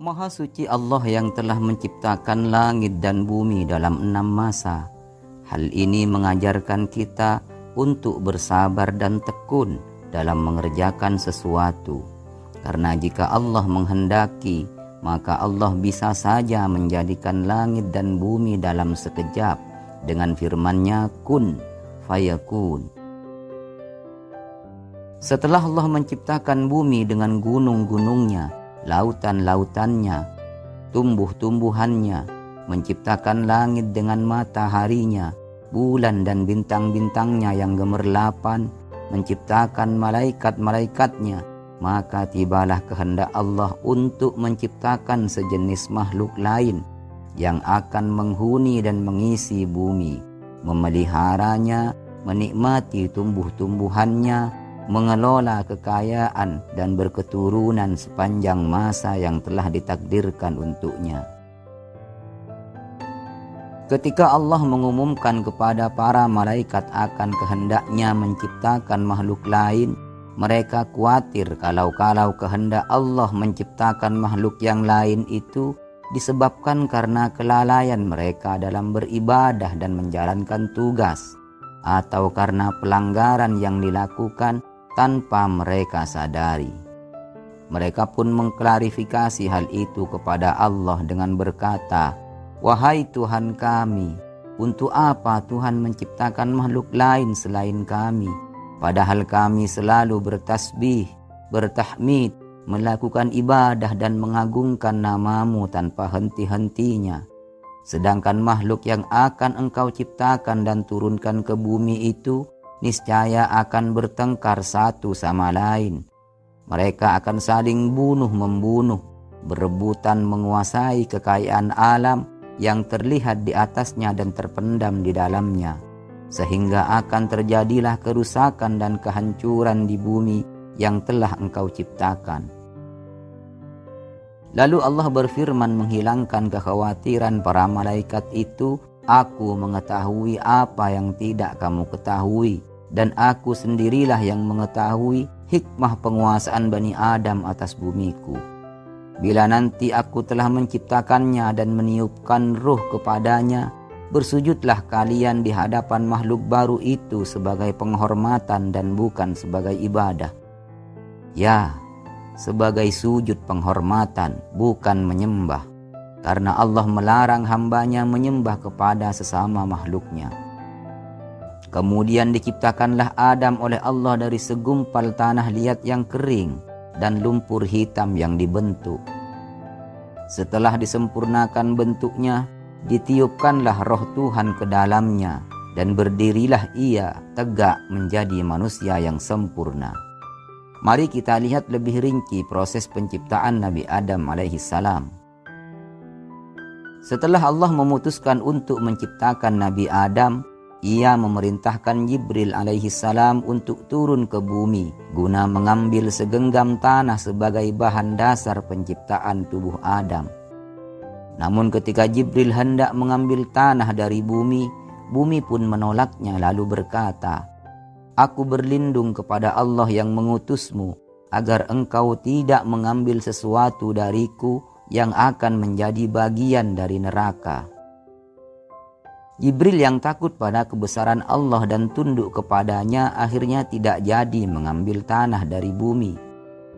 Maha suci Allah yang telah menciptakan langit dan bumi dalam 6 masa. Hal ini mengajarkan kita untuk bersabar dan tekun dalam mengerjakan sesuatu. Karena jika Allah menghendaki, maka Allah bisa saja menjadikan langit dan bumi dalam sekejap dengan firman-Nya kun fayakun. Setelah Allah menciptakan bumi dengan gunung-gunungnya, lautan-lautannya, tumbuh-tumbuhannya, menciptakan langit dengan mataharinya, bulan dan bintang-bintangnya yang gemerlapan, menciptakan malaikat-malaikatnya, maka tibalah kehendak Allah untuk menciptakan sejenis makhluk lain yang akan menghuni dan mengisi bumi, memeliharanya, menikmati tumbuh-tumbuhannya, mengelola kekayaan dan berketurunan sepanjang masa yang telah ditakdirkan untuknya. Ketika Allah mengumumkan kepada para malaikat akan kehendaknya menciptakan makhluk lain, mereka khawatir kalau kehendak Allah menciptakan makhluk yang lain itu disebabkan karena kelalaian mereka dalam beribadah dan menjalankan tugas, atau karena pelanggaran yang dilakukan tanpa mereka sadari. Mereka pun mengklarifikasi hal itu kepada Allah dengan berkata, "Wahai Tuhan kami, untuk apa Tuhan menciptakan makhluk lain selain kami? Padahal kami selalu bertasbih, bertahmid, melakukan ibadah dan mengagungkan nama-Mu tanpa henti-hentinya. Sedangkan makhluk yang akan Engkau ciptakan dan turunkan ke bumi itu niscaya akan bertengkar satu sama lain. Mereka akan saling bunuh-membunuh, berebutan menguasai kekayaan alam yang terlihat di atasnya dan terpendam di dalamnya, sehingga akan terjadilah kerusakan dan kehancuran di bumi yang telah Engkau ciptakan." Lalu Allah berfirman menghilangkan kekhawatiran para malaikat itu, "Aku mengetahui apa yang tidak kamu ketahui, dan aku sendirilah yang mengetahui hikmah penguasaan Bani Adam atas bumiku. Bila nanti aku telah menciptakannya dan meniupkan ruh kepadanya, bersujudlah kalian di hadapan makhluk baru itu sebagai penghormatan dan bukan sebagai ibadah. Ya, sebagai sujud penghormatan, bukan menyembah, karena Allah melarang hambanya menyembah kepada sesama makhluknya." Kemudian diciptakanlah Adam oleh Allah dari segumpal tanah liat yang kering dan lumpur hitam yang dibentuk. Setelah disempurnakan bentuknya, ditiupkanlah roh Tuhan ke dalamnya, dan berdirilah ia tegak menjadi manusia yang sempurna. Mari kita lihat lebih rinci proses penciptaan Nabi Adam alaihissalam. Setelah Allah memutuskan untuk menciptakan Nabi Adam, Ia memerintahkan Jibril alaihissalam untuk turun ke bumi guna mengambil segenggam tanah sebagai bahan dasar penciptaan tubuh Adam. Namun ketika Jibril hendak mengambil tanah dari bumi, bumi pun menolaknya lalu berkata, "Aku berlindung kepada Allah yang mengutusmu agar engkau tidak mengambil sesuatu dariku yang akan menjadi bagian dari neraka." Jibril yang takut pada kebesaran Allah dan tunduk kepadanya akhirnya tidak jadi mengambil tanah dari bumi.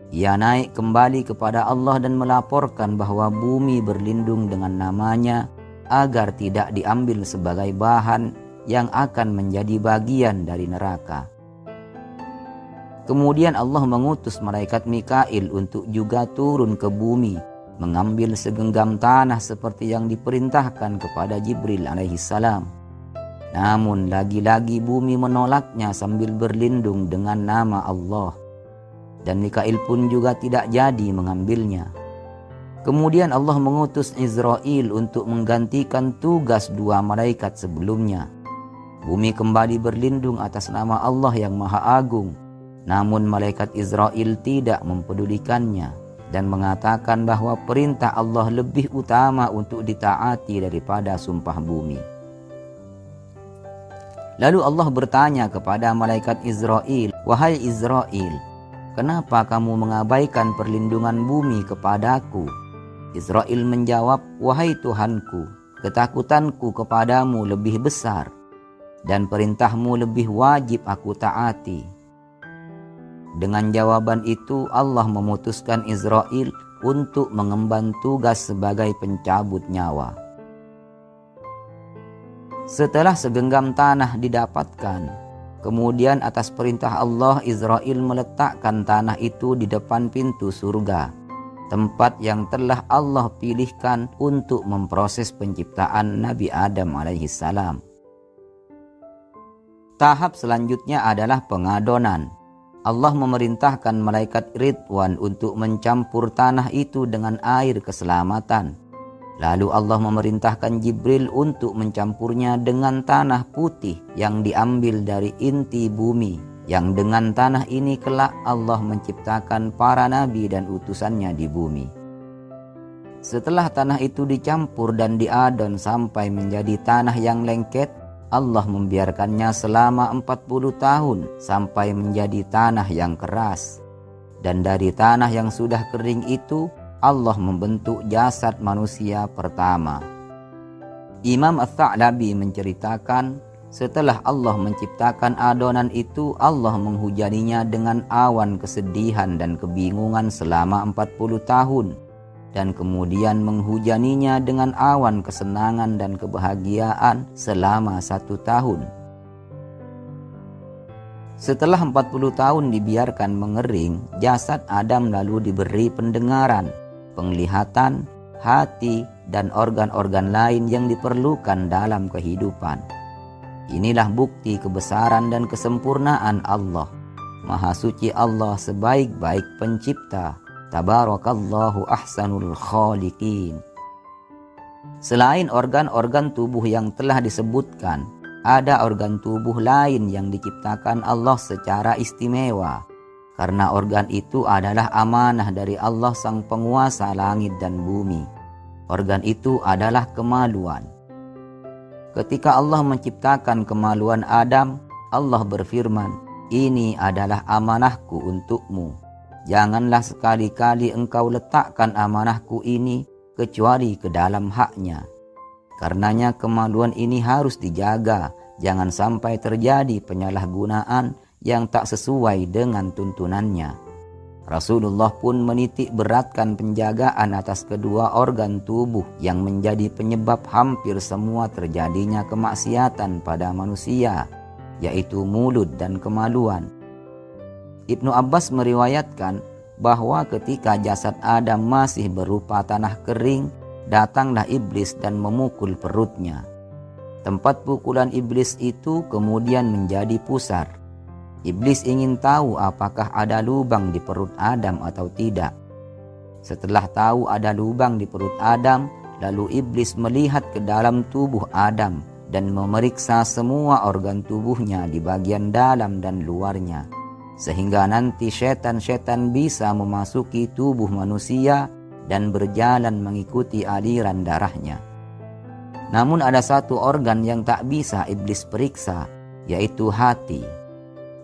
Ia naik kembali kepada Allah dan melaporkan bahwa bumi berlindung dengan namanya agar tidak diambil sebagai bahan yang akan menjadi bagian dari neraka. Kemudian Allah mengutus malaikat Mikail untuk juga turun ke bumi, mengambil segenggam tanah seperti yang diperintahkan kepada Jibril alaihissalam. Namun lagi-lagi bumi menolaknya sambil berlindung dengan nama Allah, dan Mikail pun juga tidak jadi mengambilnya. Kemudian Allah mengutus Israel untuk menggantikan tugas 2 malaikat sebelumnya. Bumi kembali berlindung atas nama Allah yang Maha Agung, namun malaikat Israel tidak mempedulikannya dan mengatakan bahwa perintah Allah lebih utama untuk ditaati daripada sumpah bumi. Lalu Allah bertanya kepada malaikat Israel, "Wahai Israel, kenapa kamu mengabaikan perlindungan bumi kepadaku?" Israil menjawab, "Wahai Tuhanku, ketakutanku kepadamu lebih besar, dan perintahmu lebih wajib aku taati." Dengan jawaban itu Allah memutuskan Israil untuk mengemban tugas sebagai pencabut nyawa. Setelah segenggam tanah didapatkan, kemudian atas perintah Allah Israil meletakkan tanah itu di depan pintu surga, tempat yang telah Allah pilihkan untuk memproses penciptaan Nabi Adam alaihissalam. Tahap selanjutnya adalah pengadonan. Allah memerintahkan malaikat Ridwan untuk mencampur tanah itu dengan air keselamatan. Lalu Allah memerintahkan Jibril untuk mencampurnya dengan tanah putih yang diambil dari inti bumi, yang dengan tanah ini kelak Allah menciptakan para nabi dan utusannya di bumi. Setelah tanah itu dicampur dan diadon sampai menjadi tanah yang lengket, Allah membiarkannya selama 40 tahun sampai menjadi tanah yang keras. Dan dari tanah yang sudah kering itu, Allah membentuk jasad manusia pertama. Imam Ats-Tsa'labi menceritakan, setelah Allah menciptakan adonan itu, Allah menghujaninya dengan awan kesedihan dan kebingungan selama 40 tahun. Dan kemudian menghujaninya dengan awan kesenangan dan kebahagiaan selama 1 tahun. Setelah 40 tahun dibiarkan mengering, jasad Adam lalu diberi pendengaran, penglihatan, hati, dan organ-organ lain yang diperlukan dalam kehidupan. Inilah bukti kebesaran dan kesempurnaan Allah. Maha suci Allah sebaik-baik pencipta. Tabarakallahu ahsanul khaliqin. Selain organ-organ tubuh yang telah disebutkan, ada organ tubuh lain yang diciptakan Allah secara istimewa, karena organ itu adalah amanah dari Allah sang penguasa langit dan bumi. Organ itu adalah kemaluan. Ketika Allah menciptakan kemaluan Adam, Allah berfirman, "Ini adalah amanahku untukmu. Janganlah sekali-kali engkau letakkan amanahku ini kecuali ke dalam haknya. Karenanya kemaluan ini harus dijaga, jangan sampai terjadi penyalahgunaan yang tak sesuai dengan tuntunannya." Rasulullah pun menitik beratkan penjagaan atas kedua organ tubuh yang menjadi penyebab hampir semua terjadinya kemaksiatan pada manusia, yaitu mulut dan kemaluan. Ibnu Abbas meriwayatkan bahwa ketika jasad Adam masih berupa tanah kering, datanglah iblis dan memukul perutnya. Tempat pukulan iblis itu kemudian menjadi pusar. Iblis ingin tahu apakah ada lubang di perut Adam atau tidak. Setelah tahu ada lubang di perut Adam, lalu iblis melihat ke dalam tubuh Adam dan memeriksa semua organ tubuhnya di bagian dalam dan luarnya, sehingga nanti setan-setan bisa memasuki tubuh manusia dan berjalan mengikuti aliran darahnya. Namun ada satu organ yang tak bisa iblis periksa, yaitu hati.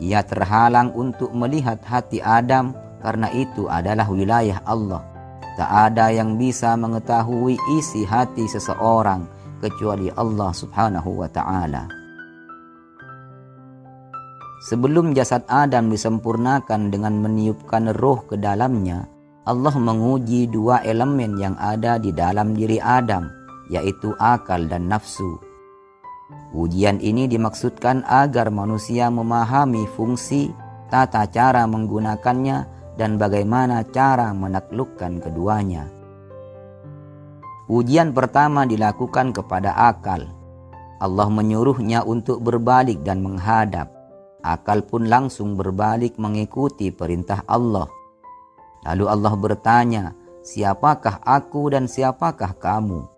Ia terhalang untuk melihat hati Adam karena itu adalah wilayah Allah. Tak ada yang bisa mengetahui isi hati seseorang kecuali Allah Subhanahu wa ta'ala. Sebelum jasad Adam disempurnakan dengan meniupkan roh ke dalamnya, Allah menguji dua elemen yang ada di dalam diri Adam, yaitu akal dan nafsu. Ujian ini dimaksudkan agar manusia memahami fungsi, tata cara menggunakannya, dan bagaimana cara menaklukkan keduanya. Ujian pertama dilakukan kepada akal. Allah menyuruhnya untuk berbalik dan menghadap. Akal pun langsung berbalik mengikuti perintah Allah. Lalu Allah bertanya, "Siapakah aku dan siapakah kamu?"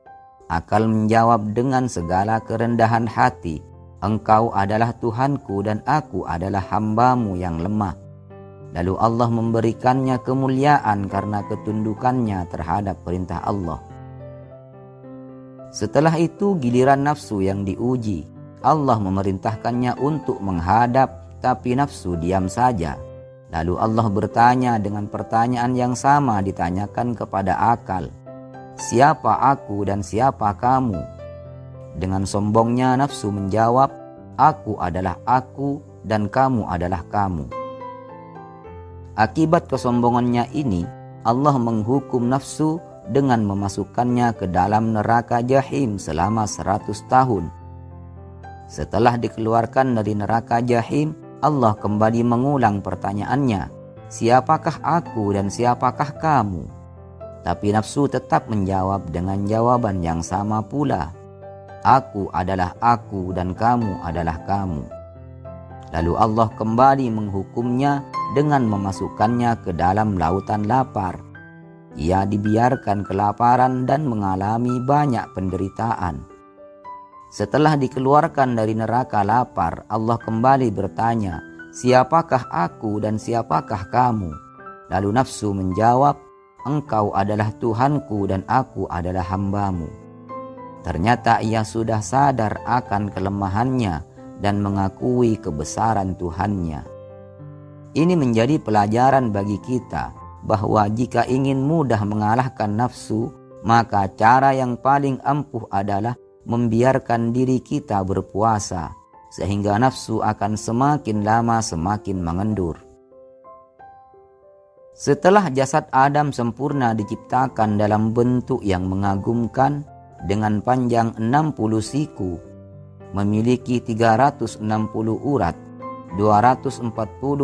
Akal menjawab dengan segala kerendahan hati, "Engkau adalah Tuhanku dan aku adalah hambamu yang lemah." Lalu Allah memberikannya kemuliaan karena ketundukannya terhadap perintah Allah. Setelah itu giliran nafsu yang diuji. Allah memerintahkannya untuk menghadap, tapi nafsu diam saja. Lalu Allah bertanya dengan pertanyaan yang sama ditanyakan kepada akal. siapa aku dan siapa kamu? Dengan sombongnya nafsu menjawab, aku adalah aku dan kamu adalah kamu. Akibat kesombongannya ini, Allah menghukum nafsu dengan memasukkannya ke dalam neraka jahim selama 100 tahun. Setelah dikeluarkan dari neraka jahim, Allah kembali mengulang pertanyaannya, siapakah aku dan siapakah kamu? Tapi nafsu tetap menjawab dengan jawaban yang sama pula, aku adalah aku dan kamu adalah kamu. Lalu Allah kembali menghukumnya dengan memasukkannya ke dalam lautan lapar. Ia dibiarkan kelaparan dan mengalami banyak penderitaan. Setelah dikeluarkan dari neraka lapar, Allah kembali bertanya, siapakah aku dan siapakah kamu? Lalu nafsu menjawab, engkau adalah Tuhanku dan aku adalah hambamu. Ternyata ia sudah sadar akan kelemahannya dan mengakui kebesaran Tuhannya. Ini menjadi pelajaran bagi kita bahwa jika ingin mudah mengalahkan nafsu, maka cara yang paling ampuh adalah membiarkan diri kita berpuasa, sehingga nafsu akan semakin lama semakin mengendur. Setelah jasad Adam sempurna diciptakan dalam bentuk yang mengagumkan dengan panjang 60 siku, memiliki 360 urat, 240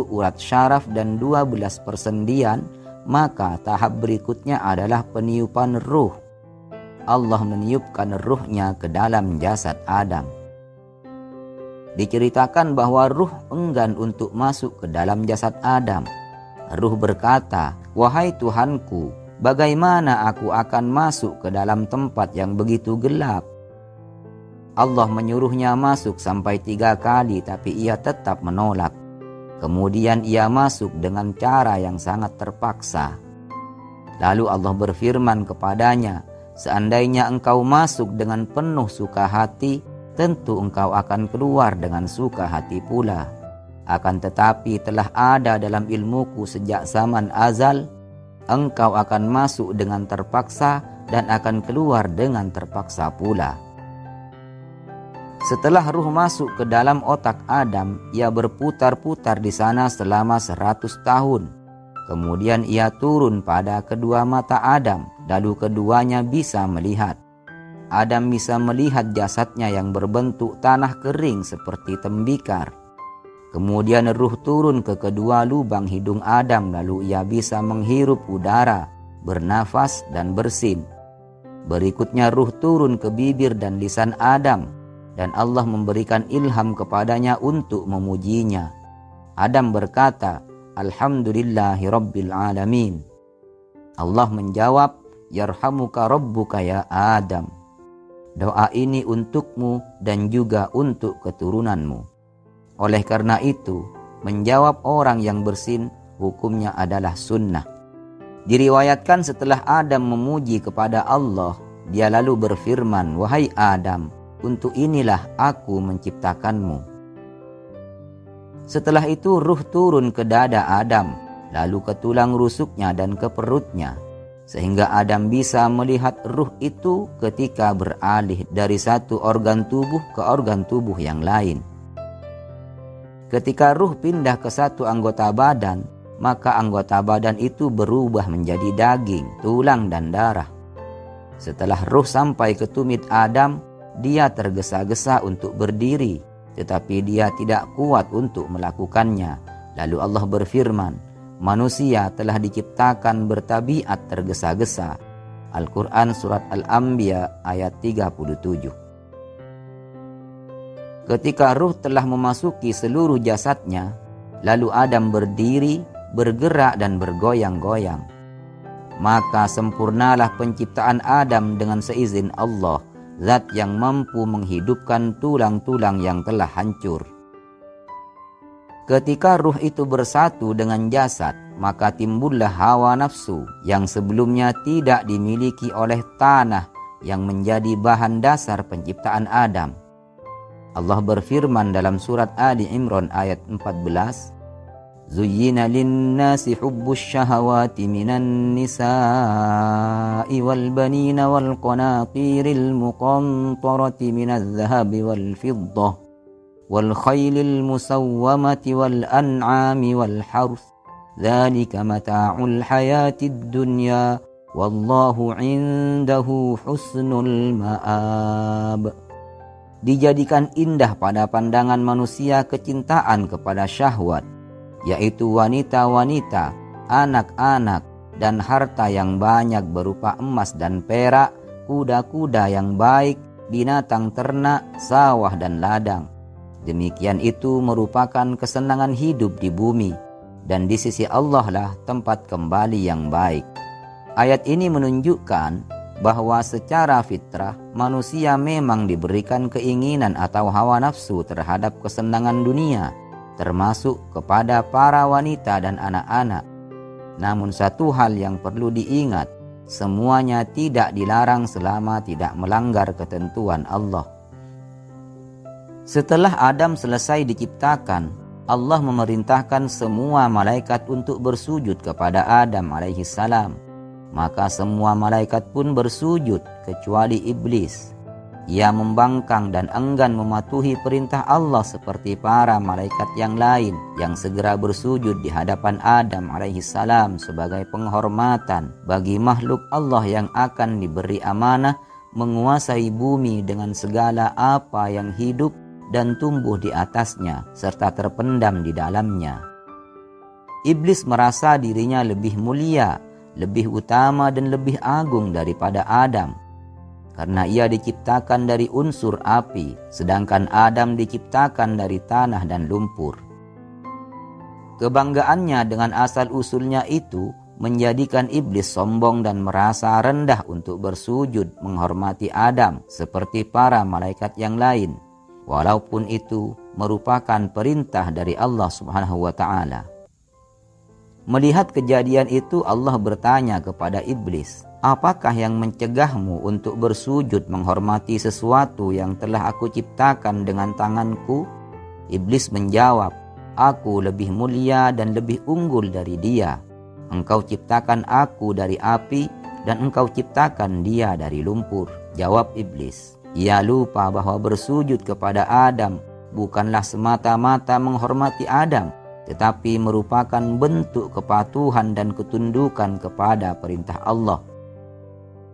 urat syaraf dan 12 persendian, maka tahap berikutnya adalah peniupan ruh. Allah meniupkan ruhnya ke dalam jasad Adam. Diceritakan bahwa ruh enggan untuk masuk ke dalam jasad Adam. Ruh berkata, wahai Tuhanku, bagaimana aku akan masuk ke dalam tempat yang begitu gelap? Allah menyuruhnya masuk sampai 3 kali, tapi ia tetap menolak. Kemudian ia masuk dengan cara yang sangat terpaksa. Lalu Allah berfirman kepadanya, seandainya engkau masuk dengan penuh suka hati, tentu engkau akan keluar dengan suka hati pula. Akan tetapi telah ada dalam ilmuku sejak zaman azal, engkau akan masuk dengan terpaksa dan akan keluar dengan terpaksa pula. Setelah ruh masuk ke dalam otak Adam, ia berputar-putar di sana selama 100 tahun. Kemudian ia turun pada kedua mata Adam, lalu keduanya bisa melihat. Adam bisa melihat jasadnya yang berbentuk tanah kering seperti tembikar. Kemudian ruh turun ke kedua lubang hidung Adam, lalu ia bisa menghirup udara, bernafas dan bersin. Berikutnya ruh turun ke bibir dan lisan Adam, dan Allah memberikan ilham kepadanya untuk memujinya. Adam berkata, Alhamdulillahi Rabbil Alamin. Allah menjawab, Yarhamuka Rabbuka ya Adam. Doa ini untukmu dan juga untuk keturunanmu. Oleh karena itu, menjawab orang yang bersin hukumnya adalah sunnah. Diriwayatkan setelah Adam memuji kepada Allah, dia lalu berfirman, wahai Adam, untuk inilah aku menciptakanmu. Setelah itu ruh turun ke dada Adam, lalu ke tulang rusuknya dan ke perutnya, sehingga Adam bisa melihat ruh itu ketika beralih dari satu organ tubuh ke organ tubuh yang lain. Ketika ruh pindah ke satu anggota badan, maka anggota badan itu berubah menjadi daging, tulang dan darah. Setelah ruh sampai ke tumit Adam, dia tergesa-gesa untuk berdiri, tetapi dia tidak kuat untuk melakukannya. Lalu Allah berfirman, manusia telah diciptakan bertabiat tergesa-gesa. Al-Quran Surat Al-Anbiya ayat 37. Ketika ruh telah memasuki seluruh jasadnya, lalu Adam berdiri, bergerak dan bergoyang-goyang. Maka sempurnalah penciptaan Adam dengan seizin Allah, Zat yang mampu menghidupkan tulang-tulang yang telah hancur. Ketika ruh itu bersatu dengan jasad, maka timbullah hawa nafsu yang sebelumnya tidak dimiliki oleh tanah yang menjadi bahan dasar penciptaan Adam. Allah berfirman dalam surat Ali Imran ayat 14, Zuyyina linnasi hubbus syahawati minan nisa'i wal banina wal qanatiril muqantarati minadh dhahabi wal fiddah wal khaylil musawwamati wal an'ami wal harth. Dzalika mata'ul hayatid dunya wallahu 'indahu husnul ma'ab. Dijadikan indah pada pandangan manusia kecintaan kepada syahwat, yaitu wanita-wanita, anak-anak, dan harta yang banyak berupa emas dan perak, kuda-kuda yang baik, binatang ternak, sawah dan ladang. Demikian itu merupakan kesenangan hidup di bumi, dan di sisi Allah lah tempat kembali yang baik. Ayat ini menunjukkan bahwa secara fitrah manusia memang diberikan keinginan atau hawa nafsu terhadap kesenangan dunia, termasuk kepada para wanita dan anak-anak. Namun satu hal yang perlu diingat, semuanya tidak dilarang selama tidak melanggar ketentuan Allah. Setelah Adam selesai diciptakan, Allah memerintahkan semua malaikat untuk bersujud kepada Adam alaihi salam. Maka semua malaikat pun bersujud kecuali iblis. Ia membangkang dan enggan mematuhi perintah Allah seperti para malaikat yang lain yang segera bersujud di hadapan Adam alaihi salam sebagai penghormatan bagi makhluk Allah yang akan diberi amanah menguasai bumi dengan segala apa yang hidup dan tumbuh di atasnya serta terpendam di dalamnya. Iblis merasa dirinya lebih mulia, lebih utama dan lebih agung daripada Adam, karena ia diciptakan dari unsur api, sedangkan Adam diciptakan dari tanah dan lumpur. Kebanggaannya dengan asal-usulnya itu menjadikan iblis sombong dan merasa rendah untuk bersujud menghormati Adam seperti para malaikat yang lain, walaupun itu merupakan perintah dari Allah Subhanahu wa Ta'ala. Melihat kejadian itu, Allah bertanya kepada iblis, "Apakah yang mencegahmu untuk bersujud menghormati sesuatu yang telah aku ciptakan dengan tanganku?" Iblis menjawab, "Aku lebih mulia dan lebih unggul dari dia. Engkau ciptakan aku dari api dan engkau ciptakan dia dari lumpur." Jawab iblis. Ia lupa bahwa bersujud kepada Adam bukanlah semata-mata menghormati Adam, tetapi merupakan bentuk kepatuhan dan ketundukan kepada perintah Allah.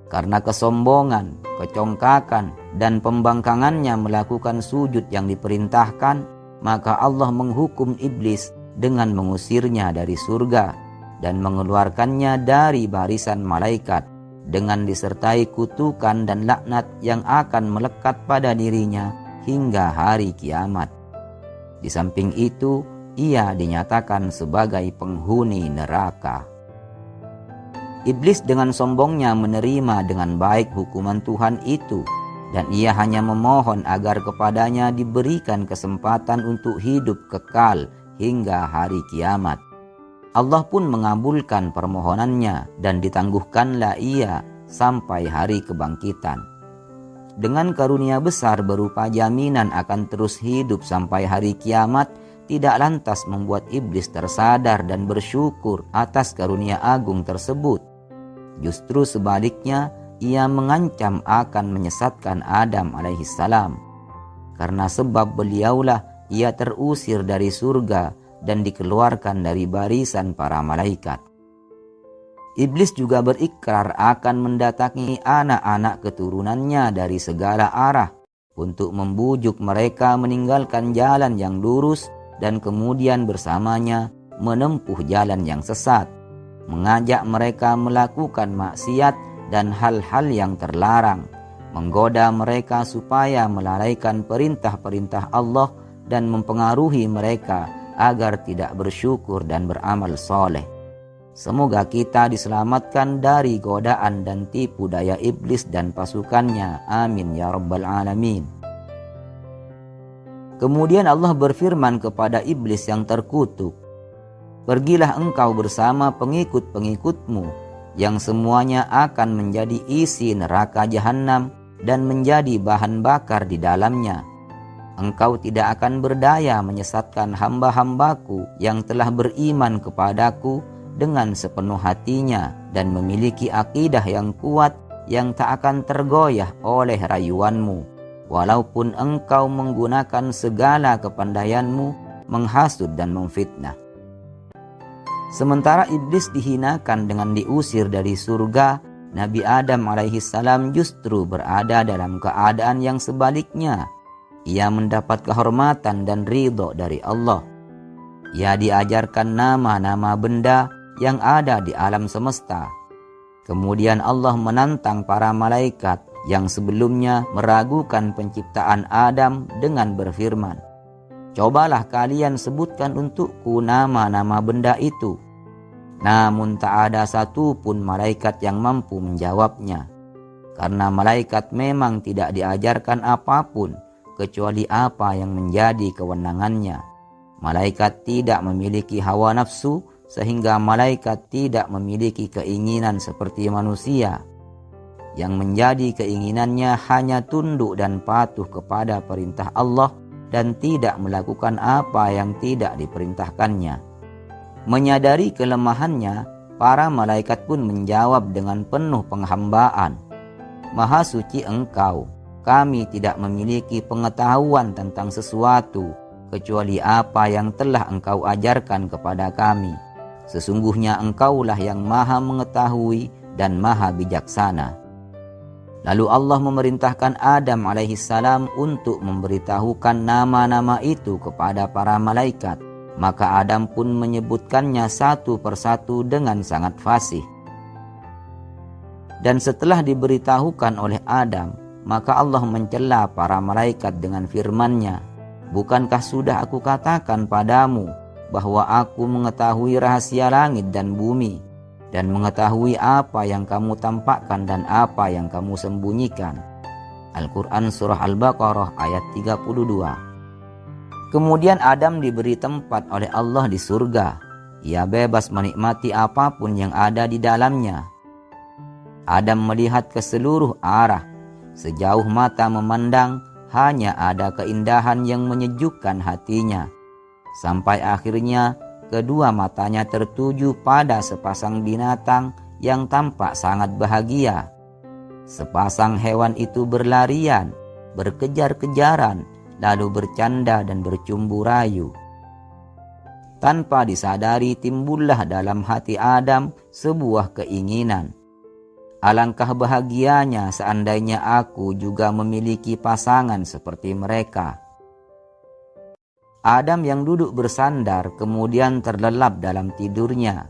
Karena kesombongan, kecongkakan, dan pembangkangannya melakukan sujud yang diperintahkan, maka Allah menghukum iblis dengan mengusirnya dari surga dan mengeluarkannya dari barisan malaikat dengan disertai kutukan dan laknat yang akan melekat pada dirinya hingga hari kiamat. Di samping itu, ia dinyatakan sebagai penghuni neraka. Iblis dengan sombongnya menerima dengan baik hukuman Tuhan itu, dan ia hanya memohon agar kepadanya diberikan kesempatan untuk hidup kekal hingga hari kiamat. Allah pun mengabulkan permohonannya dan ditangguhkanlah ia sampai hari kebangkitan. Dengan karunia besar berupa jaminan akan terus hidup sampai hari kiamat, tidak lantas membuat iblis tersadar dan bersyukur atas karunia agung tersebut. Justru sebaliknya, ia mengancam akan menyesatkan Adam alaihissalam. Karena sebab beliaulah ia terusir dari surga dan dikeluarkan dari barisan para malaikat. Iblis juga berikrar akan mendatangi anak-anak keturunannya dari segala arah untuk membujuk mereka meninggalkan jalan yang lurus dan kemudian bersamanya menempuh jalan yang sesat, mengajak mereka melakukan maksiat dan hal-hal yang terlarang, menggoda mereka supaya melalaikan perintah-perintah Allah dan mempengaruhi mereka agar tidak bersyukur dan beramal soleh. Semoga kita diselamatkan dari godaan dan tipu daya iblis dan pasukannya. Amin ya rabbal alamin. Kemudian Allah berfirman kepada iblis yang terkutuk, "Pergilah engkau bersama pengikut-pengikutmu yang semuanya akan menjadi isi neraka jahanam dan menjadi bahan bakar di dalamnya. engkau tidak akan berdaya menyesatkan hamba-hambaku yang telah beriman kepadaku dengan sepenuh hatinya dan memiliki akidah yang kuat yang tak akan tergoyah oleh rayuanmu, walaupun engkau menggunakan segala kepandaianmu menghasut dan memfitnah. Sementara iblis dihinakan dengan diusir dari surga, Nabi Adam alaihissalam justru berada dalam keadaan yang sebaliknya. Ia mendapat kehormatan dan ridho dari Allah. Ia diajarkan nama-nama benda yang ada di alam semesta. Kemudian Allah menantang para malaikat yang sebelumnya meragukan penciptaan Adam dengan berfirman, "Cobalah kalian sebutkan untukku nama-nama benda itu." Namun tak ada satu pun malaikat yang mampu menjawabnya, karena malaikat memang tidak diajarkan apapun kecuali apa yang menjadi kewenangannya. Malaikat tidak memiliki hawa nafsu, sehingga malaikat tidak memiliki keinginan seperti manusia. Yang menjadi keinginannya hanya tunduk dan patuh kepada perintah Allah dan tidak melakukan apa yang tidak diperintahkannya. Menyadari kelemahannya, para malaikat pun menjawab dengan penuh penghambaan, "Maha suci Engkau, kami tidak memiliki pengetahuan tentang sesuatu kecuali apa yang telah Engkau ajarkan kepada kami. Sesungguhnya Engkaulah yang maha mengetahui dan maha bijaksana." Lalu Allah memerintahkan Adam alaihissalam untuk memberitahukan nama-nama itu kepada para malaikat. Maka Adam pun menyebutkannya satu persatu dengan sangat fasih. Dan setelah diberitahukan oleh Adam, maka Allah mencela para malaikat dengan firman-Nya, "Bukankah sudah aku katakan padamu bahwa aku mengetahui rahasia langit dan bumi, dan mengetahui apa yang kamu tampakkan dan apa yang kamu sembunyikan." Al-Quran Surah Al-Baqarah ayat 32. Kemudian Adam diberi tempat oleh Allah di surga. Ia bebas menikmati apapun yang ada di dalamnya. Adam melihat ke seluruh arah. Sejauh mata memandang, hanya ada keindahan yang menyejukkan hatinya. Sampai akhirnya kedua matanya tertuju pada sepasang binatang yang tampak sangat bahagia. Sepasang hewan itu berlarian, berkejar-kejaran, lalu bercanda dan bercumbu rayu. Tanpa disadari timbullah dalam hati Adam sebuah keinginan. Alangkah bahagianya seandainya aku juga memiliki pasangan seperti mereka. Adam yang duduk bersandar kemudian terlelap dalam tidurnya.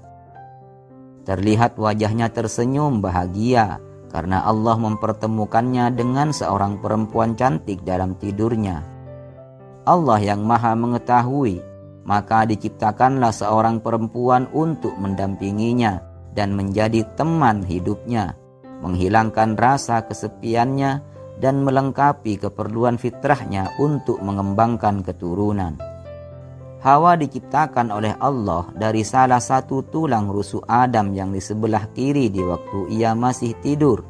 Terlihat wajahnya tersenyum bahagia karena Allah mempertemukannya dengan seorang perempuan cantik dalam tidurnya. Allah yang maha mengetahui, maka diciptakanlah seorang perempuan untuk mendampinginya dan menjadi teman hidupnya, menghilangkan rasa kesepiannya dan melengkapi keperluan fitrahnya untuk mengembangkan keturunan. Hawa diciptakan oleh Allah dari salah satu tulang rusuk Adam yang di sebelah kiri di waktu ia masih tidur,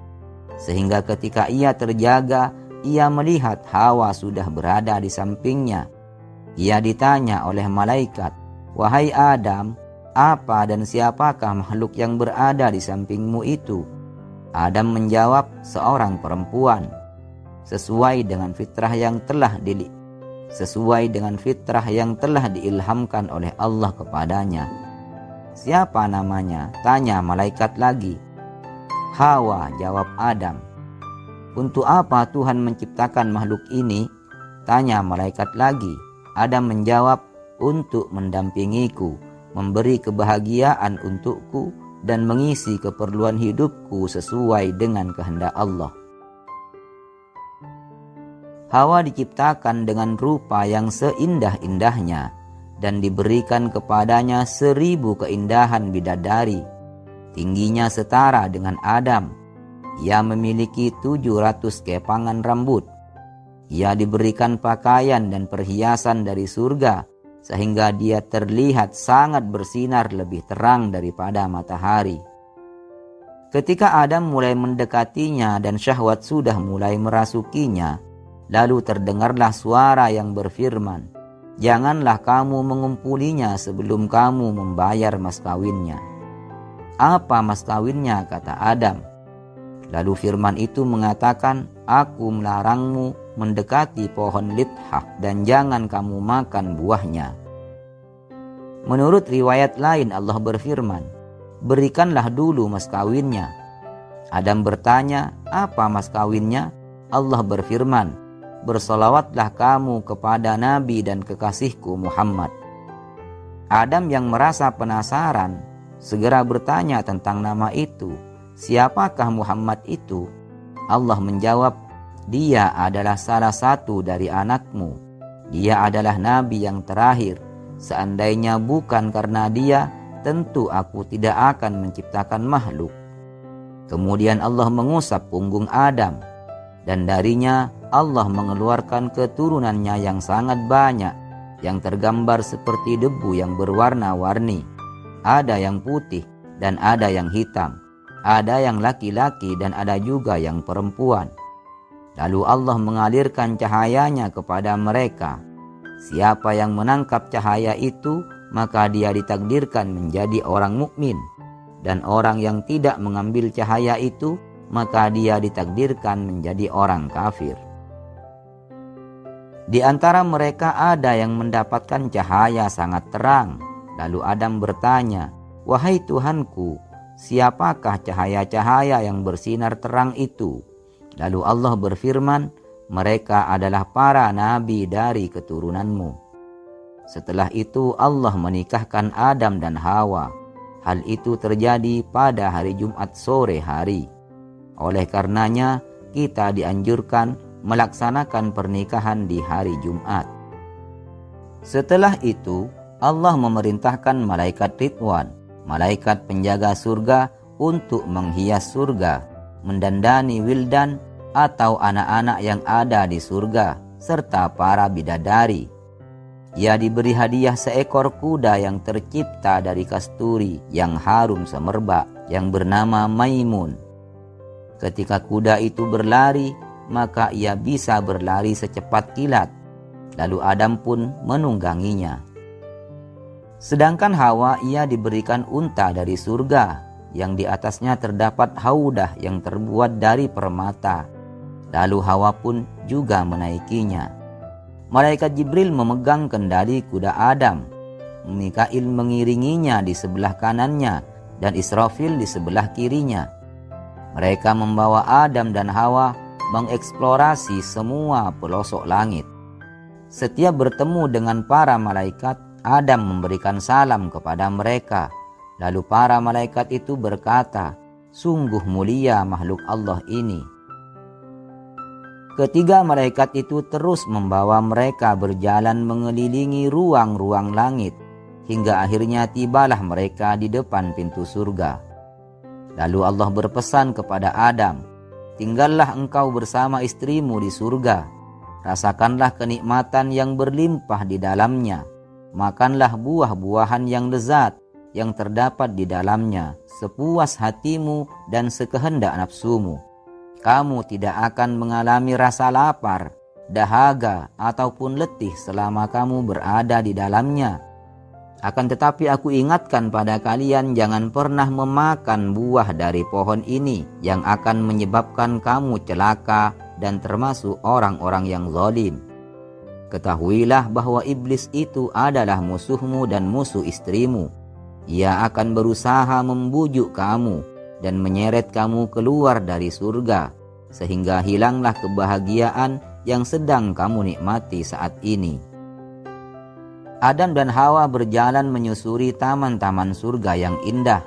sehingga ketika ia terjaga, ia melihat Hawa sudah berada di sampingnya. Ia ditanya oleh malaikat, "Wahai Adam, apa dan siapakah makhluk yang berada di sampingmu itu?" Adam menjawab, "Seorang perempuan." Sesuai dengan fitrah yang telah diilhamkan oleh Allah kepadanya. "Siapa namanya?" tanya malaikat lagi. "Hawa," jawab Adam. "Untuk apa Tuhan menciptakan makhluk ini?" tanya malaikat lagi. Adam menjawab, "Untuk mendampingiku, memberi kebahagiaan untukku, dan mengisi keperluan hidupku sesuai dengan kehendak Allah." Hawa diciptakan dengan rupa yang seindah-indahnya dan diberikan kepadanya 1000 keindahan bidadari. Tingginya setara dengan Adam. Ia memiliki 700 kepangan rambut. Ia diberikan pakaian dan perhiasan dari surga, sehingga dia terlihat sangat bersinar lebih terang daripada matahari. Ketika Adam mulai mendekatinya dan syahwat sudah mulai merasukinya, Lalu terdengarlah suara yang berfirman, "Janganlah kamu mengumpulinya sebelum kamu membayar mas kawinnya." "Apa mas kawinnya?" kata Adam. Lalu firman itu mengatakan, "Aku melarangmu mendekati pohon lithah dan jangan kamu makan buahnya." Menurut riwayat lain Allah berfirman, "Berikanlah dulu mas kawinnya." Adam bertanya, "Apa mas kawinnya?" Allah berfirman, "Bersolawatlah kamu kepada Nabi dan kekasihku Muhammad." Adam yang merasa penasaran segera bertanya tentang nama itu. "Siapakah Muhammad itu?" Allah menjawab, "Dia adalah salah satu dari anakmu. Dia adalah Nabi yang terakhir. Seandainya bukan karena dia, tentu aku tidak akan menciptakan makhluk." Kemudian Allah mengusap punggung Adam, dan darinya Allah mengeluarkan keturunannya yang sangat banyak, yang tergambar seperti debu yang berwarna-warni. Ada yang putih dan ada yang hitam, ada yang laki-laki dan ada juga yang perempuan. Lalu Allah mengalirkan cahayanya kepada mereka. Siapa yang menangkap cahaya itu, maka dia ditakdirkan menjadi orang mukmin. Dan orang yang tidak mengambil cahaya itu, maka dia ditakdirkan menjadi orang kafir. Di antara mereka ada yang mendapatkan cahaya sangat terang. Lalu Adam bertanya, "Wahai Tuhanku, siapakah cahaya-cahaya yang bersinar terang itu?" Lalu Allah berfirman, "Mereka adalah para nabi dari keturunanmu." Setelah itu Allah menikahkan Adam dan Hawa. Hal itu terjadi pada hari Jumat sore hari. Oleh karenanya kita dianjurkan melaksanakan pernikahan di hari Jumat. Setelah itu Allah memerintahkan malaikat Ridwan, malaikat penjaga surga, untuk menghias surga, mendandani wildan atau anak-anak yang ada di surga, serta para bidadari. Ia diberi hadiah seekor kuda yang tercipta dari kasturi yang harum semerbak, yang bernama Maimun. Ketika kuda itu berlari, maka ia bisa berlari secepat kilat. Lalu Adam pun menungganginya. Sedangkan Hawa ia diberikan unta dari surga, yang di atasnya terdapat haudah yang terbuat dari permata. Lalu Hawa pun juga menaikinya. Malaikat Jibril memegang kendali kuda Adam. Mikail mengiringinya di sebelah kanannya dan Israfil di sebelah kirinya. Mereka membawa Adam dan Hawa mengeksplorasi semua pelosok langit. Setiap bertemu dengan para malaikat, Adam memberikan salam kepada mereka. Lalu para malaikat itu berkata, "Sungguh mulia makhluk Allah ini." Ketiga malaikat itu terus membawa mereka berjalan mengelilingi ruang-ruang langit, hingga akhirnya tibalah mereka di depan pintu surga. Lalu Allah berpesan kepada Adam, "Tinggallah engkau bersama istrimu di surga. Rasakanlah kenikmatan yang berlimpah di dalamnya. Makanlah buah-buahan yang lezat yang terdapat di dalamnya, sepuas hatimu dan sekehendak nafsumu. Kamu tidak akan mengalami rasa lapar, dahaga, ataupun letih selama kamu berada di dalamnya. Akan tetapi aku ingatkan pada kalian, jangan pernah memakan buah dari pohon ini yang akan menyebabkan kamu celaka dan termasuk orang-orang yang zalim. Ketahuilah bahwa iblis itu adalah musuhmu dan musuh istrimu. Ia akan berusaha membujuk kamu dan menyeret kamu keluar dari surga, sehingga hilanglah kebahagiaan yang sedang kamu nikmati saat ini." Adam dan Hawa berjalan menyusuri taman-taman surga yang indah,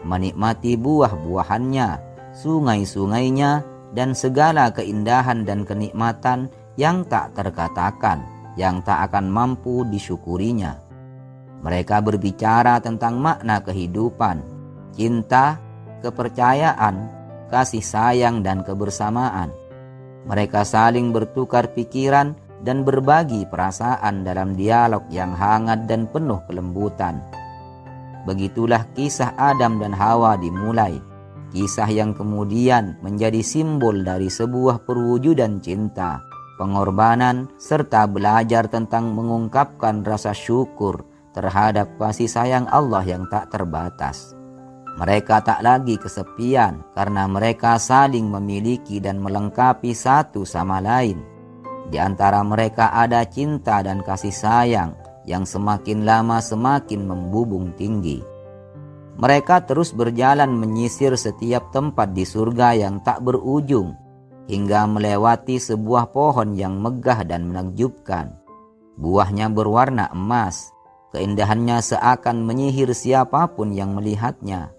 menikmati buah-buahannya, sungai-sungainya, dan segala keindahan dan kenikmatan yang tak terkatakan, yang tak akan mampu disyukurinya. Mereka berbicara tentang makna kehidupan, cinta, kepercayaan, kasih sayang, dan kebersamaan. Mereka saling bertukar pikiran dan berbagi perasaan dalam dialog yang hangat dan penuh kelembutan. Begitulah kisah Adam dan Hawa dimulai, kisah yang kemudian menjadi simbol dari sebuah perwujudan cinta, pengorbanan, serta belajar tentang mengungkapkan rasa syukur terhadap kasih sayang Allah yang tak terbatas. Mereka tak lagi kesepian karena mereka saling memiliki dan melengkapi satu sama lain. Di antara mereka ada cinta dan kasih sayang yang semakin lama semakin membubung tinggi. Mereka terus berjalan menyisir setiap tempat di surga yang tak berujung, hingga melewati sebuah pohon yang megah dan menakjubkan. Buahnya berwarna emas, keindahannya seakan menyihir siapapun yang melihatnya.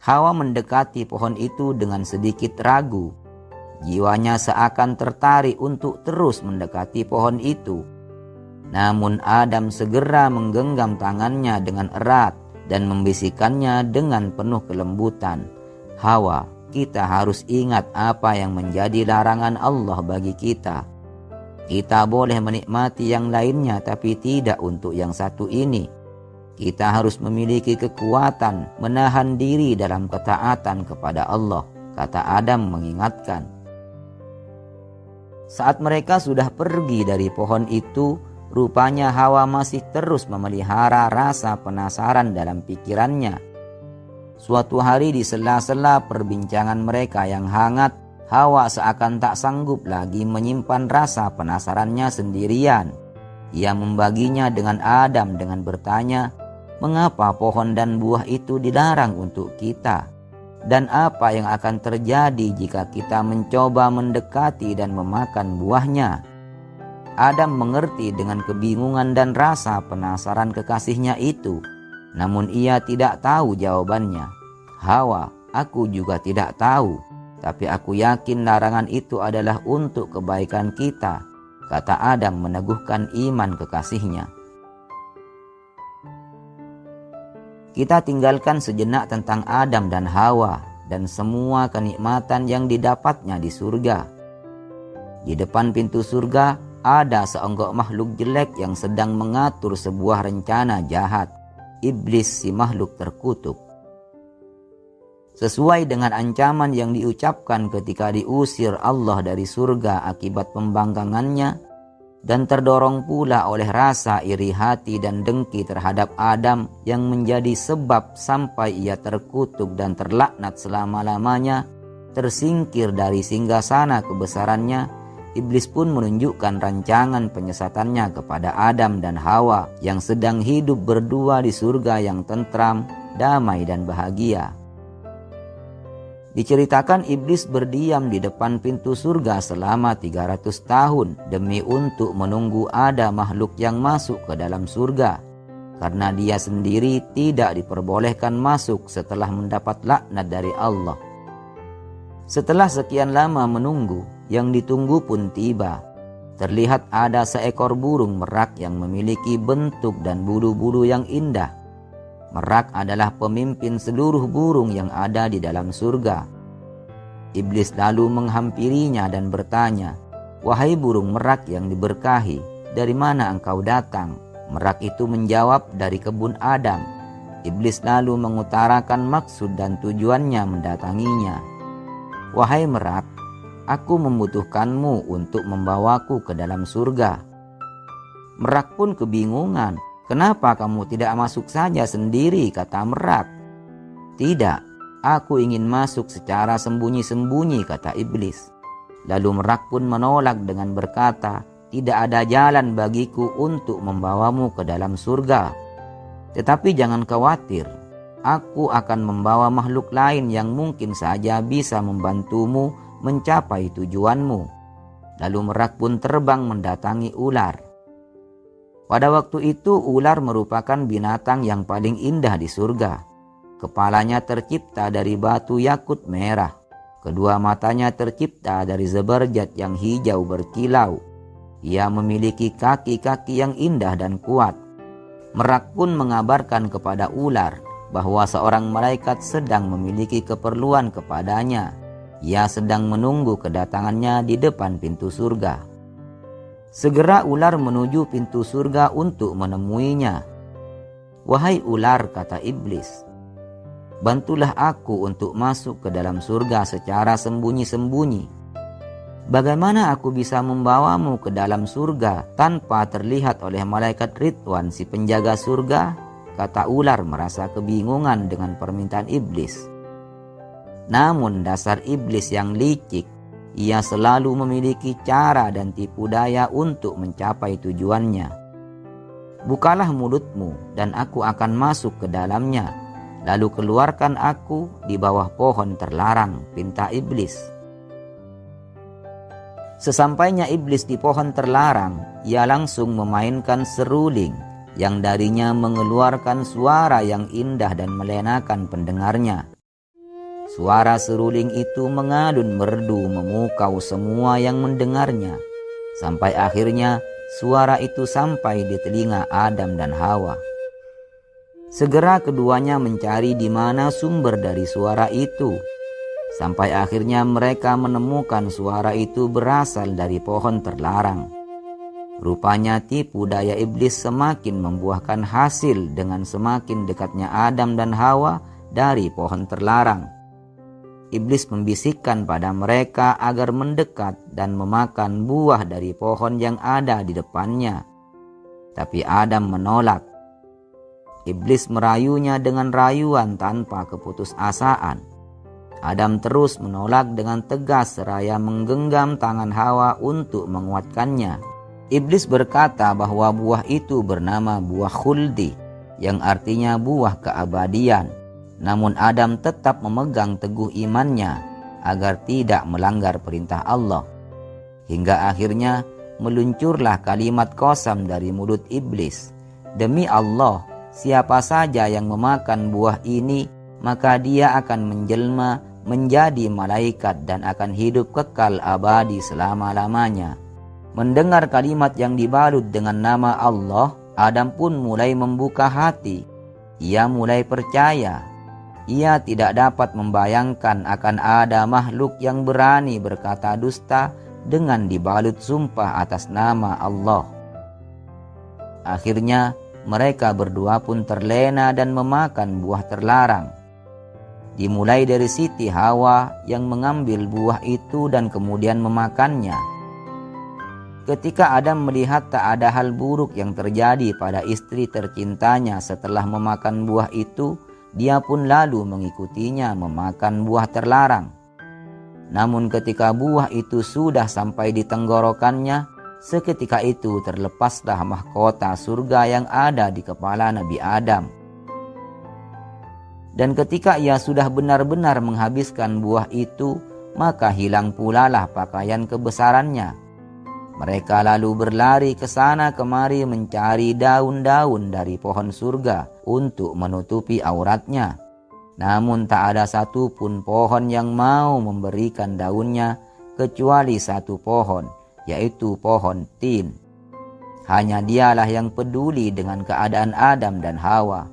Hawa mendekati pohon itu dengan sedikit ragu. Jiwanya seakan tertarik untuk terus mendekati pohon itu. Namun Adam segera menggenggam tangannya dengan erat dan membisikkannya dengan penuh kelembutan. Hawa, kita harus ingat apa yang menjadi larangan Allah bagi kita. Kita boleh menikmati yang lainnya tapi tidak untuk yang satu ini. Kita harus memiliki kekuatan menahan diri dalam ketaatan kepada Allah, kata Adam mengingatkan. Saat mereka sudah pergi dari pohon itu, rupanya Hawa masih terus memelihara rasa penasaran dalam pikirannya. Suatu hari di sela-sela perbincangan mereka yang hangat, Hawa seakan tak sanggup lagi menyimpan rasa penasarannya sendirian. Ia membaginya dengan Adam dengan bertanya, mengapa pohon dan buah itu dilarang untuk kita? Dan apa yang akan terjadi jika kita mencoba mendekati dan memakan buahnya? Adam mengerti dengan kebingungan dan rasa penasaran kekasihnya itu. Namun ia tidak tahu jawabannya. Hawa, aku juga tidak tahu. Tapi aku yakin larangan itu adalah untuk kebaikan kita, kata Adam meneguhkan iman kekasihnya. Kita tinggalkan sejenak tentang Adam dan Hawa dan semua kenikmatan yang didapatnya di surga. Di depan pintu surga ada seonggok makhluk jelek yang sedang mengatur sebuah rencana jahat. Iblis, si makhluk terkutuk. Sesuai dengan ancaman yang diucapkan ketika diusir Allah dari surga akibat pembangkangannya, dan terdorong pula oleh rasa iri hati dan dengki terhadap Adam yang menjadi sebab sampai ia terkutuk dan terlaknat selama-lamanya, tersingkir dari singgasana kebesarannya, Iblis pun menunjukkan rancangan penyesatannya kepada Adam dan Hawa yang sedang hidup berdua di surga yang tentram, damai dan bahagia. Diceritakan Iblis berdiam di depan pintu surga selama 300 tahun demi untuk menunggu ada makhluk yang masuk ke dalam surga, karena dia sendiri tidak diperbolehkan masuk setelah mendapat laknat dari Allah. Setelah sekian lama menunggu, yang ditunggu pun tiba. Terlihat ada seekor burung merak yang memiliki bentuk dan bulu-bulu yang indah. Merak adalah pemimpin seluruh burung yang ada di dalam surga. Iblis lalu menghampirinya dan bertanya, "Wahai burung merak yang diberkahi, dari mana engkau datang?" Merak itu menjawab, "Dari kebun Adam." Iblis lalu mengutarakan maksud dan tujuannya mendatanginya. "Wahai merak, aku membutuhkanmu untuk membawaku ke dalam surga." Merak pun kebingungan. "Kenapa kamu tidak masuk saja sendiri?" kata merak. "Tidak, aku ingin masuk secara sembunyi-sembunyi," kata iblis. Lalu merak pun menolak dengan berkata, "Tidak ada jalan bagiku untuk membawamu ke dalam surga. Tetapi jangan khawatir, aku akan membawa makhluk lain yang mungkin saja bisa membantumu mencapai tujuanmu." Lalu merak pun terbang mendatangi ular. Pada waktu itu ular merupakan binatang yang paling indah di surga. Kepalanya tercipta dari batu yakut merah. Kedua matanya tercipta dari zeberjat yang hijau berkilau. Ia memiliki kaki-kaki yang indah dan kuat. Merak pun mengabarkan kepada ular bahwa seorang malaikat sedang memiliki keperluan kepadanya. Ia sedang menunggu kedatangannya di depan pintu surga. Segera ular menuju pintu surga untuk menemuinya. "Wahai ular," kata iblis, "bantulah aku untuk masuk ke dalam surga secara sembunyi-sembunyi." Bagaimana aku bisa membawamu ke dalam surga tanpa terlihat oleh malaikat Ridwan si penjaga surga? Kata ular merasa kebingungan dengan permintaan iblis. Namun dasar iblis yang licik, ia selalu memiliki cara dan tipu daya untuk mencapai tujuannya. Bukalah mulutmu dan aku akan masuk ke dalamnya, lalu keluarkan aku di bawah pohon terlarang, pinta iblis. Sesampainya iblis di pohon terlarang, ia langsung memainkan seruling yang darinya mengeluarkan suara yang indah dan melenakan pendengarnya. Suara seruling itu mengalun merdu memukau semua yang mendengarnya, sampai akhirnya suara itu sampai di telinga Adam dan Hawa. Segera keduanya mencari di mana sumber dari suara itu, sampai akhirnya mereka menemukan suara itu berasal dari pohon terlarang. Rupanya tipu daya iblis semakin membuahkan hasil dengan semakin dekatnya Adam dan Hawa dari pohon terlarang. Iblis membisikkan pada mereka agar mendekat dan memakan buah dari pohon yang ada di depannya. Tapi Adam menolak. Iblis merayunya dengan rayuan tanpa keputusasaan. Adam terus menolak dengan tegas seraya menggenggam tangan Hawa untuk menguatkannya. Iblis berkata bahwa buah itu bernama buah khuldi, yang artinya buah keabadian. Namun Adam tetap memegang teguh imannya agar tidak melanggar perintah Allah. Hingga akhirnya meluncurlah kalimat qasam dari mulut iblis. Demi Allah, siapa saja yang memakan buah ini, maka dia akan menjelma menjadi malaikat dan akan hidup kekal abadi selama-lamanya. Mendengar kalimat yang dibalut dengan nama Allah, Adam pun mulai membuka hati. Ia mulai percaya. Ia tidak dapat membayangkan akan ada makhluk yang berani berkata dusta dengan dibalut sumpah atas nama Allah. Akhirnya mereka berdua pun terlena dan memakan buah terlarang. Dimulai dari Siti Hawa yang mengambil buah itu dan kemudian memakannya. Ketika Adam melihat tak ada hal buruk yang terjadi pada istri tercintanya setelah memakan buah itu, dia pun lalu mengikutinya memakan buah terlarang. Namun ketika buah itu sudah sampai di tenggorokannya, seketika itu terlepaslah mahkota surga yang ada di kepala Nabi Adam. Dan ketika ia sudah benar-benar menghabiskan buah itu, maka hilang pula lah pakaian kebesarannya. Mereka lalu berlari ke sana kemari mencari daun-daun dari pohon surga untuk menutupi auratnya. Namun tak ada satupun pohon yang mau memberikan daunnya kecuali satu pohon, yaitu pohon tin. Hanya dialah yang peduli dengan keadaan Adam dan Hawa.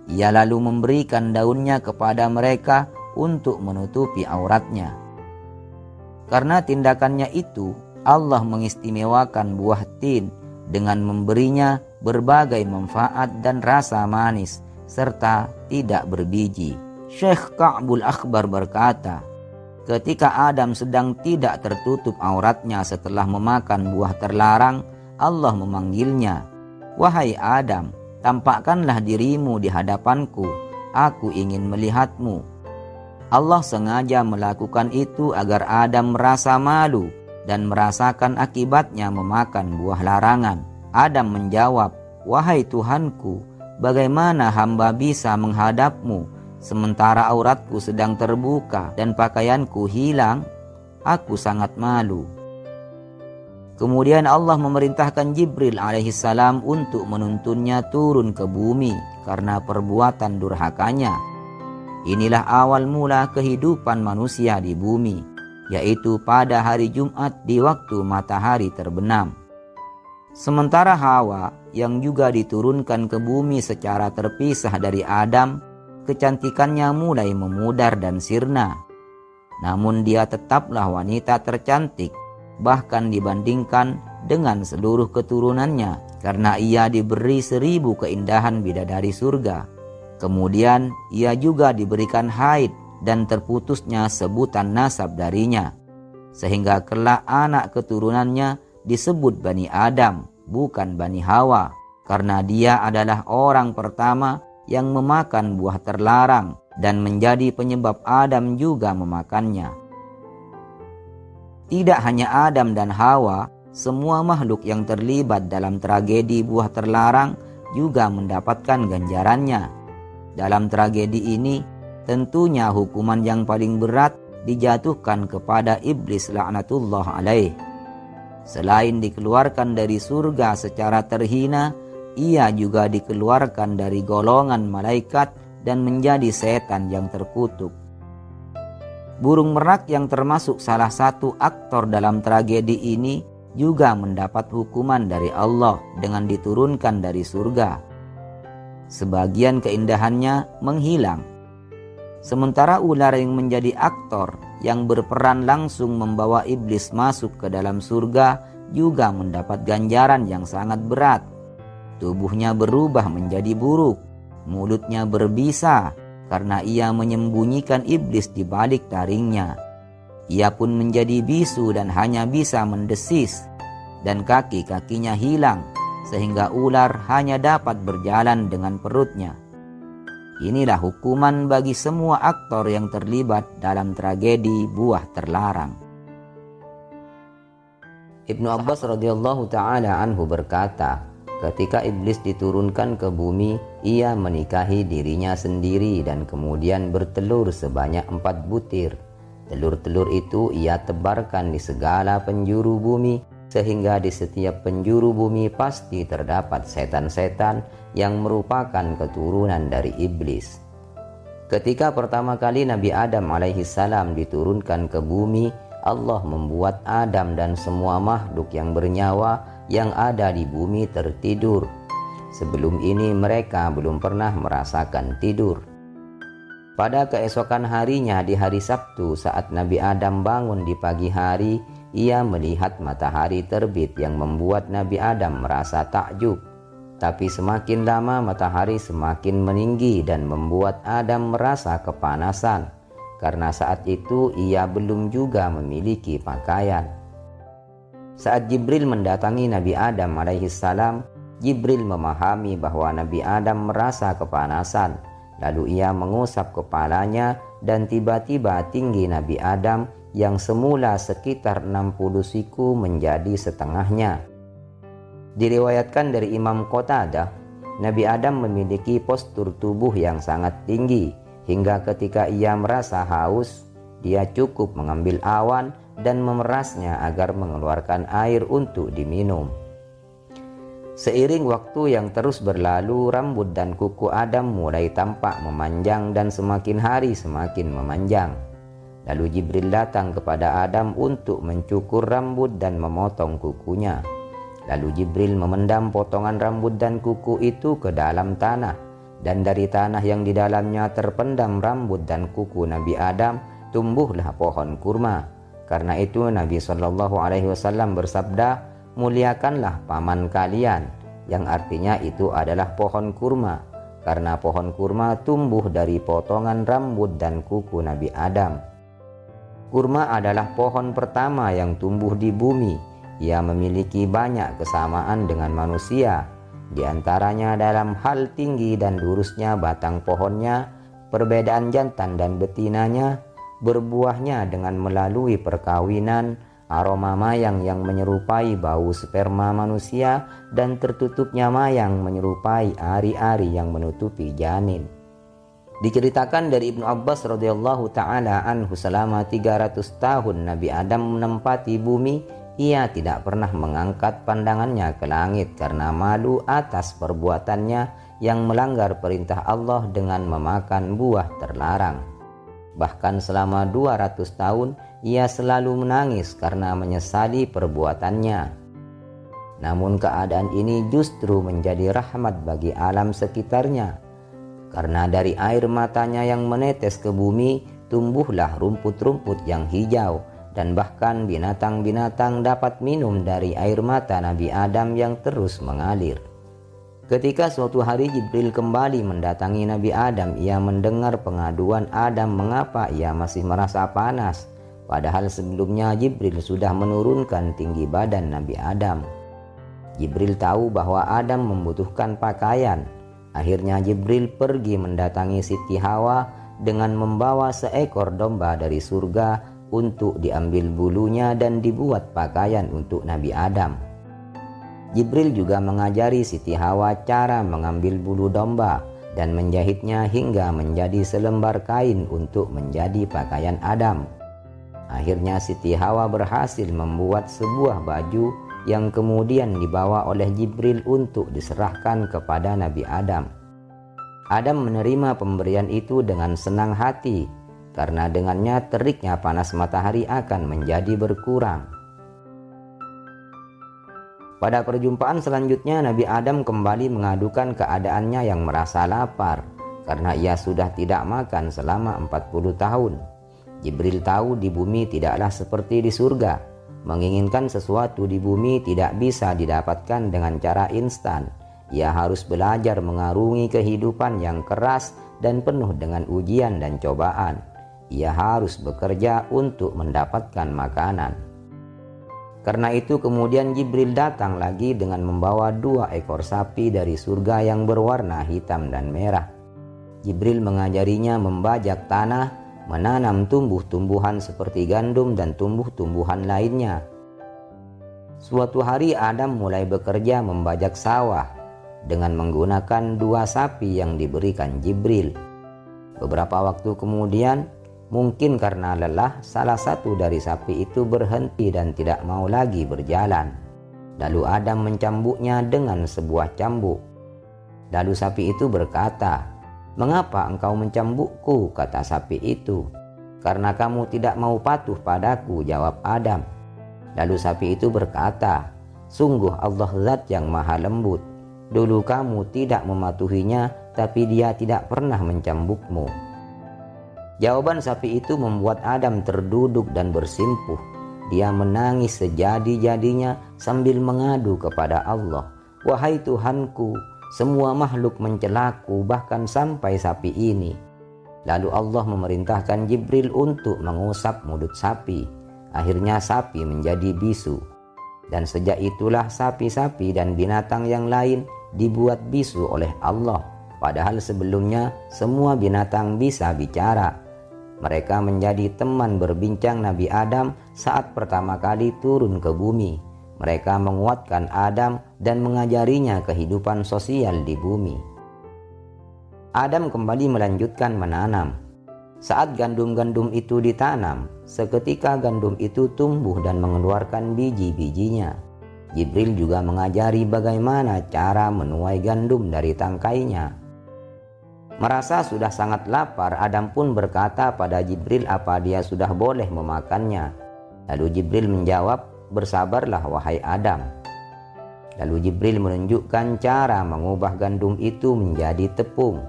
Ia lalu memberikan daunnya kepada mereka untuk menutupi auratnya. Karena tindakannya itu, Allah mengistimewakan buah tin dengan memberinya berbagai manfaat dan rasa manis serta tidak berbiji. Syekh Ka'bul Akhbar berkata, ketika Adam sedang tidak tertutup auratnya setelah memakan buah terlarang, Allah memanggilnya, "Wahai Adam, tampakkanlah dirimu di hadapanku, aku ingin melihatmu." Allah sengaja melakukan itu agar Adam merasa malu dan merasakan akibatnya memakan buah larangan. Adam menjawab, "Wahai Tuhanku, bagaimana hamba bisa menghadapmu sementara auratku sedang terbuka dan pakaianku hilang? Aku sangat malu." Kemudian Allah memerintahkan Jibril alaihissalam untuk menuntunnya turun ke bumi karena perbuatan durhakanya. Inilah awal mula kehidupan manusia di bumi, yaitu pada hari Jumat di waktu matahari terbenam. Sementara Hawa yang juga diturunkan ke bumi secara terpisah dari Adam, kecantikannya mulai memudar dan sirna. Namun dia tetaplah wanita tercantik, bahkan dibandingkan dengan seluruh keturunannya, karena ia diberi 1000 keindahan bidadari surga. Kemudian ia juga diberikan haid dan terputusnya sebutan nasab darinya. sehingga kelak anak keturunannya disebut Bani Adam, bukan Bani Hawa, karena dia adalah orang pertama yang memakan buah terlarang dan menjadi penyebab Adam juga memakannya. Tidak hanya Adam dan Hawa, semua makhluk yang terlibat dalam tragedi buah terlarang juga mendapatkan ganjarannya. Dalam tragedi ini, tentunya hukuman yang paling berat dijatuhkan kepada iblis laknatullah alaih. Selain dikeluarkan dari surga secara terhina, ia juga dikeluarkan dari golongan malaikat dan menjadi setan yang terkutuk. Burung merak yang termasuk salah satu aktor dalam tragedi ini juga mendapat hukuman dari Allah dengan diturunkan dari surga. Sebagian keindahannya menghilang. Sementara ular yang menjadi aktor yang berperan langsung membawa iblis masuk ke dalam surga juga mendapat ganjaran yang sangat berat. Tubuhnya berubah menjadi buruk, mulutnya berbisa karena ia menyembunyikan iblis di balik taringnya. Ia pun menjadi bisu dan hanya bisa mendesis, dan kaki-kakinya hilang sehingga ular hanya dapat berjalan dengan perutnya. Inilah hukuman bagi semua aktor yang terlibat dalam tragedi buah terlarang. Ibnu Abbas radhiyallahu taala anhu berkata, ketika iblis diturunkan ke bumi, ia menikahi dirinya sendiri dan kemudian bertelur sebanyak 4 butir. Telur-telur itu ia tebarkan di segala penjuru bumi, sehingga di setiap penjuru bumi pasti terdapat setan-setan yang merupakan keturunan dari iblis. Ketika pertama kali Nabi Adam alaihissalam diturunkan ke bumi, Allah membuat Adam dan semua makhluk yang bernyawa yang ada di bumi tertidur. Sebelum ini mereka belum pernah merasakan tidur. Pada keesokan harinya di hari Sabtu, saat Nabi Adam bangun di pagi hari, ia melihat matahari terbit yang membuat Nabi Adam merasa takjub. Tapi semakin lama matahari semakin meninggi dan membuat Adam merasa kepanasan, karena saat itu ia belum juga memiliki pakaian. Saat Jibril mendatangi Nabi Adam alaihissalam, Jibril memahami bahwa Nabi Adam merasa kepanasan. Lalu ia mengusap kepalanya dan tiba-tiba tinggi Nabi Adam yang semula sekitar 60 siku menjadi setengahnya. Diriwayatkan dari Imam Qatadah, Nabi Adam memiliki postur tubuh yang sangat tinggi, hingga ketika ia merasa haus, dia cukup mengambil awan dan memerasnya agar mengeluarkan air untuk diminum. Seiring waktu yang terus berlalu, rambut dan kuku Adam mulai tampak memanjang dan semakin hari semakin memanjang. Lalu Jibril datang kepada Adam untuk mencukur rambut dan memotong kukunya. Lalu Jibril memendam potongan rambut dan kuku itu ke dalam tanah, dan dari tanah yang di dalamnya terpendam rambut dan kuku Nabi Adam tumbuhlah pohon kurma. Karena itu Nabi SAW bersabda, muliakanlah paman kalian, yang artinya itu adalah pohon kurma, karena pohon kurma tumbuh dari potongan rambut dan kuku Nabi Adam. Kurma adalah pohon pertama yang tumbuh di bumi. Ia memiliki banyak kesamaan dengan manusia, di antaranya dalam hal tinggi dan lurusnya batang pohonnya, perbedaan jantan dan betinanya, berbuahnya dengan melalui perkawinan, aroma mayang yang menyerupai bau sperma manusia, dan tertutupnya mayang menyerupai ari-ari yang menutupi janin. Diceritakan dari Ibnu Abbas radhiyallahu taala anhu, selama 300 tahun Nabi Adam menempati bumi, ia tidak pernah mengangkat pandangannya ke langit karena malu atas perbuatannya yang melanggar perintah Allah dengan memakan buah terlarang. Bahkan selama 200 tahun ia selalu menangis karena menyesali perbuatannya. Namun keadaan ini justru menjadi rahmat bagi alam sekitarnya, karena dari air matanya yang menetes ke bumi tumbuhlah rumput-rumput yang hijau, dan bahkan binatang-binatang dapat minum dari air mata Nabi Adam yang terus mengalir. Ketika suatu hari Jibril kembali mendatangi Nabi Adam, ia mendengar pengaduan Adam mengapa ia masih merasa panas. Padahal sebelumnya Jibril sudah menurunkan tinggi badan Nabi Adam. Jibril tahu bahwa Adam membutuhkan pakaian. Akhirnya Jibril pergi mendatangi Siti Hawa dengan membawa seekor domba dari surga untuk diambil bulunya dan dibuat pakaian untuk Nabi Adam. Jibril juga mengajari Siti Hawa cara mengambil bulu domba dan menjahitnya hingga menjadi selembar kain untuk menjadi pakaian Adam. Akhirnya Siti Hawa berhasil membuat sebuah baju yang kemudian dibawa oleh Jibril untuk diserahkan kepada Nabi Adam. Adam menerima pemberian itu dengan senang hati, karena dengannya teriknya panas matahari akan menjadi berkurang. Pada perjumpaan selanjutnya, Nabi Adam kembali mengadukan keadaannya yang merasa lapar, karena ia sudah tidak makan selama 40 tahun. Jibril tahu di bumi tidaklah seperti di surga. Menginginkan sesuatu di bumi tidak bisa didapatkan dengan cara instan. Ia harus belajar mengarungi kehidupan yang keras dan penuh dengan ujian dan cobaan. Ia harus bekerja untuk mendapatkan makanan. Karena itu kemudian Jibril datang lagi dengan membawa 2 ekor sapi dari surga yang berwarna hitam dan merah. Jibril mengajarinya membajak tanah, menanam tumbuh-tumbuhan seperti gandum dan tumbuh-tumbuhan lainnya. Suatu hari Adam mulai bekerja membajak sawah dengan menggunakan 2 sapi yang diberikan Jibril. Beberapa waktu kemudian, mungkin karena lelah, salah satu dari sapi itu berhenti dan tidak mau lagi berjalan. Lalu Adam mencambuknya dengan sebuah cambuk. Lalu sapi itu berkata, "Mengapa engkau mencambukku?" kata sapi itu. "Karena kamu tidak mau patuh padaku," jawab Adam. Lalu sapi itu berkata, "Sungguh Allah Zat yang maha lembut. Dulu kamu tidak mematuhinya, tapi dia tidak pernah mencambukmu." Jawaban sapi itu membuat Adam terduduk dan bersimpuh. Dia menangis sejadi-jadinya sambil mengadu kepada Allah, "Wahai Tuhanku, semua makhluk mencelaku, bahkan sampai sapi ini." Lalu Allah memerintahkan Jibril untuk mengusap mulut sapi. Akhirnya sapi menjadi bisu. Dan sejak itulah sapi-sapi dan binatang yang lain dibuat bisu oleh Allah. Padahal sebelumnya semua binatang bisa bicara. Mereka menjadi teman berbincang Nabi Adam saat pertama kali turun ke bumi. Mereka menguatkan Adam dan mengajarinya kehidupan sosial di bumi. Adam kembali melanjutkan menanam. Saat gandum-gandum itu ditanam, seketika gandum itu tumbuh dan mengeluarkan biji-bijinya. Jibril juga mengajari bagaimana cara menuai gandum dari tangkainya. Merasa sudah sangat lapar, Adam pun berkata pada Jibril apa dia sudah boleh memakannya. Lalu Jibril menjawab, "Bersabarlah wahai Adam." Lalu Jibril menunjukkan cara mengubah gandum itu menjadi tepung.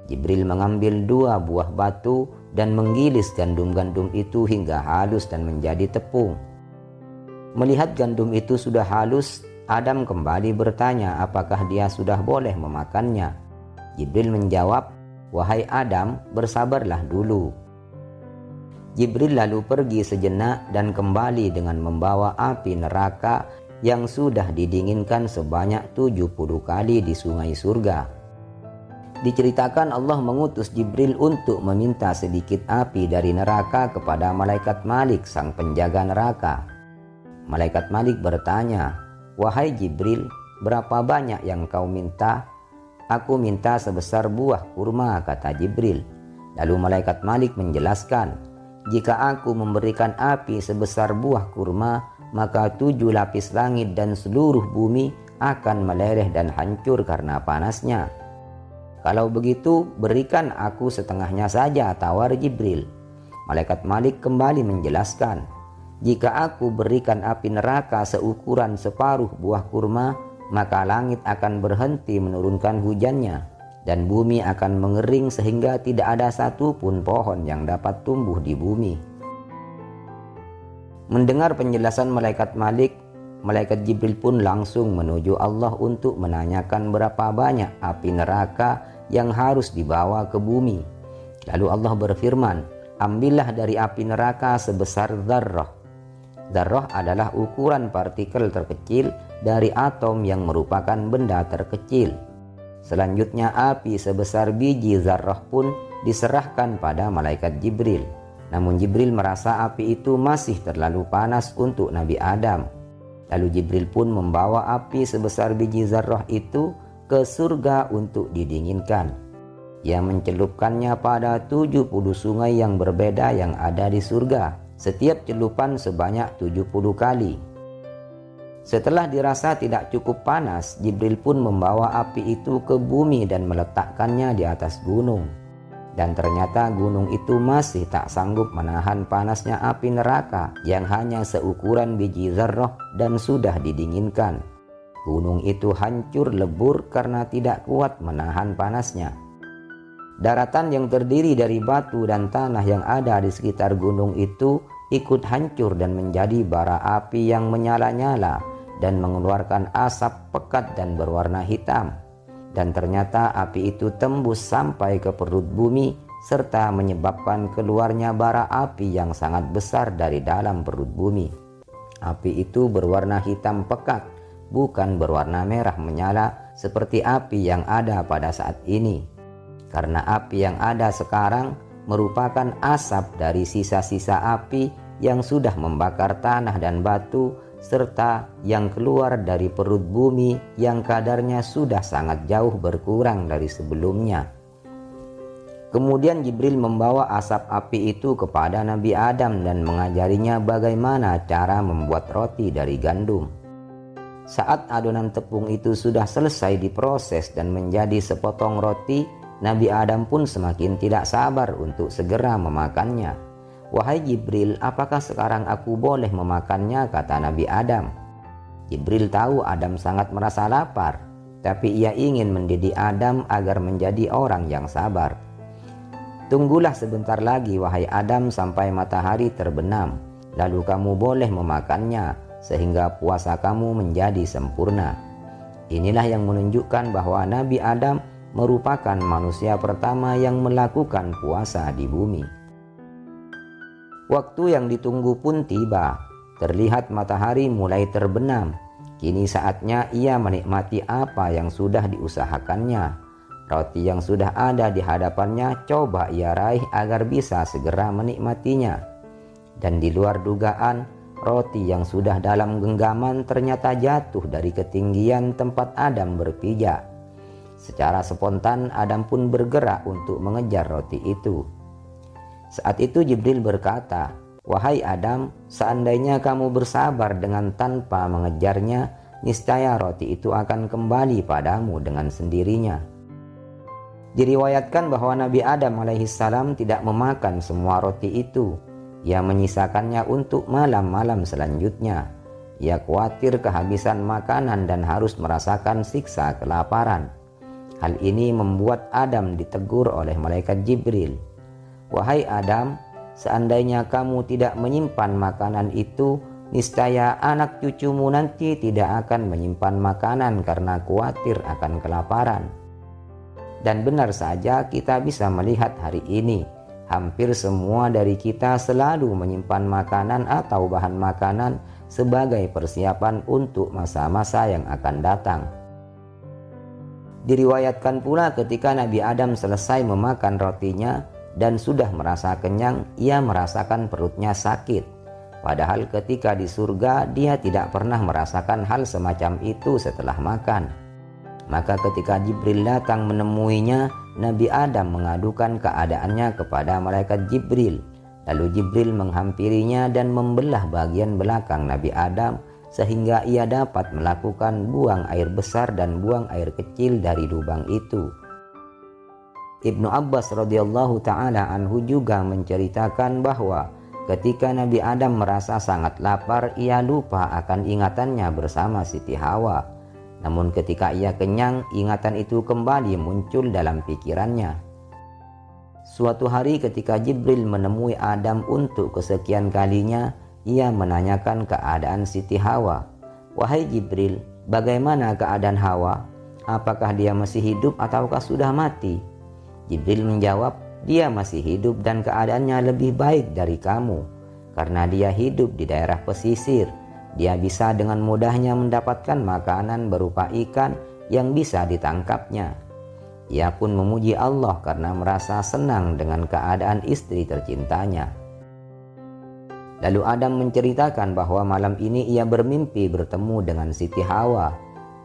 Jibril mengambil 2 buah batu dan menggilis gandum-gandum itu hingga halus dan menjadi tepung. Melihat gandum itu sudah halus, Adam kembali bertanya apakah dia sudah boleh memakannya. Jibril menjawab, "Wahai Adam, bersabarlah dulu." Jibril lalu pergi sejenak dan kembali dengan membawa api neraka yang sudah didinginkan sebanyak 70 kali di sungai surga. Diceritakan Allah mengutus Jibril untuk meminta sedikit api dari neraka kepada malaikat Malik, sang penjaga neraka. Malaikat Malik bertanya, "Wahai Jibril, berapa banyak yang kau minta?" "Aku minta sebesar buah kurma," kata Jibril. Lalu malaikat Malik menjelaskan, "Jika aku memberikan api sebesar buah kurma, maka 7 lapis langit dan seluruh bumi akan meleleh dan hancur karena panasnya. Kalau begitu, berikan aku setengahnya saja," tawar Jibril. Malaikat Malik kembali menjelaskan, "Jika aku berikan api neraka seukuran separuh buah kurma, maka langit akan berhenti menurunkan hujannya, dan bumi akan mengering sehingga tidak ada satupun pohon yang dapat tumbuh di bumi." Mendengar penjelasan malaikat Malik, malaikat Jibril pun langsung menuju Allah untuk menanyakan berapa banyak api neraka yang harus dibawa ke bumi. Lalu Allah berfirman, ambillah dari api neraka sebesar dzarrah. Dzarrah adalah ukuran partikel terkecil dari atom yang merupakan benda terkecil. Selanjutnya api sebesar biji dzarrah pun diserahkan pada malaikat Jibril. Namun Jibril merasa api itu masih terlalu panas untuk Nabi Adam. Lalu Jibril pun membawa api sebesar biji dzarrah itu ke surga untuk didinginkan. Ia mencelupkannya pada 70 sungai yang berbeda yang ada di surga. Setiap celupan sebanyak 70 kali. Setelah dirasa tidak cukup panas, Jibril pun membawa api itu ke bumi dan meletakkannya di atas gunung. Dan ternyata gunung itu masih tak sanggup menahan panasnya api neraka yang hanya seukuran biji dzarrah dan sudah didinginkan. Gunung itu hancur lebur karena tidak kuat menahan panasnya. Daratan yang terdiri dari batu dan tanah yang ada di sekitar gunung itu ikut hancur dan menjadi bara api yang menyala-nyala dan mengeluarkan asap pekat dan berwarna hitam. Dan ternyata api itu tembus sampai ke perut bumi serta menyebabkan keluarnya bara api yang sangat besar dari dalam perut bumi. Api itu berwarna hitam pekat, bukan berwarna merah menyala seperti api yang ada pada saat ini. Karena api yang ada sekarang merupakan asap dari sisa-sisa api yang sudah membakar tanah dan batu serta yang keluar dari perut bumi yang kadarnya sudah sangat jauh berkurang dari sebelumnya. Kemudian Jibril membawa asap api itu kepada Nabi Adam dan mengajarinya bagaimana cara membuat roti dari gandum. Saat adonan tepung itu sudah selesai diproses dan menjadi sepotong roti, Nabi Adam pun semakin tidak sabar untuk segera memakannya. "Wahai Jibril, apakah sekarang aku boleh memakannya?" kata Nabi Adam. Jibril tahu Adam sangat merasa lapar, tapi ia ingin mendidik Adam agar menjadi orang yang sabar. "Tunggulah sebentar lagi, wahai Adam, sampai matahari terbenam. Lalu kamu boleh memakannya, sehingga puasa kamu menjadi sempurna." Inilah yang menunjukkan bahwa Nabi Adam merupakan manusia pertama yang melakukan puasa di bumi. Waktu yang ditunggu pun tiba. Terlihat matahari mulai terbenam. Kini saatnya ia menikmati apa yang sudah diusahakannya. Roti yang sudah ada di hadapannya coba ia raih agar bisa segera menikmatinya. Dan di luar dugaan, roti yang sudah dalam genggaman ternyata jatuh dari ketinggian tempat Adam berpijak. Secara spontan Adam pun bergerak untuk mengejar roti itu. Saat itu Jibril berkata, "Wahai Adam, seandainya kamu bersabar dengan tanpa mengejarnya, niscaya roti itu akan kembali padamu dengan sendirinya." Diriwayatkan bahwa Nabi Adam alaihissalam tidak memakan semua roti itu. Ia menyisakannya untuk malam-malam selanjutnya. Ia khawatir kehabisan makanan dan harus merasakan siksa kelaparan. Hal ini membuat Adam ditegur oleh malaikat Jibril. "Wahai Adam, seandainya kamu tidak menyimpan makanan itu, niscaya anak cucumu nanti tidak akan menyimpan makanan karena khawatir akan kelaparan." Dan benar saja kita bisa melihat hari ini, hampir semua dari kita selalu menyimpan makanan atau bahan makanan sebagai persiapan untuk masa-masa yang akan datang. Diriwayatkan pula ketika Nabi Adam selesai memakan rotinya dan sudah merasa kenyang, ia merasakan perutnya sakit. Padahal ketika di surga dia tidak pernah merasakan hal semacam itu setelah makan. Maka ketika Jibril datang menemuinya, Nabi Adam mengadukan keadaannya kepada malaikat Jibril. Lalu Jibril menghampirinya dan membelah bagian belakang Nabi Adam sehingga ia dapat melakukan buang air besar dan buang air kecil dari lubang itu. Ibnu Abbas radhiyallahu ta'ala anhu juga menceritakan bahwa ketika Nabi Adam merasa sangat lapar, ia lupa akan ingatannya bersama Siti Hawa. Namun ketika ia kenyang, ingatan itu kembali muncul dalam pikirannya. Suatu hari ketika Jibril menemui Adam untuk kesekian kalinya, ia menanyakan keadaan Siti Hawa. "Wahai Jibril, bagaimana keadaan Hawa? Apakah dia masih hidup ataukah sudah mati?" Jibril menjawab, dia masih hidup dan keadaannya lebih baik dari kamu. Karena dia hidup di daerah pesisir, dia bisa dengan mudahnya mendapatkan makanan berupa ikan yang bisa ditangkapnya. Ia pun memuji Allah karena merasa senang dengan keadaan istri tercintanya. Lalu Adam menceritakan bahwa malam ini ia bermimpi bertemu dengan Siti Hawa.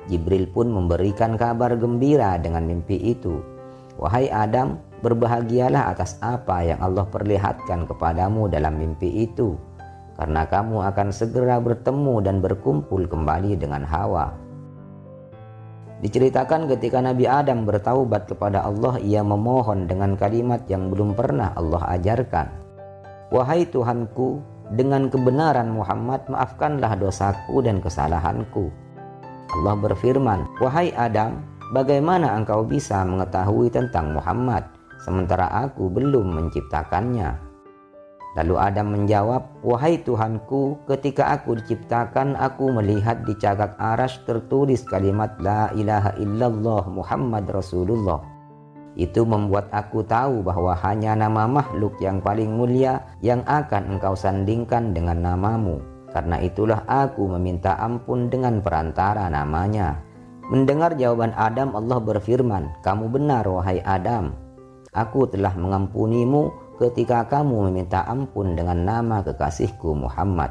Jibril pun memberikan kabar gembira dengan mimpi itu. Wahai Adam, berbahagialah atas apa yang Allah perlihatkan kepadamu dalam mimpi itu, karena kamu akan segera bertemu dan berkumpul kembali dengan Hawa. Diceritakan ketika Nabi Adam bertaubat kepada Allah, ia memohon dengan kalimat yang belum pernah Allah ajarkan. Wahai Tuhanku, dengan kebenaran Muhammad maafkanlah dosaku dan kesalahanku. Allah berfirman, wahai Adam, bagaimana engkau bisa mengetahui tentang Muhammad sementara aku belum menciptakannya? Lalu Adam menjawab, wahai Tuhanku, ketika aku diciptakan aku melihat di cagak arasy tertulis kalimat La ilaha illallah Muhammad Rasulullah. Itu membuat aku tahu bahwa hanya nama makhluk yang paling mulia yang akan engkau sandingkan dengan namamu. Karena itulah aku meminta ampun dengan perantara namanya. Mendengar jawaban Adam, Allah berfirman, kamu benar wahai Adam. Aku telah mengampunimu ketika kamu meminta ampun dengan nama kekasihku Muhammad.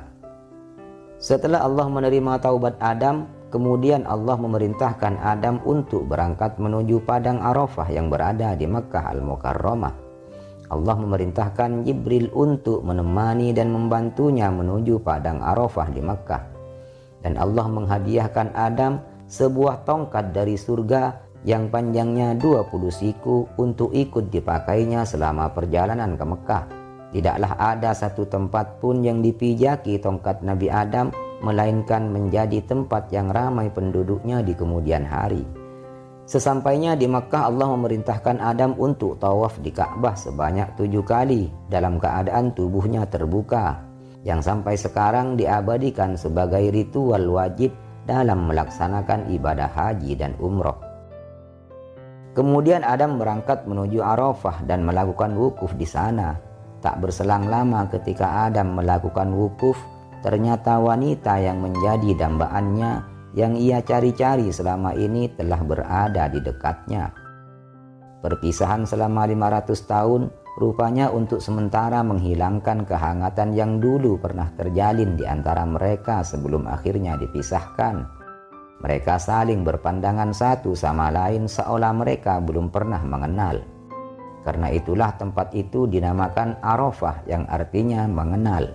Setelah Allah menerima taubat Adam, kemudian Allah memerintahkan Adam untuk berangkat menuju Padang Arafah yang berada di Makkah Al-Mukarramah. Allah memerintahkan Jibril untuk menemani dan membantunya menuju Padang Arafah di Makkah. Dan Allah menghadiahkan Adam sebuah tongkat dari surga yang panjangnya 20 siku untuk ikut dipakainya selama perjalanan ke Mekah. Tidaklah ada satu tempat pun yang dipijaki tongkat Nabi Adam, melainkan menjadi tempat yang ramai penduduknya di kemudian hari. Sesampainya di Mekah, Allah memerintahkan Adam untuk tawaf di Ka'bah sebanyak 7 kali dalam keadaan tubuhnya terbuka, yang sampai sekarang diabadikan sebagai ritual wajib dalam melaksanakan ibadah haji dan umroh. Kemudian Adam berangkat menuju Arafah dan melakukan wukuf di sana. Tak berselang lama ketika Adam melakukan wukuf, ternyata wanita yang menjadi dambaannya yang ia cari-cari selama ini telah berada di dekatnya. Perpisahan selama 500 tahun rupanya untuk sementara menghilangkan kehangatan yang dulu pernah terjalin di antara mereka sebelum akhirnya dipisahkan. Mereka saling berpandangan satu sama lain seolah mereka belum pernah mengenal. Karena itulah tempat itu dinamakan Arafah yang artinya mengenal.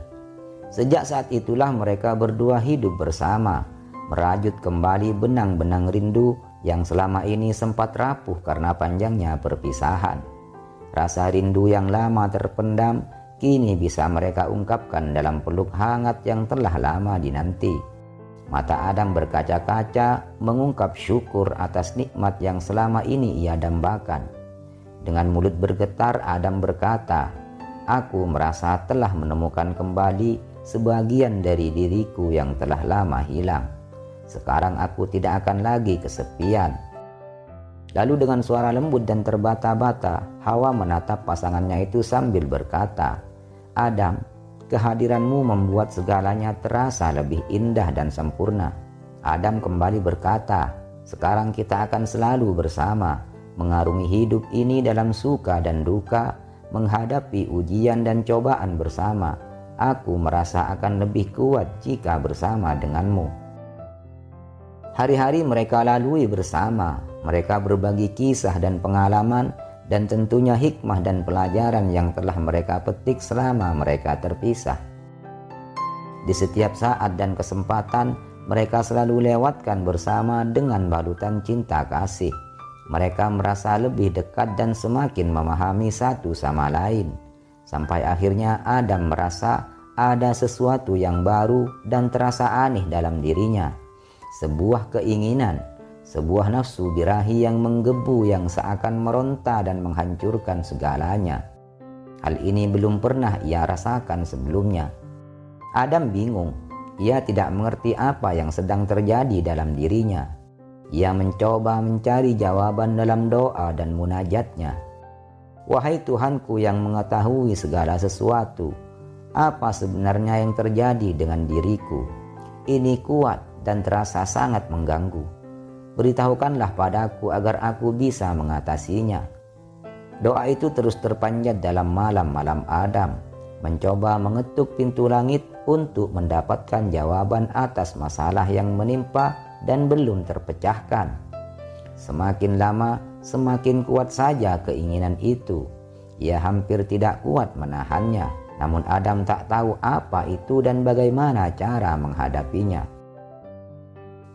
Sejak saat itulah mereka berdua hidup bersama, merajut kembali benang-benang rindu yang selama ini sempat rapuh karena panjangnya perpisahan. Rasa rindu yang lama terpendam kini bisa mereka ungkapkan dalam peluk hangat yang telah lama dinanti. Mata Adam berkaca-kaca mengungkap syukur atas nikmat yang selama ini ia dambakan. Dengan mulut bergetar Adam berkata, aku merasa telah menemukan kembali sebagian dari diriku yang telah lama hilang. Sekarang aku tidak akan lagi kesepian. Lalu dengan suara lembut dan terbata-bata, Hawa menatap pasangannya itu sambil berkata, Adam, kehadiranmu membuat segalanya terasa lebih indah dan sempurna. Adam kembali berkata, sekarang kita akan selalu bersama, mengarungi hidup ini dalam suka dan duka, menghadapi ujian dan cobaan bersama. Aku merasa akan lebih kuat jika bersama denganmu. Hari-hari mereka lalui bersama, mereka berbagi kisah dan pengalaman, dan tentunya hikmah dan pelajaran yang telah mereka petik selama mereka terpisah. Di setiap saat dan kesempatan, mereka selalu lewatkan bersama dengan balutan cinta kasih. Mereka merasa lebih dekat dan semakin memahami satu sama lain. Sampai akhirnya Adam merasa ada sesuatu yang baru dan terasa aneh dalam dirinya. Sebuah keinginan, sebuah nafsu birahi yang menggebu yang seakan meronta dan menghancurkan segalanya. Hal ini belum pernah ia rasakan sebelumnya. Adam bingung, ia tidak mengerti apa yang sedang terjadi dalam dirinya. Ia mencoba mencari jawaban dalam doa dan munajatnya. "Wahai Tuhanku yang mengetahui segala sesuatu, apa sebenarnya yang terjadi dengan diriku? Ini kuat dan terasa sangat mengganggu. Beritahukanlah padaku agar aku bisa mengatasinya." Doa itu terus terpanjat dalam malam-malam Adam, mencoba mengetuk pintu langit untuk mendapatkan jawaban atas masalah yang menimpa dan belum terpecahkan. Semakin lama, semakin kuat saja keinginan itu. Ia hampir tidak kuat menahannya, namun Adam tak tahu apa itu dan bagaimana cara menghadapinya.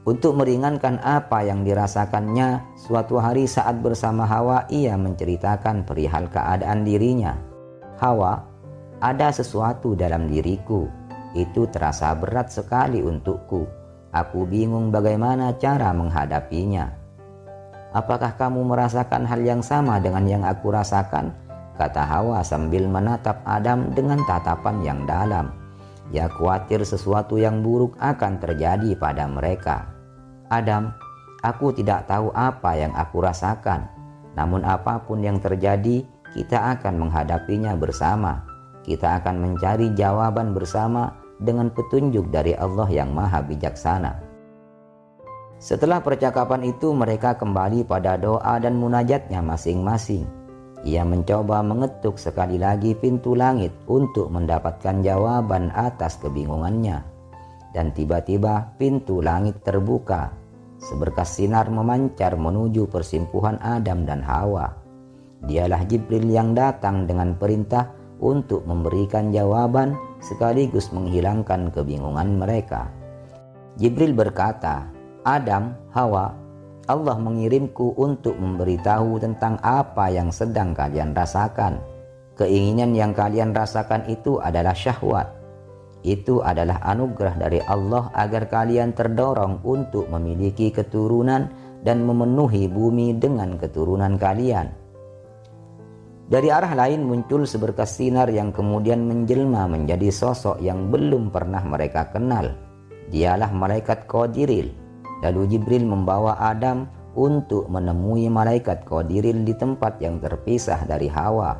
Untuk meringankan apa yang dirasakannya, suatu hari saat bersama Hawa, ia menceritakan perihal keadaan dirinya. "Hawa, ada sesuatu dalam diriku. Itu terasa berat sekali untukku. Aku bingung bagaimana cara menghadapinya." "Apakah kamu merasakan hal yang sama dengan yang aku rasakan?" kata Hawa sambil menatap Adam dengan tatapan yang dalam. Ia khawatir sesuatu yang buruk akan terjadi pada mereka. "Adam, aku tidak tahu apa yang aku rasakan. Namun apapun yang terjadi, kita akan menghadapinya bersama. Kita akan mencari jawaban bersama dengan petunjuk dari Allah yang Maha Bijaksana." Setelah percakapan itu, mereka kembali pada doa dan munajatnya masing-masing. Ia mencoba mengetuk sekali lagi pintu langit untuk mendapatkan jawaban atas kebingungannya. Dan tiba-tiba pintu langit terbuka. Seberkas sinar memancar menuju persimpuhan Adam dan Hawa. Dialah Jibril yang datang dengan perintah untuk memberikan jawaban sekaligus menghilangkan kebingungan mereka. Jibril berkata, "Adam, Hawa, Allah mengirimku untuk memberitahu tentang apa yang sedang kalian rasakan. Keinginan yang kalian rasakan itu adalah syahwat. Itu adalah anugerah dari Allah agar kalian terdorong untuk memiliki keturunan dan memenuhi bumi dengan keturunan kalian." Dari arah lain muncul seberkas sinar yang kemudian menjelma menjadi sosok yang belum pernah mereka kenal. Dialah malaikat Qadiril. Lalu Jibril membawa Adam untuk menemui malaikat Qadiril di tempat yang terpisah dari Hawa.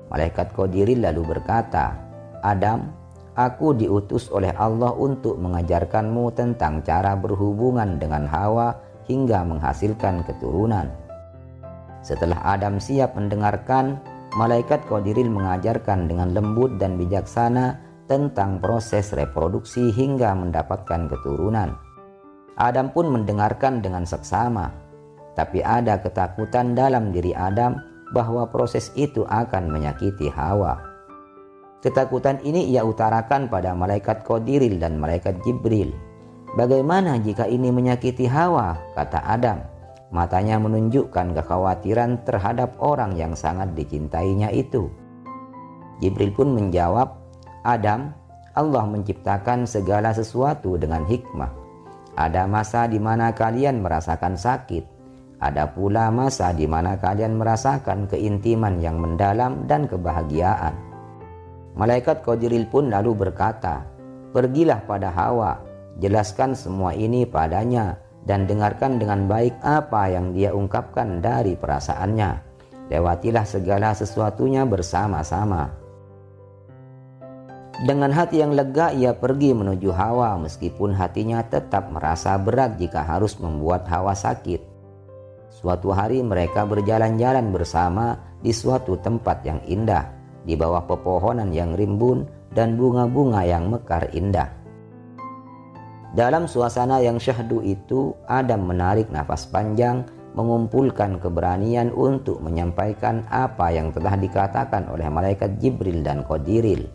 Malaikat Qadiril lalu berkata, "Adam, aku diutus oleh Allah untuk mengajarkanmu tentang cara berhubungan dengan Hawa hingga menghasilkan keturunan." Setelah Adam siap mendengarkan, malaikat Qadiril mengajarkan dengan lembut dan bijaksana tentang proses reproduksi hingga mendapatkan keturunan. Adam pun mendengarkan dengan seksama, tapi ada ketakutan dalam diri Adam bahwa proses itu akan menyakiti Hawa. Ketakutan ini ia utarakan pada malaikat Qadiril dan malaikat Jibril. "Bagaimana jika ini menyakiti Hawa?" kata Adam. Matanya menunjukkan kekhawatiran terhadap orang yang sangat dicintainya itu. Jibril pun menjawab, "Adam, Allah menciptakan segala sesuatu dengan hikmah. Ada masa di mana kalian merasakan sakit. Ada pula masa di mana kalian merasakan keintiman yang mendalam dan kebahagiaan." Malaikat Qadiril pun lalu berkata, "Pergilah pada Hawa, jelaskan semua ini padanya dan dengarkan dengan baik apa yang dia ungkapkan dari perasaannya. Lewatilah segala sesuatunya bersama-sama." Dengan hati yang lega ia pergi menuju Hawa meskipun hatinya tetap merasa berat jika harus membuat Hawa sakit. Suatu hari mereka berjalan-jalan bersama di suatu tempat yang indah, di bawah pepohonan yang rimbun dan bunga-bunga yang mekar indah. Dalam suasana yang syahdu itu, Adam menarik nafas panjang, mengumpulkan keberanian untuk menyampaikan apa yang telah dikatakan oleh malaikat Jibril dan Qadiril.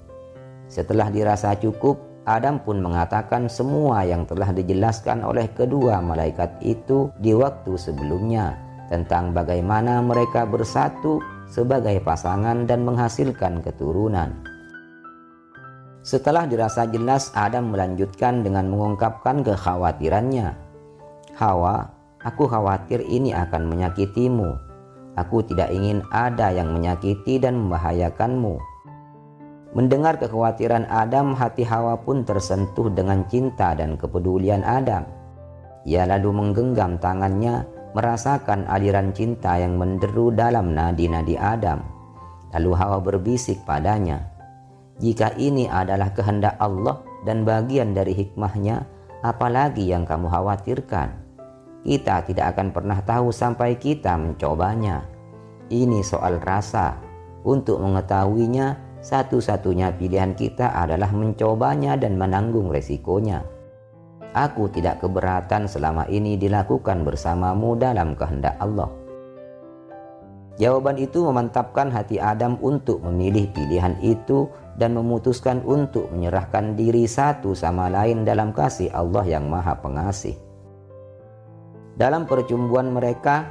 Setelah dirasa cukup, Adam pun mengatakan semua yang telah dijelaskan oleh kedua malaikat itu di waktu sebelumnya tentang bagaimana mereka bersatu sebagai pasangan dan menghasilkan keturunan. Setelah dirasa jelas, Adam melanjutkan dengan mengungkapkan kekhawatirannya. "Hawa, aku khawatir ini akan menyakitimu. Aku tidak ingin ada yang menyakiti dan membahayakanmu." Mendengar kekhawatiran Adam, hati Hawa pun tersentuh dengan cinta dan kepedulian Adam. Ia lalu menggenggam tangannya merasakan aliran cinta yang menderu dalam nadi-nadi Adam. Lalu Hawa berbisik padanya, "Jika ini adalah kehendak Allah dan bagian dari hikmahnya, apalagi yang kamu khawatirkan? Kita tidak akan pernah tahu sampai kita mencobanya. Ini soal rasa. Untuk mengetahuinya, satu-satunya pilihan kita adalah mencobanya dan menanggung resikonya. Aku tidak keberatan selama ini dilakukan bersamamu dalam kehendak Allah." Jawaban itu memantapkan hati Adam untuk memilih pilihan itu dan memutuskan untuk menyerahkan diri satu sama lain dalam kasih Allah yang Maha Pengasih. Dalam percumbuan mereka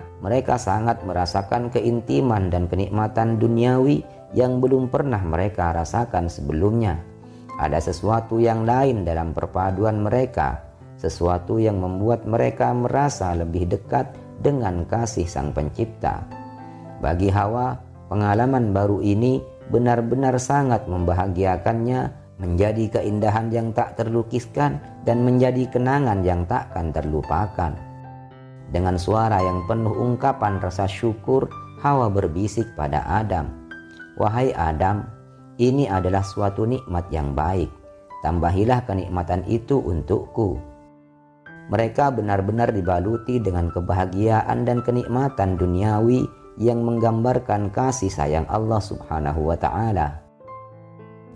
sangat merasakan keintiman dan kenikmatan duniawi yang belum pernah mereka rasakan sebelumnya. Ada sesuatu yang lain dalam perpaduan mereka, sesuatu yang membuat mereka merasa lebih dekat dengan kasih Sang Pencipta. Bagi Hawa, pengalaman baru ini benar-benar sangat membahagiakannya, menjadi keindahan yang tak terlukiskan dan menjadi kenangan yang takkan terlupakan. Dengan suara yang penuh ungkapan rasa syukur, Hawa berbisik pada Adam, "Wahai Adam, ini adalah suatu nikmat yang baik. Tambahilah kenikmatan itu untukku." Mereka benar-benar dibaluti dengan kebahagiaan dan kenikmatan duniawi yang menggambarkan kasih sayang Allah Subhanahu wa Ta'ala.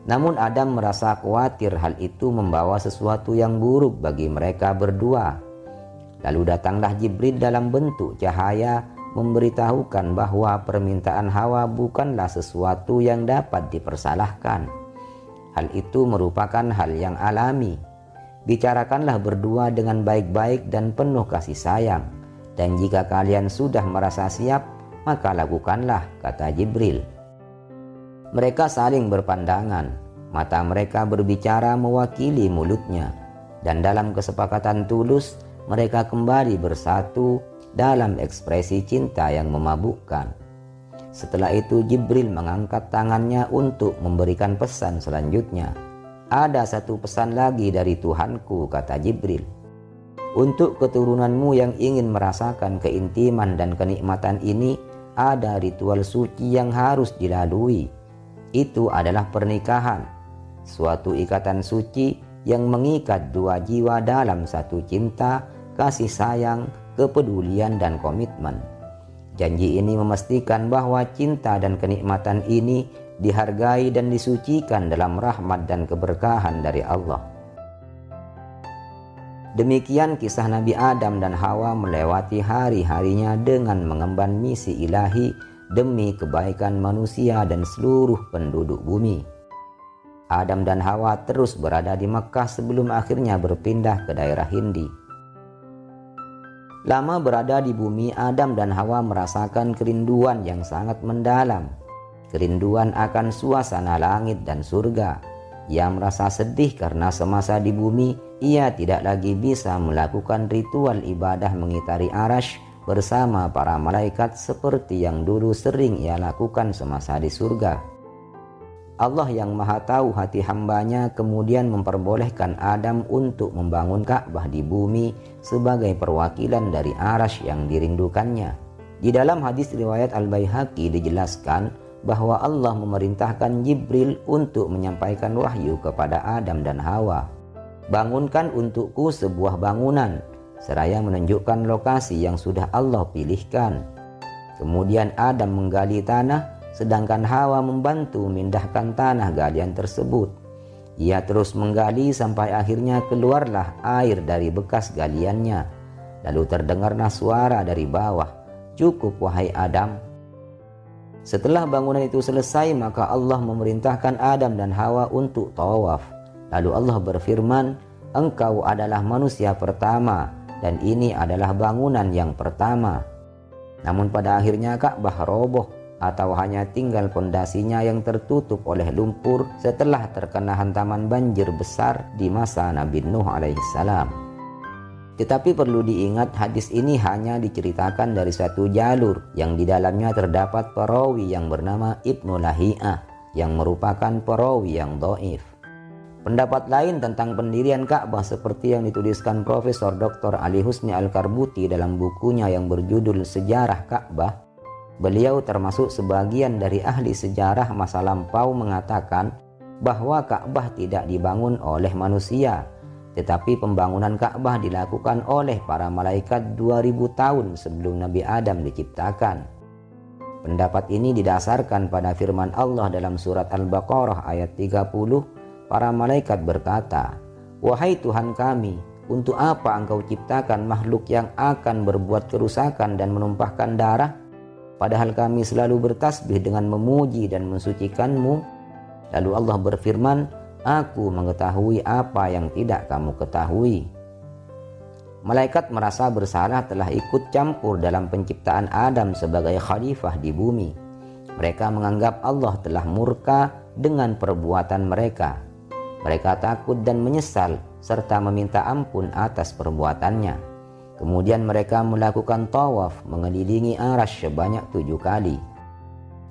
Namun Adam merasa khawatir hal itu membawa sesuatu yang buruk bagi mereka berdua. Lalu datanglah Jibril dalam bentuk cahaya memberitahukan bahwa permintaan Hawa bukanlah sesuatu yang dapat dipersalahkan. Hal itu merupakan hal yang alami. Bicarakanlah berdua dengan baik-baik dan penuh kasih sayang. Dan jika kalian sudah merasa siap, maka lakukanlah, kata Jibril. Mereka saling berpandangan, mata mereka berbicara mewakili mulutnya, dan dalam kesepakatan tulus mereka kembali bersatu dalam ekspresi cinta yang memabukkan. Setelah itu Jibril mengangkat tangannya untuk memberikan pesan selanjutnya. "Ada satu pesan lagi dari Tuhanku," kata Jibril. "Untuk keturunanmu yang ingin merasakan keintiman dan kenikmatan ini, ada ritual suci yang harus dilalui. Itu adalah pernikahan, suatu ikatan suci yang mengikat dua jiwa dalam satu cinta, kasih sayang, kepedulian, dan komitmen. Janji ini memastikan bahwa cinta dan kenikmatan ini dihargai dan disucikan dalam rahmat dan keberkahan dari Allah." Demikian kisah Nabi Adam dan Hawa melewati hari-harinya dengan mengemban misi ilahi demi kebaikan manusia dan seluruh penduduk bumi. Adam dan Hawa terus berada di Mekkah sebelum akhirnya berpindah ke daerah Hindi. Lama berada di bumi, Adam dan Hawa merasakan kerinduan yang sangat mendalam. Kerinduan akan suasana langit dan surga. Ia merasa sedih karena semasa di bumi ia tidak lagi bisa melakukan ritual ibadah mengitari Arash bersama para malaikat seperti yang dulu sering ia lakukan semasa di surga. Allah yang Maha Tahu hati hambanya kemudian memperbolehkan Adam untuk membangun Ka'bah di bumi sebagai perwakilan dari Arash yang dirindukannya. Di dalam hadis riwayat Al-Baihaqi dijelaskan bahwa Allah memerintahkan Jibril untuk menyampaikan wahyu kepada Adam dan Hawa. "Bangunkan untukku sebuah bangunan," seraya menunjukkan lokasi yang sudah Allah pilihkan. Kemudian Adam menggali tanah, sedangkan Hawa membantu memindahkan tanah galian tersebut. Ia terus menggali sampai akhirnya keluarlah air dari bekas galiannya. Lalu terdengarlah suara dari bawah, "Cukup wahai Adam." Setelah bangunan itu selesai, maka Allah memerintahkan Adam dan Hawa untuk tawaf. Lalu Allah berfirman, "Engkau adalah manusia pertama dan ini adalah bangunan yang pertama." Namun pada akhirnya Ka'bah roboh atau hanya tinggal pondasinya yang tertutup oleh lumpur setelah terkena hantaman banjir besar di masa Nabi Nuh alaihissalam. Tetapi perlu diingat, hadis ini hanya diceritakan dari satu jalur yang di dalamnya terdapat perawi yang bernama Ibnu Lahiyah yang merupakan perawi yang dhaif. Pendapat lain tentang pendirian Ka'bah seperti yang dituliskan Profesor Dr. Ali Husni Al-Karbuti dalam bukunya yang berjudul Sejarah Ka'bah. Beliau termasuk sebagian dari ahli sejarah masa lampau mengatakan bahwa Ka'bah tidak dibangun oleh manusia, tetapi pembangunan Ka'bah dilakukan oleh para malaikat 2000 tahun sebelum Nabi Adam diciptakan. Pendapat ini didasarkan pada firman Allah dalam surat Al-Baqarah ayat 30. Para malaikat berkata, "Wahai Tuhan kami, untuk apa Engkau ciptakan makhluk yang akan berbuat kerusakan dan menumpahkan darah? Padahal kami selalu bertasbih dengan memuji dan mensucikan-Mu." Lalu Allah berfirman, "Aku mengetahui apa yang tidak kamu ketahui." Malaikat merasa bersalah telah ikut campur dalam penciptaan Adam sebagai khalifah di bumi. Mereka menganggap Allah telah murka dengan perbuatan mereka. Mereka takut dan menyesal serta meminta ampun atas perbuatannya. Kemudian mereka melakukan tawaf mengelilingi Arasy sebanyak 7 kali.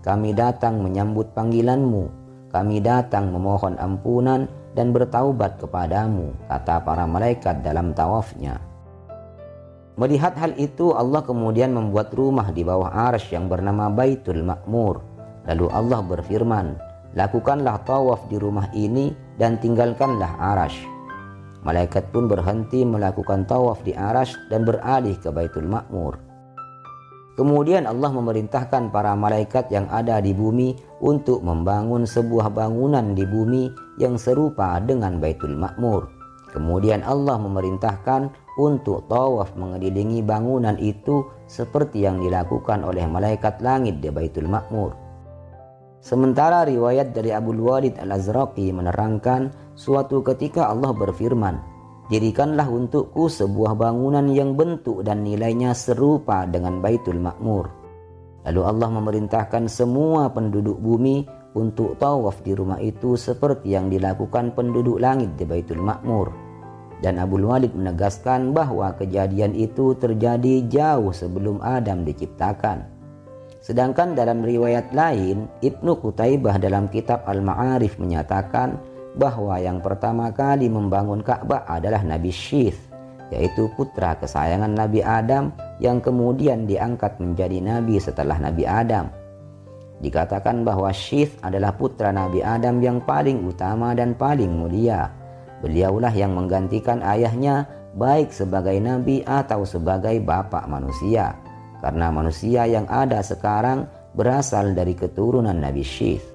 "Kami datang menyambut panggilan-Mu, kami datang memohon ampunan dan bertaubat kepadamu," kata para malaikat dalam tawafnya. Melihat hal itu, Allah kemudian membuat rumah di bawah Arasy yang bernama Baitul Ma'mur. Lalu Allah berfirman, "Lakukanlah tawaf di rumah ini dan tinggalkanlah Arasy." Malaikat pun berhenti melakukan tawaf di Arasy dan beralih ke Baitul Ma'mur. Kemudian Allah memerintahkan para malaikat yang ada di bumi untuk membangun sebuah bangunan di bumi yang serupa dengan Baitul Ma'mur. Kemudian Allah memerintahkan untuk tawaf mengelilingi bangunan itu seperti yang dilakukan oleh malaikat langit di Baitul Ma'mur. Sementara riwayat dari Abul Walid Al-Azraqi menerangkan, suatu ketika Allah berfirman, "Dirikanlah untukku sebuah bangunan yang bentuk dan nilainya serupa dengan Baitul Ma'mur." Lalu Allah memerintahkan semua penduduk bumi untuk tawaf di rumah itu seperti yang dilakukan penduduk langit di Baitul Ma'mur. Dan Abul Walid menegaskan bahwa kejadian itu terjadi jauh sebelum Adam diciptakan. Sedangkan dalam riwayat lain, Ibnu Qutaibah dalam kitab Al-Ma'arif menyatakan bahwa yang pertama kali membangun Ka'bah adalah Nabi Syith, yaitu putra kesayangan Nabi Adam yang kemudian diangkat menjadi nabi setelah Nabi Adam. Dikatakan bahwa Syith adalah putra Nabi Adam yang paling utama dan paling mulia. Beliaulah yang menggantikan ayahnya baik sebagai nabi atau sebagai bapak manusia, karena manusia yang ada sekarang berasal dari keturunan Nabi Syith.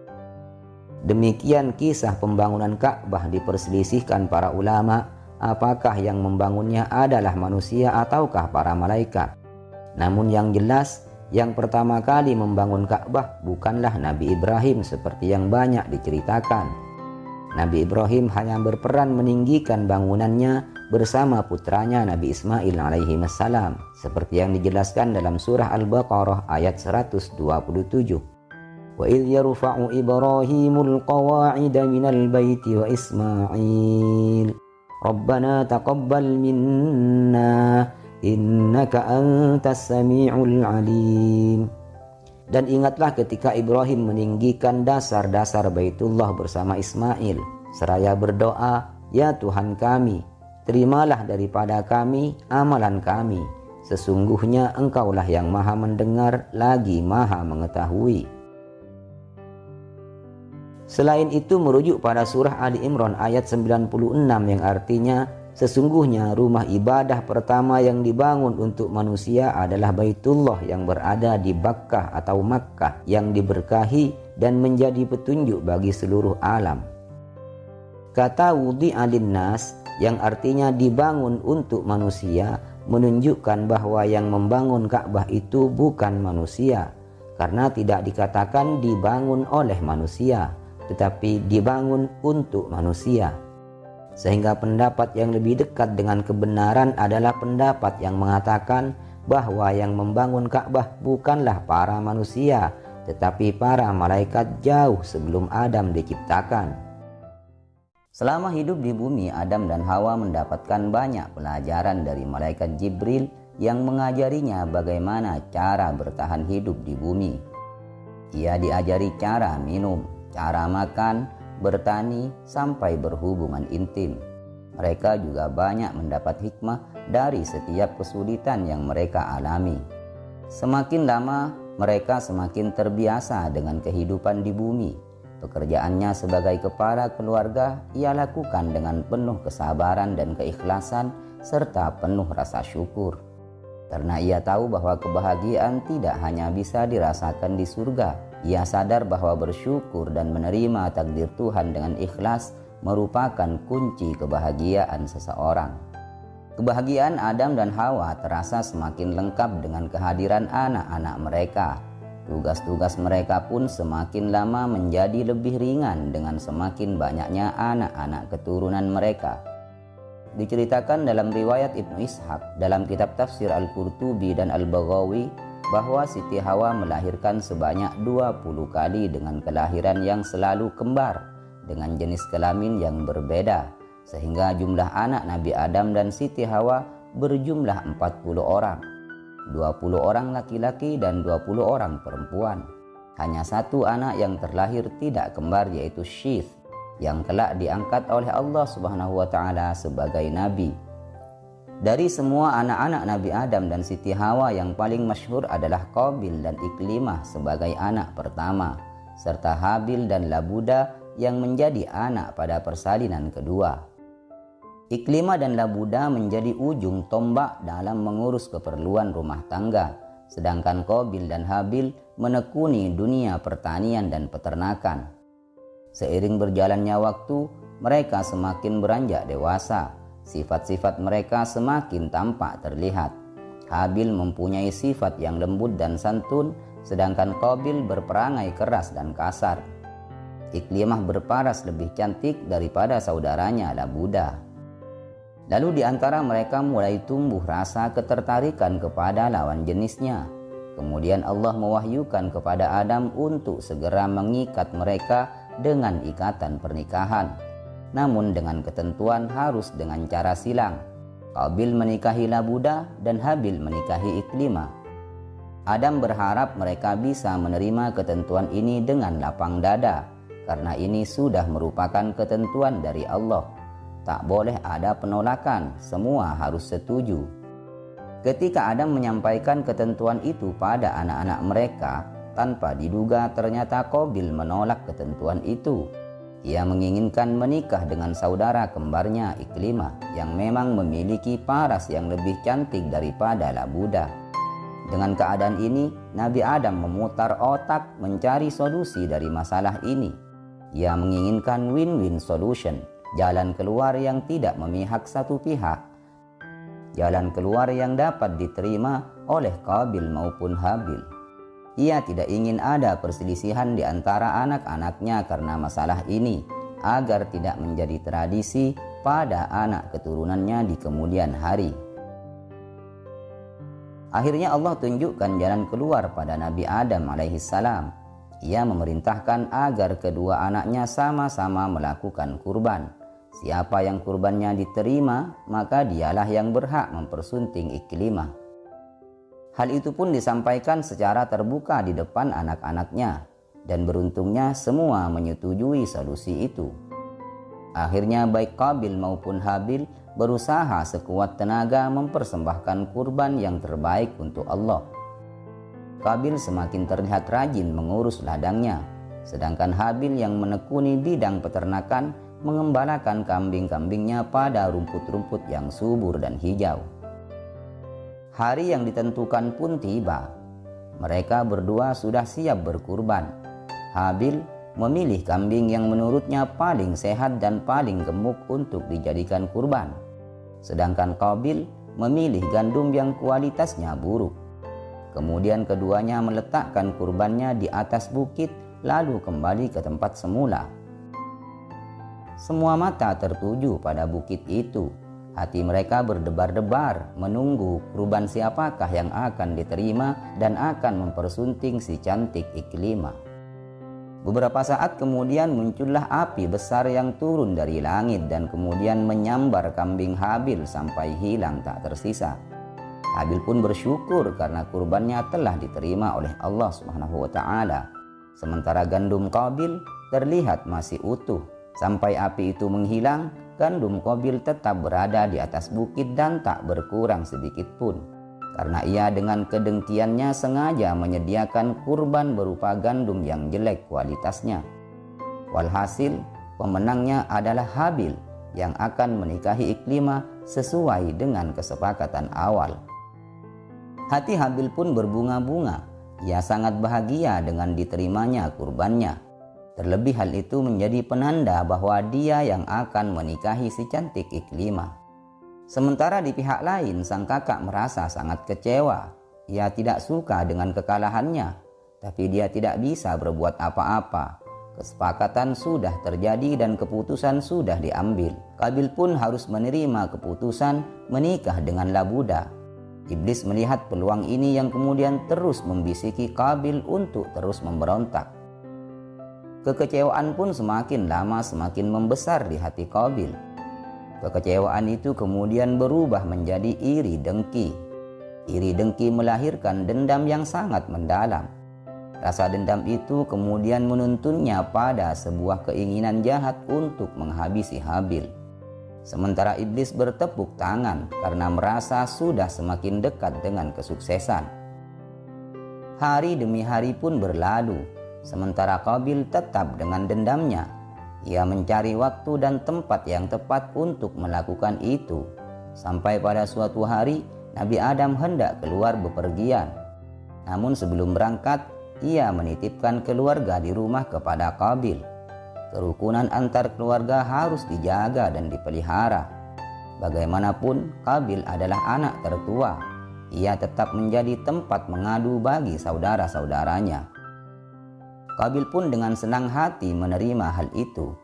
Demikian kisah pembangunan Ka'bah diperselisihkan para ulama, apakah yang membangunnya adalah manusia ataukah para malaikat. Namun yang jelas, yang pertama kali membangun Ka'bah bukanlah Nabi Ibrahim seperti yang banyak diceritakan. Nabi Ibrahim hanya berperan meninggikan bangunannya bersama putranya Nabi Ismail alaihi wassalam, seperti yang dijelaskan dalam surah Al-Baqarah ayat 127. "Wa idh yarfa'u Ibrahimul qawa'ida minal baiti wa Ismail Rabbana taqabbal minna innaka antas sami'ul alim." Dan ingatlah ketika Ibrahim meninggikan dasar-dasar Baitullah bersama Ismail, seraya berdoa, "Ya Tuhan kami, terimalah daripada kami amalan kami. Sesungguhnya Engkaulah yang maha mendengar lagi maha mengetahui." Selain itu merujuk pada surah Ali Imran ayat 96 yang artinya, "Sesungguhnya rumah ibadah pertama yang dibangun untuk manusia adalah Baitullah yang berada di Bakkah atau Makkah yang diberkahi dan menjadi petunjuk bagi seluruh alam." Kata wudi'a linnas yang artinya dibangun untuk manusia menunjukkan bahwa yang membangun Ka'bah itu bukan manusia, karena tidak dikatakan dibangun oleh manusia, tetapi dibangun untuk manusia. Sehingga pendapat yang lebih dekat dengan kebenaran adalah pendapat yang mengatakan bahwa yang membangun Ka'bah bukanlah para manusia, tetapi para malaikat jauh sebelum Adam diciptakan. Selama hidup di bumi, Adam dan Hawa mendapatkan banyak pelajaran dari malaikat Jibril yang mengajarinya bagaimana cara bertahan hidup di bumi. Ia diajari cara minum, cara makan, bertani, sampai berhubungan intim. Mereka juga banyak mendapat hikmah dari setiap kesulitan yang mereka alami. Semakin lama, mereka semakin terbiasa dengan kehidupan di bumi. Pekerjaannya sebagai kepala keluarga ia lakukan dengan penuh kesabaran dan keikhlasan serta penuh rasa syukur. Karena ia tahu bahwa kebahagiaan tidak hanya bisa dirasakan di surga, ia sadar bahwa bersyukur dan menerima takdir Tuhan dengan ikhlas merupakan kunci kebahagiaan seseorang. Kebahagiaan Adam dan Hawa terasa semakin lengkap dengan kehadiran anak-anak mereka. Tugas-tugas mereka pun semakin lama menjadi lebih ringan dengan semakin banyaknya anak-anak keturunan mereka. Diceritakan dalam riwayat Ibnu Ishaq dalam kitab tafsir Al-Qurtubi dan Al-Baghawi bahwa Siti Hawa melahirkan sebanyak 20 kali dengan kelahiran yang selalu kembar dengan jenis kelamin yang berbeda, sehingga jumlah anak Nabi Adam dan Siti Hawa berjumlah 40 orang, 20 orang laki-laki dan 20 orang perempuan. Hanya satu anak yang terlahir tidak kembar, yaitu Syith, yang kelak diangkat oleh Allah Subhanahu wa Ta'ala sebagai nabi. Dari semua anak-anak Nabi Adam dan Siti Hawa, yang paling masyhur adalah Qabil dan Iklimah sebagai anak pertama, serta Habil dan Labuda yang menjadi anak pada persalinan kedua. Iklimah dan Labuda menjadi ujung tombak dalam mengurus keperluan rumah tangga, sedangkan Qabil dan Habil menekuni dunia pertanian dan peternakan. Seiring berjalannya waktu, mereka semakin beranjak dewasa. Sifat-sifat mereka semakin tampak terlihat. Habil mempunyai sifat yang lembut dan santun, sedangkan Qabil berperangai keras dan kasar. Iklimah berparas lebih cantik daripada saudaranya Labuda. Lalu di antara mereka mulai tumbuh rasa ketertarikan kepada lawan jenisnya. Kemudian Allah mewahyukan kepada Adam untuk segera mengikat mereka dengan ikatan pernikahan. Namun dengan ketentuan harus dengan cara silang. Qabil menikahi Labuda dan Habil menikahi Iklimah. Adam berharap mereka bisa menerima ketentuan ini dengan lapang dada, karena ini sudah merupakan ketentuan dari Allah. Tak boleh ada penolakan, semua harus setuju. Ketika Adam menyampaikan ketentuan itu pada anak-anak mereka, tanpa diduga ternyata Qabil menolak ketentuan itu. Ia menginginkan menikah dengan saudara kembarnya Iklimah yang memang memiliki paras yang lebih cantik daripada Labuda. Dengan keadaan ini, Nabi Adam memutar otak mencari solusi dari masalah ini. Ia menginginkan win-win solution, jalan keluar yang tidak memihak satu pihak, jalan keluar yang dapat diterima oleh Qabil maupun Habil. Ia tidak ingin ada perselisihan di antara anak-anaknya karena masalah ini, agar tidak menjadi tradisi pada anak keturunannya di kemudian hari. Akhirnya Allah tunjukkan jalan keluar pada Nabi Adam alaihissalam. Ia memerintahkan agar kedua anaknya sama-sama melakukan kurban. Siapa yang kurbannya diterima, maka dialah yang berhak mempersunting Iklimah. Hal itu pun disampaikan secara terbuka di depan anak-anaknya, dan beruntungnya semua menyetujui solusi itu. Akhirnya baik Qabil maupun Habil berusaha sekuat tenaga mempersembahkan kurban yang terbaik untuk Allah. Qabil semakin terlihat rajin mengurus ladangnya, sedangkan Habil yang menekuni bidang peternakan mengembalakan kambing-kambingnya pada rumput-rumput yang subur dan hijau. Hari yang ditentukan pun tiba. Mereka berdua sudah siap berkurban. Habil memilih kambing yang menurutnya paling sehat dan paling gemuk untuk dijadikan kurban, sedangkan Qabil memilih gandum yang kualitasnya buruk. Kemudian keduanya meletakkan kurbannya di atas bukit, lalu kembali ke tempat semula. Semua mata tertuju pada bukit itu. Hati mereka berdebar-debar menunggu kurban siapakah yang akan diterima dan akan mempersunting si cantik Iklimah. Beberapa saat kemudian muncullah api besar yang turun dari langit dan kemudian menyambar kambing Habil sampai hilang tak tersisa. Habil pun bersyukur karena kurbannya telah diterima oleh Allah Subhanahu wa Ta'ala. sementara gandum Qabil terlihat masih utuh. Sampai api itu menghilang, gandum Qabil tetap berada di atas bukit dan tak berkurang sedikit pun. Karena ia dengan kedengkiannya sengaja menyediakan kurban berupa gandum yang jelek kualitasnya. Walhasil, pemenangnya adalah Habil yang akan menikahi Iklimah sesuai dengan kesepakatan awal. Hati Habil pun berbunga-bunga. Ia sangat bahagia dengan diterimanya kurbannya. Terlebih hal itu menjadi penanda bahwa dia yang akan menikahi si cantik Iklimah. Sementara di pihak lain, sang kakak merasa sangat kecewa. Ia tidak suka dengan kekalahannya, tapi dia tidak bisa berbuat apa-apa. Kesepakatan sudah terjadi dan keputusan sudah diambil. Qabil pun harus menerima keputusan menikah dengan Labuda. Iblis melihat peluang ini yang kemudian terus membisiki Qabil untuk terus memberontak. Kekecewaan pun semakin lama semakin membesar di hati Qabil. Kekecewaan itu kemudian berubah menjadi iri dengki. Iri dengki melahirkan dendam yang sangat mendalam. Rasa dendam itu kemudian menuntunnya pada sebuah keinginan jahat untuk menghabisi Habil. Sementara iblis bertepuk tangan karena merasa sudah semakin dekat dengan kesuksesan. Hari demi hari pun berlalu, sementara Qabil tetap dengan dendamnya. Ia mencari waktu dan tempat yang tepat untuk melakukan itu. Sampai pada suatu hari, Nabi Adam hendak keluar bepergian. Namun sebelum berangkat, ia menitipkan keluarga di rumah kepada Qabil. Kerukunan antar keluarga harus dijaga dan dipelihara. Bagaimanapun, Qabil adalah anak tertua. Ia tetap menjadi tempat mengadu bagi saudara-saudaranya. Qabil pun dengan senang hati menerima hal itu.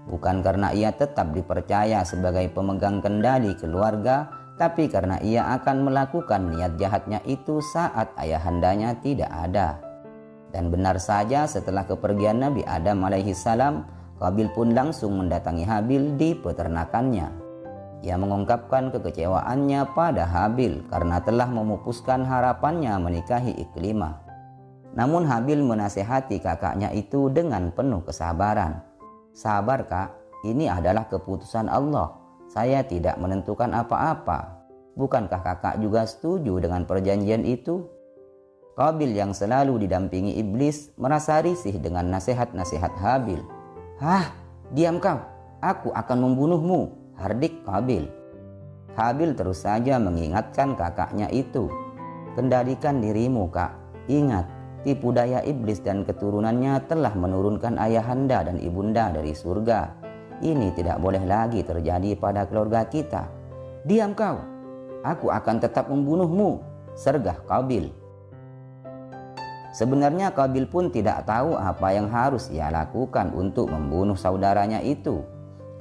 Bukan karena ia tetap dipercaya sebagai pemegang kendali keluarga, tapi karena ia akan melakukan niat jahatnya itu saat ayahandanya tidak ada. Dan benar saja setelah kepergian Nabi Adam alaihissalam, Qabil pun langsung mendatangi Habil di peternakannya. Ia mengungkapkan kekecewaannya pada Habil karena telah memupuskan harapannya menikahi Iklimah. Namun Habil menasehati kakaknya itu dengan penuh kesabaran. Sabar kak, ini adalah keputusan Allah. Saya tidak menentukan apa-apa. Bukankah kakak juga setuju dengan perjanjian itu? Qabil yang selalu didampingi iblis merasa risih dengan nasihat-nasihat Habil. Hah, diam kau, aku akan membunuhmu, hardik Qabil. Habil terus saja mengingatkan kakaknya itu. Kendalikan dirimu kak, ingat, tipu daya iblis dan keturunannya telah menurunkan ayahanda dan ibunda dari surga. Ini tidak boleh lagi terjadi pada keluarga kita. Diam kau, aku akan tetap membunuhmu, sergah Qabil. Sebenarnya Qabil pun tidak tahu apa yang harus ia lakukan untuk membunuh saudaranya itu,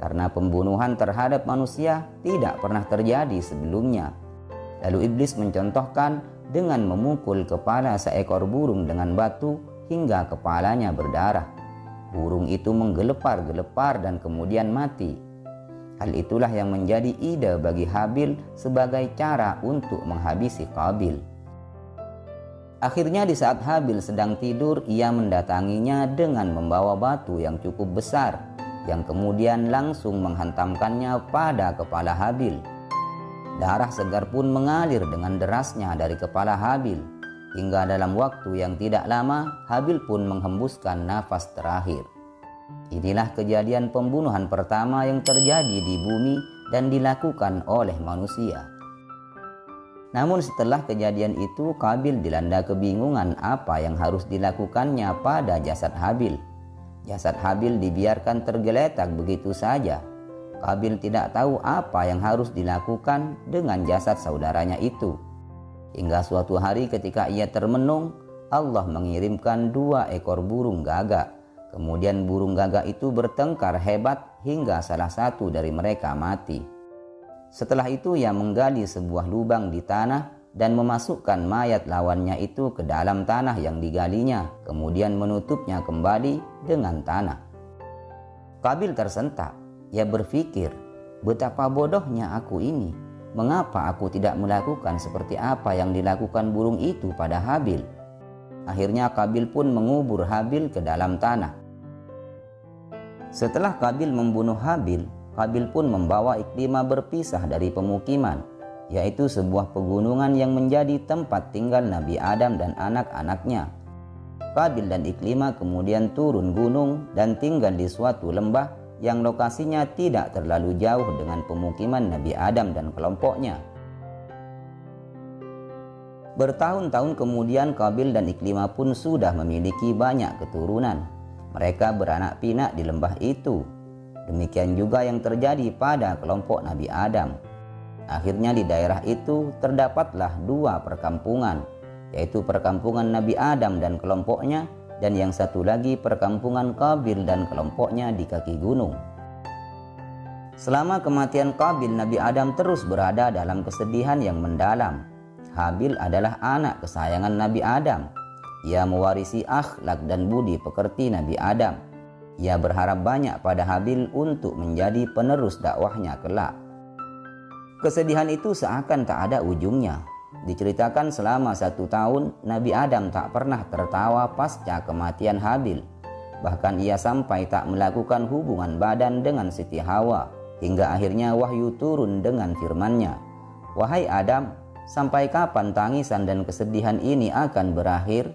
karena pembunuhan terhadap manusia tidak pernah terjadi sebelumnya. Lalu iblis mencontohkan dengan memukul kepala seekor burung dengan batu hingga kepalanya berdarah. Burung itu menggelepar-gelepar dan kemudian mati. Hal itulah yang menjadi ide bagi Habil sebagai cara untuk menghabisi Qabil. Akhirnya di saat Habil sedang tidur, ia mendatanginya dengan membawa batu yang cukup besar, yang kemudian langsung menghantamkannya pada kepala Habil. Darah segar pun mengalir dengan derasnya dari kepala Habil, hingga dalam waktu yang tidak lama Habil pun menghembuskan nafas terakhir. Inilah kejadian pembunuhan pertama yang terjadi di bumi dan dilakukan oleh manusia. Namun setelah kejadian itu, Qabil dilanda kebingungan apa yang harus dilakukannya pada jasad Habil. Jasad Habil dibiarkan tergeletak begitu saja. Qabil tidak tahu apa yang harus dilakukan dengan jasad saudaranya itu. Hingga suatu hari ketika ia termenung, Allah mengirimkan 2 ekor burung gagak. Kemudian burung gagak itu bertengkar hebat hingga salah satu dari mereka mati. Setelah itu ia menggali sebuah lubang di tanah dan memasukkan mayat lawannya itu ke dalam tanah yang digalinya, kemudian menutupnya kembali dengan tanah. Qabil tersentak. Ia berpikir, betapa bodohnya aku ini. Mengapa aku tidak melakukan seperti apa yang dilakukan burung itu pada Habil? Akhirnya Qabil pun mengubur Habil ke dalam tanah. Setelah Qabil membunuh Habil, Qabil pun membawa Iklimah berpisah dari pemukiman, yaitu sebuah pegunungan yang menjadi tempat tinggal Nabi Adam dan anak-anaknya. Qabil dan Iklimah kemudian turun gunung dan tinggal di suatu lembah yang lokasinya tidak terlalu jauh dengan pemukiman Nabi Adam dan kelompoknya. Bertahun-tahun kemudian Qabil dan Iklimah pun sudah memiliki banyak keturunan. Mereka beranak pinak di lembah itu. Demikian juga yang terjadi pada kelompok Nabi Adam. Akhirnya di daerah itu terdapatlah dua perkampungan, yaitu perkampungan Nabi Adam dan kelompoknya, dan yang satu lagi perkampungan Qabil dan kelompoknya di kaki gunung. Selama kematian Qabil, Nabi Adam terus berada dalam kesedihan yang mendalam. Habil adalah anak kesayangan Nabi Adam. Ia mewarisi akhlak dan budi pekerti Nabi Adam. Ia berharap banyak pada Habil untuk menjadi penerus dakwahnya kelak. Kesedihan itu seakan tak ada ujungnya. Diceritakan selama 1 tahun Nabi Adam tak pernah tertawa pasca kematian Habil. Bahkan ia sampai tak melakukan hubungan badan dengan Siti Hawa, hingga akhirnya wahyu turun dengan firman-Nya, "Wahai Adam, sampai kapan tangisan dan kesedihan ini akan berakhir?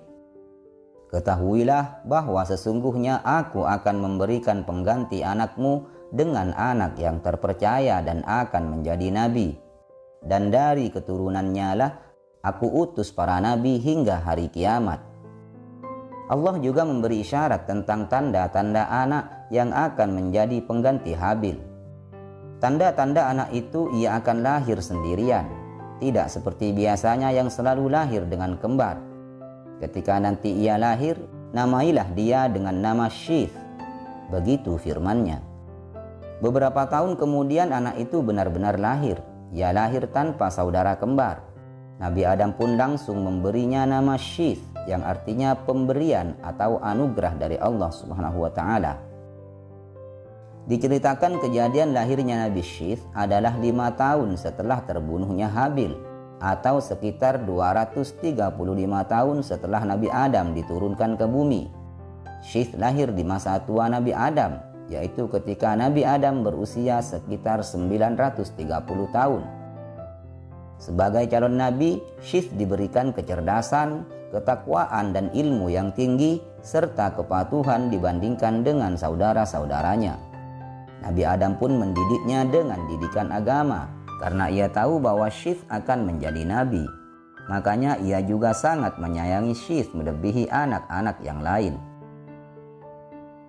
Ketahuilah bahwa sesungguhnya aku akan memberikan pengganti anakmu dengan anak yang terpercaya dan akan menjadi nabi. Dan dari keturunannya lah aku utus para nabi hingga hari kiamat." Allah juga memberi isyarat tentang tanda-tanda anak yang akan menjadi pengganti Habil. Tanda-tanda anak itu ia akan lahir sendirian, tidak seperti biasanya yang selalu lahir dengan kembar. Ketika nanti ia lahir, namailah dia dengan nama Syith. Begitu firman-Nya. Beberapa tahun kemudian anak itu benar-benar lahir. Ia lahir tanpa saudara kembar. Nabi Adam pun langsung memberinya nama Syith, yang artinya pemberian atau anugerah dari Allah Subhanahu wa taala. Diceritakan kejadian lahirnya Nabi Syith adalah 5 tahun setelah terbunuhnya Habil, atau sekitar 235 tahun setelah Nabi Adam diturunkan ke bumi. Syith lahir di masa tua Nabi Adam, yaitu ketika Nabi Adam berusia sekitar 930 tahun. Sebagai calon Nabi, Syith diberikan kecerdasan, ketakwaan dan ilmu yang tinggi, serta kepatuhan dibandingkan dengan saudara-saudaranya. Nabi Adam pun mendidiknya dengan didikan agama, karena ia tahu bahwa Syith akan menjadi nabi. Makanya ia juga sangat menyayangi Syith melebihi anak-anak yang lain.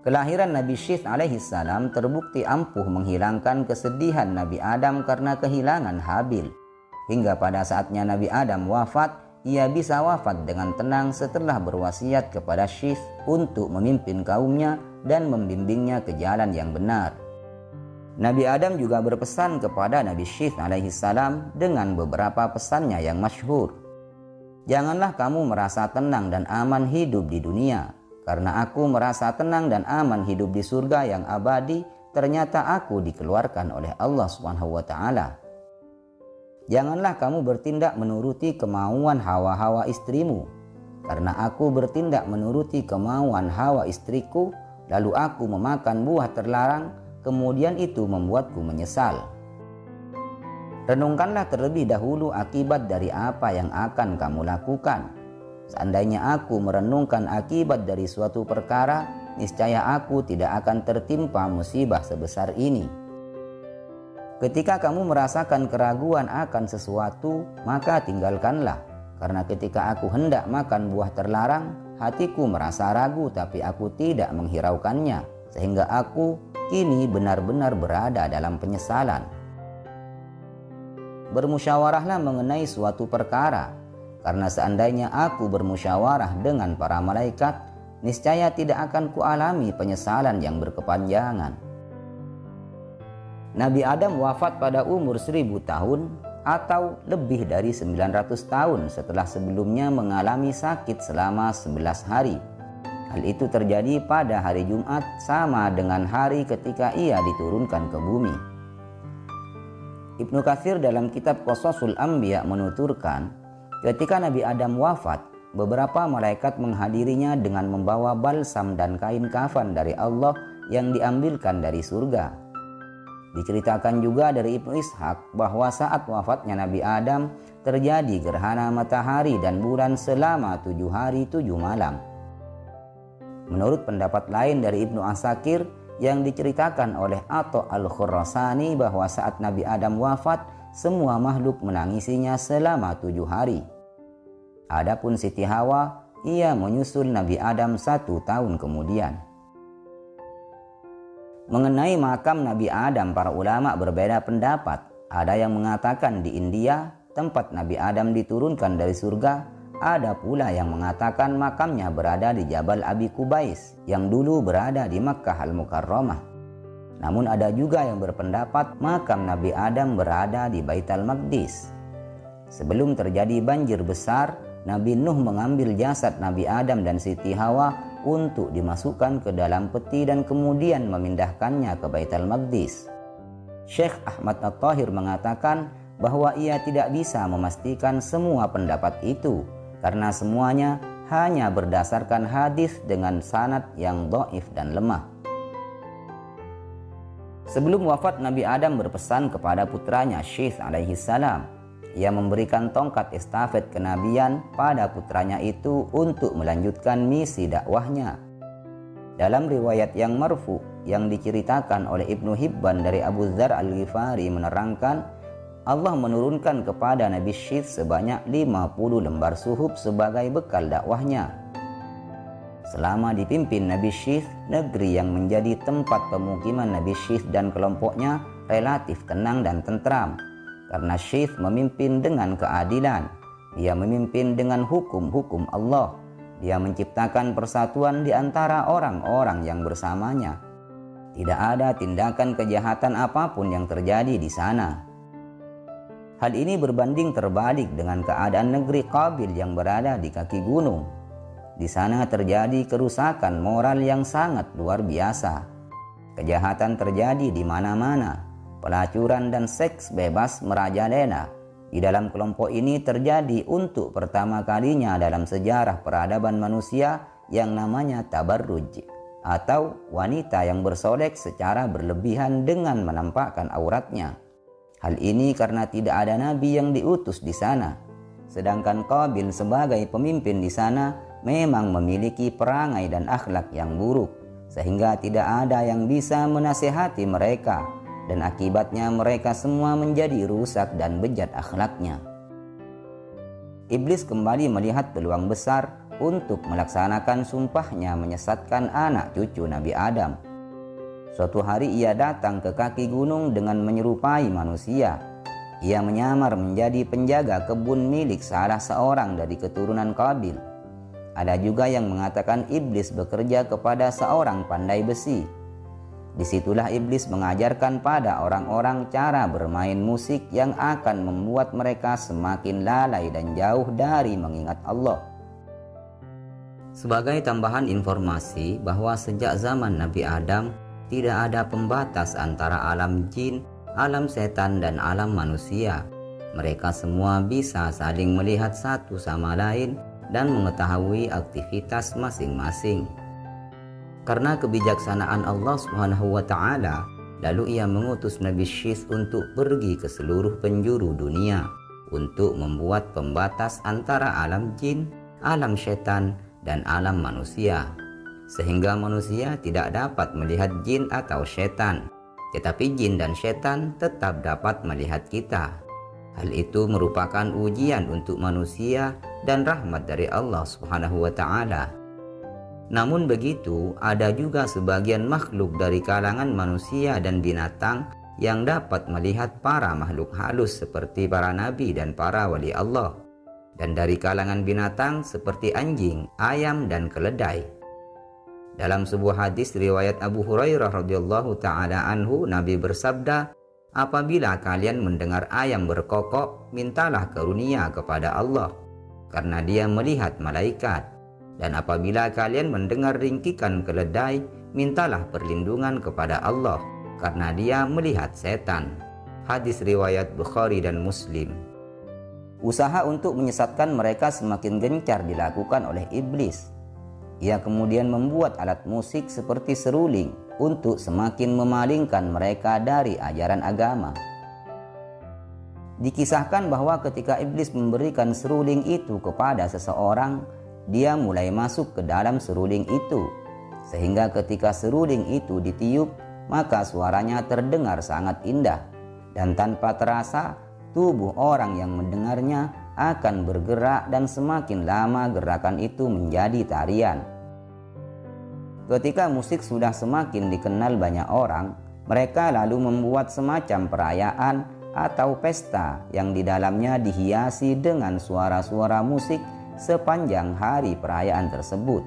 Kelahiran Nabi Syith alaihissalam terbukti ampuh menghilangkan kesedihan Nabi Adam karena kehilangan Habil. Hingga pada saatnya Nabi Adam wafat, ia bisa wafat dengan tenang setelah berwasiat kepada Syith untuk memimpin kaumnya dan membimbingnya ke jalan yang benar. Nabi Adam juga berpesan kepada Nabi Syith alaihissalam dengan beberapa pesannya yang masyhur. "Janganlah kamu merasa tenang dan aman hidup di dunia, karena aku merasa tenang dan aman hidup di surga yang abadi, ternyata aku dikeluarkan oleh Allah Subhanahu wa taala. Janganlah kamu bertindak menuruti kemauan hawa-hawa istrimu, karena aku bertindak menuruti kemauan hawa istriku, lalu aku memakan buah terlarang, kemudian itu membuatku menyesal. Renungkanlah terlebih dahulu akibat dari apa yang akan kamu lakukan. Seandainya aku merenungkan akibat dari suatu perkara, niscaya aku tidak akan tertimpa musibah sebesar ini. Ketika kamu merasakan keraguan akan sesuatu, maka tinggalkanlah. Karena ketika aku hendak makan buah terlarang, hatiku merasa ragu tapi aku tidak menghiraukannya, sehingga aku kini benar-benar berada dalam penyesalan. Bermusyawarahlah mengenai suatu perkara, karena seandainya aku bermusyawarah dengan para malaikat, niscaya tidak akan kualami penyesalan yang berkepanjangan." Nabi Adam wafat pada umur 1000 tahun atau lebih dari 900 tahun setelah sebelumnya mengalami sakit selama 11 hari. Hal itu terjadi pada hari Jumat, sama dengan hari ketika ia diturunkan ke bumi. Ibnu Katsir dalam kitab Qasasul Anbiya menuturkan, ketika Nabi Adam wafat, beberapa malaikat menghadirinya dengan membawa balsam dan kain kafan dari Allah yang diambilkan dari surga. Diceritakan juga dari Ibnu Ishaq bahwa saat wafatnya Nabi Adam terjadi gerhana matahari dan bulan selama 7 hari 7 malam. Menurut pendapat lain dari Ibnu Asakir yang diceritakan oleh Atha al-Khurasani bahwa saat Nabi Adam wafat, semua makhluk menangisinya selama 7 hari. Adapun Siti Hawa, ia menyusul Nabi Adam 1 tahun kemudian. Mengenai makam Nabi Adam, para ulama berbeda pendapat. Ada yang mengatakan di India, tempat Nabi Adam diturunkan dari surga. Ada pula yang mengatakan makamnya berada di Jabal Abi Kubais yang dulu berada di Makkah Al-Mukarramah. Namun ada juga yang berpendapat makam Nabi Adam berada di Baitul Maqdis. Sebelum terjadi banjir besar, Nabi Nuh mengambil jasad Nabi Adam dan Siti Hawa untuk dimasukkan ke dalam peti dan kemudian memindahkannya ke Baitul Maqdis. Syekh Ahmad At-Tahir mengatakan bahwa ia tidak bisa memastikan semua pendapat itu karena semuanya hanya berdasarkan hadis dengan sanad yang dhaif dan lemah. Sebelum wafat, Nabi Adam berpesan kepada putranya Syith alaihi salam. Ia memberikan tongkat estafet kenabian pada putranya itu untuk melanjutkan misi dakwahnya. Dalam riwayat yang marfu yang diceritakan oleh Ibnu Hibban dari Abu Dzar Al-Ghifari menerangkan, Allah menurunkan kepada Nabi Syith sebanyak 50 lembar suhuf sebagai bekal dakwahnya. Selama dipimpin Nabi Syith, negeri yang menjadi tempat pemukiman Nabi Syith dan kelompoknya relatif tenang dan tentram. Karena Syith memimpin dengan keadilan, dia memimpin dengan hukum-hukum Allah, dia menciptakan persatuan di antara orang-orang yang bersamanya. Tidak ada tindakan kejahatan apapun yang terjadi di sana. Hal ini berbanding terbalik dengan keadaan negeri Qabil yang berada di kaki gunung. Di sana terjadi kerusakan moral yang sangat luar biasa. Kejahatan terjadi di mana-mana. Pelacuran dan seks bebas merajalela. Di dalam kelompok ini terjadi untuk pertama kalinya dalam sejarah peradaban manusia yang namanya tabarruj, atau wanita yang bersolek secara berlebihan dengan menampakkan auratnya. Hal ini karena tidak ada nabi yang diutus di sana. Sedangkan Qabil sebagai pemimpin di sana memang memiliki perangai dan akhlak yang buruk, sehingga tidak ada yang bisa menasihati mereka, dan akibatnya mereka semua menjadi rusak dan bejat akhlaknya. Iblis kembali melihat peluang besar untuk melaksanakan sumpahnya menyesatkan anak cucu Nabi Adam. Suatu hari ia datang ke kaki gunung dengan menyerupai manusia. Ia menyamar menjadi penjaga kebun milik salah seorang dari keturunan Qabil. Ada juga yang mengatakan iblis bekerja kepada seorang pandai besi. Disitulah iblis mengajarkan pada orang-orang cara bermain musik yang akan membuat mereka semakin lalai dan jauh dari mengingat Allah. Sebagai tambahan informasi bahwa sejak zaman Nabi Adam tidak ada pembatas antara alam jin, alam setan dan alam manusia. Mereka semua bisa saling melihat satu sama lain dan mengetahui aktivitas masing-masing. Karena kebijaksanaan Allah Subhanahu wa Ta'ala, lalu ia mengutus Nabi Syith untuk pergi ke seluruh penjuru dunia untuk membuat pembatas antara alam jin, alam setan, dan alam manusia, sehingga manusia tidak dapat melihat jin atau setan, tetapi jin dan setan tetap dapat melihat kita. Hal itu merupakan ujian untuk manusia dan rahmat dari Allah Subhanahu wa Ta'ala. Namun begitu, ada juga sebagian makhluk dari kalangan manusia dan binatang yang dapat melihat para makhluk halus seperti para nabi dan para wali Allah. Dan dari kalangan binatang seperti anjing, ayam, dan keledai. Dalam sebuah hadis riwayat Abu Hurairah radhiyallahu ta'ala anhu, Nabi bersabda, "Apabila kalian mendengar ayam berkokok, mintalah karunia kepada Allah, karena dia melihat malaikat. Dan apabila kalian mendengar ringkikan keledai, mintalah perlindungan kepada Allah, karena dia melihat setan." Hadis riwayat Bukhari dan Muslim. Usaha untuk menyesatkan mereka semakin gencar dilakukan oleh iblis. Ia kemudian membuat alat musik seperti seruling untuk semakin memalingkan mereka dari ajaran agama. Dikisahkan bahwa ketika iblis memberikan seruling itu kepada seseorang, dia mulai masuk ke dalam seruling itu, sehingga ketika seruling itu ditiup, maka suaranya terdengar sangat indah, dan tanpa terasa tubuh orang yang mendengarnya akan bergerak dan semakin lama gerakan itu menjadi tarian. Ketika musik sudah semakin dikenal banyak orang, mereka lalu membuat semacam perayaan atau pesta yang di dalamnya dihiasi dengan suara-suara musik sepanjang hari perayaan tersebut.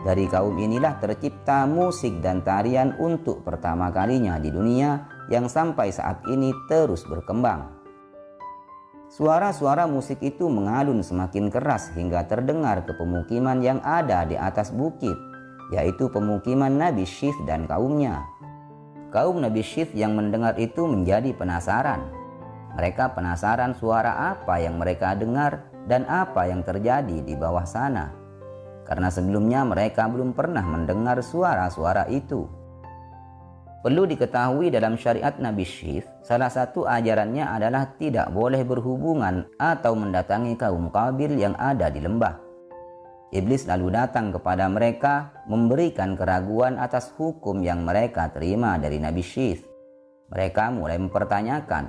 Dari kaum inilah tercipta musik dan tarian untuk pertama kalinya di dunia yang sampai saat ini terus berkembang. Suara-suara musik itu mengalun semakin keras hingga terdengar ke pemukiman yang ada di atas bukit, yaitu pemukiman Nabi Syith dan kaumnya. Kaum Nabi Syith yang mendengar itu menjadi penasaran. Mereka penasaran suara apa yang mereka dengar dan apa yang terjadi di bawah sana, karena sebelumnya mereka belum pernah mendengar suara-suara itu. Perlu diketahui dalam syariat Nabi Syith, salah satu ajarannya adalah tidak boleh berhubungan atau mendatangi kaum Qabil yang ada di lembah. Iblis lalu datang kepada mereka memberikan keraguan atas hukum yang mereka terima dari Nabi Syith. Mereka mulai mempertanyakan,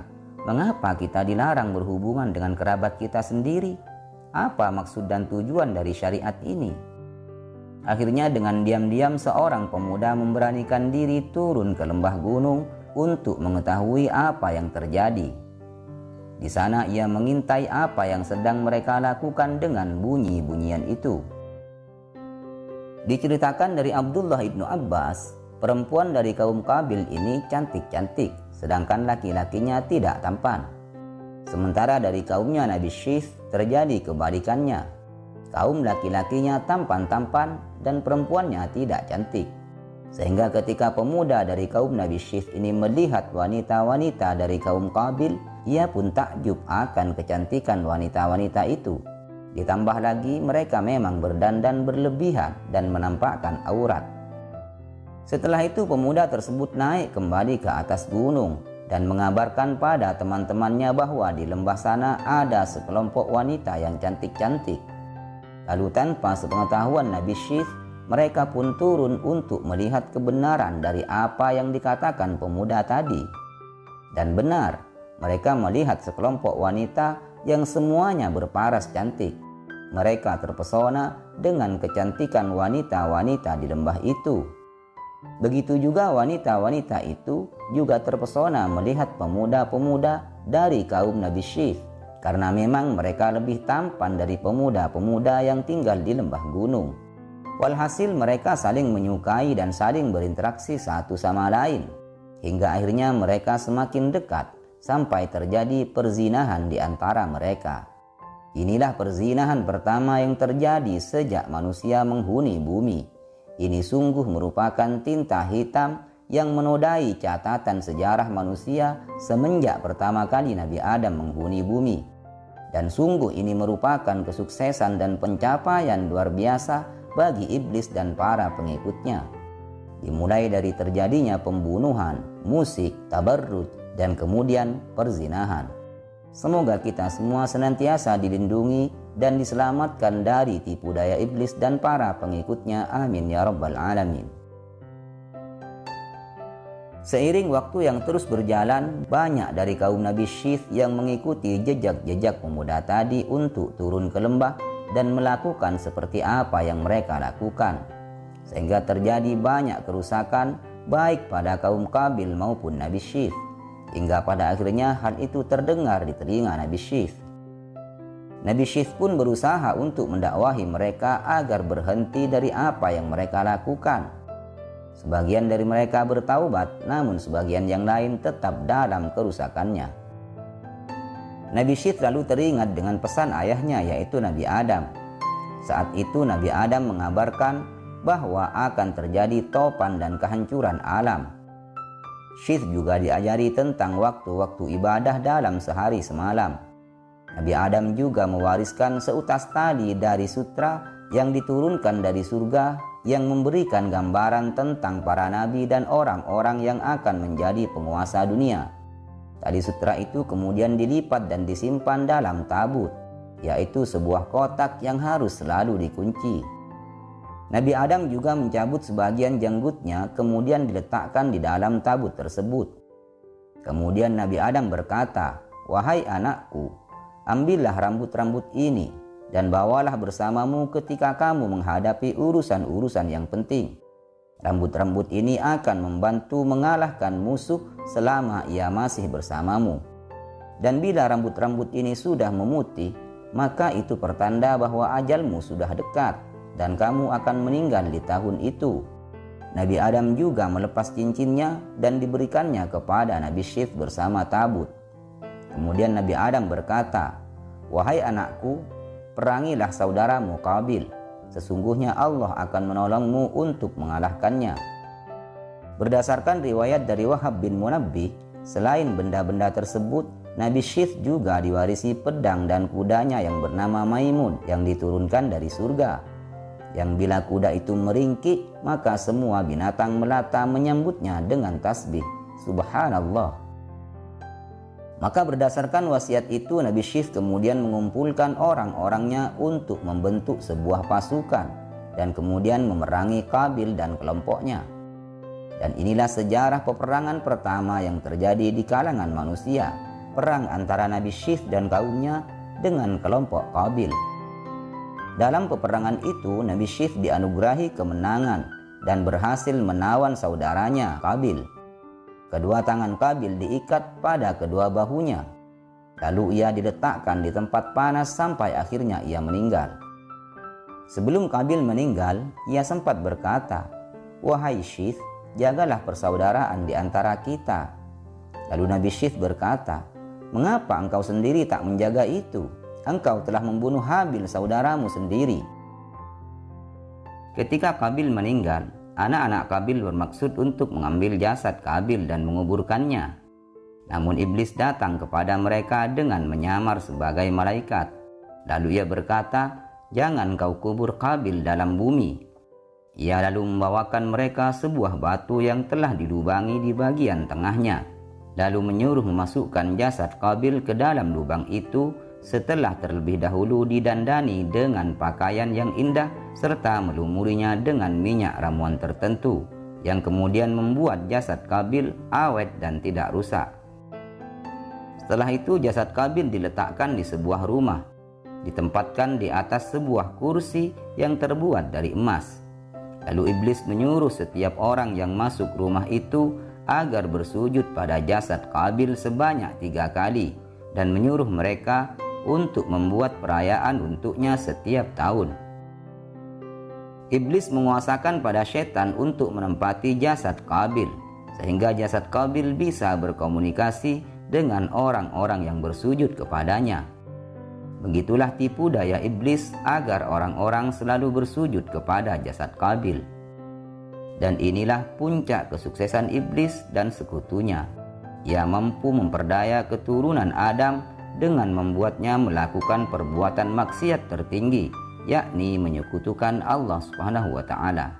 mengapa kita dilarang berhubungan dengan kerabat kita sendiri? Apa maksud dan tujuan dari syariat ini? Akhirnya dengan diam-diam seorang pemuda memberanikan diri turun ke lembah gunung untuk mengetahui apa yang terjadi. Di sana ia mengintai apa yang sedang mereka lakukan dengan bunyi-bunyian itu. Diceritakan dari Abdullah ibnu Abbas, perempuan dari kaum Qabil ini cantik-cantik, sedangkan laki-lakinya tidak tampan. Sementara dari kaumnya Nabi Syith terjadi kebalikannya. Kaum laki-lakinya tampan-tampan dan perempuannya tidak cantik. Sehingga ketika pemuda dari kaum Nabi Syith ini melihat wanita-wanita dari kaum Qabil, ia pun takjub akan kecantikan wanita-wanita itu. Ditambah lagi mereka memang berdandan berlebihan dan menampakkan aurat. Setelah itu pemuda tersebut naik kembali ke atas gunung dan mengabarkan pada teman-temannya bahwa di lembah sana ada sekelompok wanita yang cantik-cantik. Lalu tanpa sepengetahuan Nabi Syith, mereka pun turun untuk melihat kebenaran dari apa yang dikatakan pemuda tadi. Dan benar, mereka melihat sekelompok wanita yang semuanya berparas cantik. Mereka terpesona dengan kecantikan wanita-wanita di lembah itu. Begitu juga wanita-wanita itu juga terpesona melihat pemuda-pemuda dari kaum Nabi Syith, karena memang mereka lebih tampan dari pemuda-pemuda yang tinggal di lembah gunung. Walhasil mereka saling menyukai dan saling berinteraksi satu sama lain, hingga akhirnya mereka semakin dekat sampai terjadi perzinahan di antara mereka. Inilah perzinahan pertama yang terjadi sejak manusia menghuni bumi. Ini sungguh merupakan tinta hitam yang menodai catatan sejarah manusia semenjak pertama kali Nabi Adam menghuni bumi. Dan sungguh ini merupakan kesuksesan dan pencapaian luar biasa bagi iblis dan para pengikutnya. Dimulai dari terjadinya pembunuhan, musik, tabarruj, dan kemudian perzinahan. Semoga kita semua senantiasa dilindungi dan diselamatkan dari tipu daya iblis dan para pengikutnya. Amin ya rabbal alamin. Seiring waktu yang terus berjalan, banyak dari kaum Nabi Syith yang mengikuti jejak-jejak pemuda tadi untuk turun ke lembah dan melakukan seperti apa yang mereka lakukan. Sehingga terjadi banyak kerusakan baik pada kaum Qabil maupun Nabi Syith. Hingga pada akhirnya hal itu terdengar di telinga Nabi Syith. Nabi Syith pun berusaha untuk mendakwahi mereka agar berhenti dari apa yang mereka lakukan. Sebagian dari mereka bertaubat, namun sebagian yang lain tetap dalam kerusakannya. Nabi Syith lalu teringat dengan pesan ayahnya, yaitu Nabi Adam. Saat itu Nabi Adam mengabarkan bahwa akan terjadi topan dan kehancuran alam. Syith juga diajari tentang waktu-waktu ibadah dalam sehari semalam. Nabi Adam juga mewariskan seutas tali dari sutra yang diturunkan dari surga yang memberikan gambaran tentang para nabi dan orang-orang yang akan menjadi penguasa dunia. Tali sutra itu kemudian dilipat dan disimpan dalam tabut, yaitu sebuah kotak yang harus selalu dikunci. Nabi Adam juga mencabut sebagian janggutnya kemudian diletakkan di dalam tabut tersebut. Kemudian Nabi Adam berkata, "Wahai anakku, ambillah rambut-rambut ini dan bawalah bersamamu ketika kamu menghadapi urusan-urusan yang penting. Rambut-rambut ini akan membantu mengalahkan musuh selama ia masih bersamamu. Dan bila rambut-rambut ini sudah memutih, maka itu pertanda bahwa ajalmu sudah dekat dan kamu akan meninggal di tahun itu." Nabi Adam juga melepas cincinnya dan diberikannya kepada Nabi Syith bersama tabut. Kemudian Nabi Adam berkata, "Wahai anakku, perangilah saudaramu Qabil. Sesungguhnya Allah akan menolongmu untuk mengalahkannya." Berdasarkan riwayat dari Wahab bin Munabbih, selain benda-benda tersebut, Nabi Syith juga diwarisi pedang dan kudanya yang bernama Maimun yang diturunkan dari surga. Yang bila kuda itu meringkik, maka semua binatang melata menyambutnya dengan tasbih, "Subhanallah." Maka berdasarkan wasiat itu, Nabi Syith kemudian mengumpulkan orang-orangnya untuk membentuk sebuah pasukan dan kemudian memerangi Qabil dan kelompoknya. Dan inilah sejarah peperangan pertama yang terjadi di kalangan manusia, perang antara Nabi Syith dan kaumnya dengan kelompok Qabil. Dalam peperangan itu, Nabi Syith dianugerahi kemenangan dan berhasil menawan saudaranya Qabil. Kedua tangan Qabil diikat pada kedua bahunya. Lalu ia diletakkan di tempat panas sampai akhirnya ia meninggal. Sebelum Qabil meninggal, ia sempat berkata, "Wahai Syith, jagalah persaudaraan di antara kita." Lalu Nabi Syith berkata, "Mengapa engkau sendiri tak menjaga itu? Engkau telah membunuh Habil saudaramu sendiri." Ketika Qabil meninggal, anak-anak Qabil bermaksud untuk mengambil jasad Qabil dan menguburkannya. Namun iblis datang kepada mereka dengan menyamar sebagai malaikat. Lalu ia berkata, "Jangan kau kubur Qabil dalam bumi." Ia lalu membawakan mereka sebuah batu yang telah dilubangi di bagian tengahnya, lalu menyuruh memasukkan jasad Qabil ke dalam lubang itu setelah terlebih dahulu didandani dengan pakaian yang indah serta melumurinya dengan minyak ramuan tertentu yang kemudian membuat jasad Qabil awet dan tidak rusak. Setelah itu jasad Qabil diletakkan di sebuah rumah, ditempatkan di atas sebuah kursi yang terbuat dari emas. Lalu iblis menyuruh setiap orang yang masuk rumah itu agar bersujud pada jasad Qabil sebanyak 3 kali dan menyuruh mereka untuk membuat perayaan untuknya setiap tahun. Iblis menguasakan pada setan untuk menempati jasad Qabil, sehingga jasad Qabil bisa berkomunikasi dengan orang-orang yang bersujud kepadanya. Begitulah tipu daya iblis agar orang-orang selalu bersujud kepada jasad Qabil. Dan inilah puncak kesuksesan iblis dan sekutunya. Ia mampu memperdaya keturunan Adam dengan membuatnya melakukan perbuatan maksiat tertinggi, yakni menyekutukan Allah Subhanahu wa Ta'ala.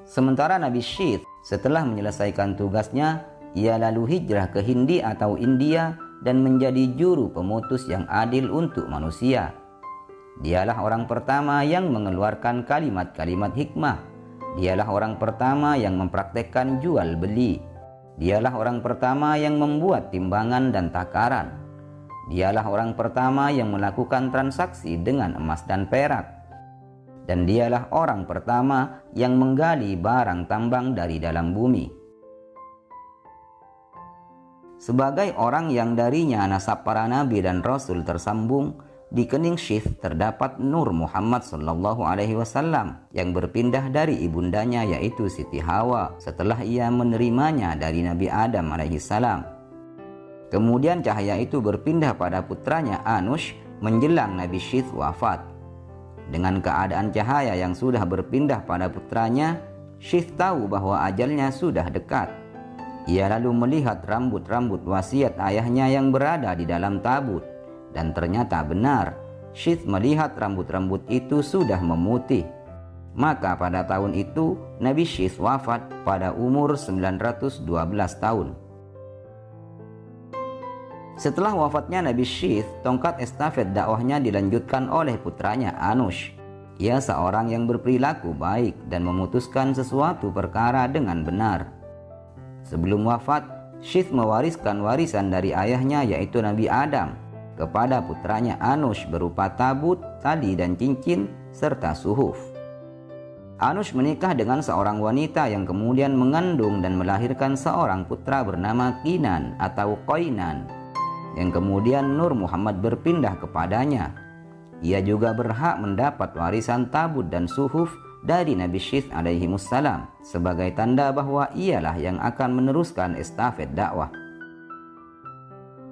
Sementara Nabi Syith setelah menyelesaikan tugasnya, ia lalu hijrah ke Hindi atau India dan menjadi juru pemutus yang adil untuk manusia. Dialah orang pertama yang mengeluarkan kalimat-kalimat hikmah. Dialah orang pertama yang mempraktekkan jual beli. Dialah orang pertama yang membuat timbangan dan takaran. Dialah orang pertama yang melakukan transaksi dengan emas dan perak. Dan dialah orang pertama yang menggali barang tambang dari dalam bumi. Sebagai orang yang darinya nasab para nabi dan rasul tersambung, di kening Syith terdapat Nur Muhammad SAW yang berpindah dari ibundanya yaitu Siti Hawa setelah ia menerimanya dari Nabi Adam alaihissalam. Kemudian cahaya itu berpindah pada putranya Anush menjelang Nabi Syith wafat. Dengan keadaan cahaya yang sudah berpindah pada putranya, Syith tahu bahwa ajalnya sudah dekat. Ia lalu melihat rambut-rambut wasiat ayahnya yang berada di dalam tabut, dan ternyata benar, Syith melihat rambut-rambut itu sudah memutih. Maka pada tahun itu Nabi Syith wafat pada umur 912 tahun. Setelah wafatnya Nabi Syith, tongkat estafet dakwahnya dilanjutkan oleh putranya Anush. Ia seorang yang berperilaku baik dan memutuskan sesuatu perkara dengan benar. Sebelum wafat, Syith mewariskan warisan dari ayahnya yaitu Nabi Adam kepada putranya Anush berupa tabut, tali dan cincin serta suhuf. Anush menikah dengan seorang wanita yang kemudian mengandung dan melahirkan seorang putra bernama Kinan atau Qainan, yang kemudian Nur Muhammad berpindah kepadanya. Ia juga berhak mendapat warisan tabut dan suhuf dari Nabi Syith alaihimussalam sebagai tanda bahwa ialah yang akan meneruskan estafet dakwah.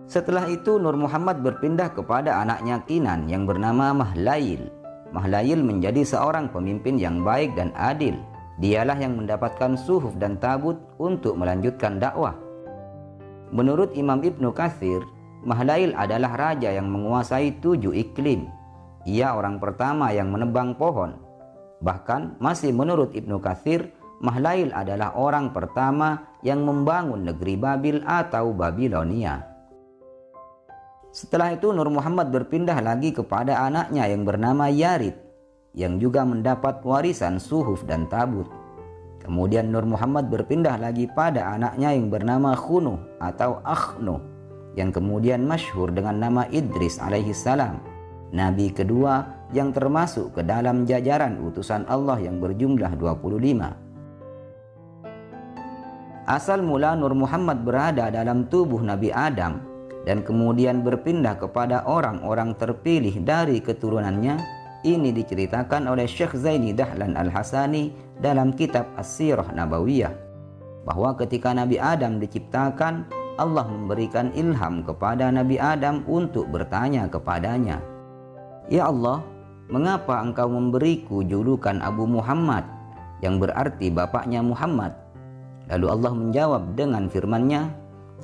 Setelah itu Nur Muhammad berpindah kepada anaknya Kinan yang bernama Mahlail. Mahlail menjadi seorang pemimpin yang baik dan adil. Dialah yang mendapatkan suhuf dan tabut untuk melanjutkan dakwah. Menurut Imam Ibnu Katsir, Mahlail adalah raja yang menguasai 7 iklim. Ia orang pertama yang menebang pohon. Bahkan masih menurut Ibnu Katsir, Mahlail adalah orang pertama yang membangun negeri Babil atau Babilonia. Setelah itu Nur Muhammad berpindah lagi kepada anaknya yang bernama Yarid, yang juga mendapat warisan suhuf dan tabut. Kemudian Nur Muhammad berpindah lagi pada anaknya yang bernama Khunuh atau Akhnuh, yang kemudian masyhur dengan nama Idris alaihissalam, Nabi kedua yang termasuk ke dalam jajaran utusan Allah yang berjumlah 25. Asal mula Nur Muhammad berada dalam tubuh Nabi Adam dan kemudian berpindah kepada orang-orang terpilih dari keturunannya. Ini diceritakan oleh Syekh Zaini Dahlan Al-Hasani dalam kitab As-Sirah Nabawiyah, bahwa ketika Nabi Adam diciptakan, Allah memberikan ilham kepada Nabi Adam untuk bertanya kepadanya, "Ya Allah, mengapa engkau memberiku julukan Abu Muhammad, yang berarti bapaknya Muhammad?" Lalu Allah menjawab dengan firman-Nya,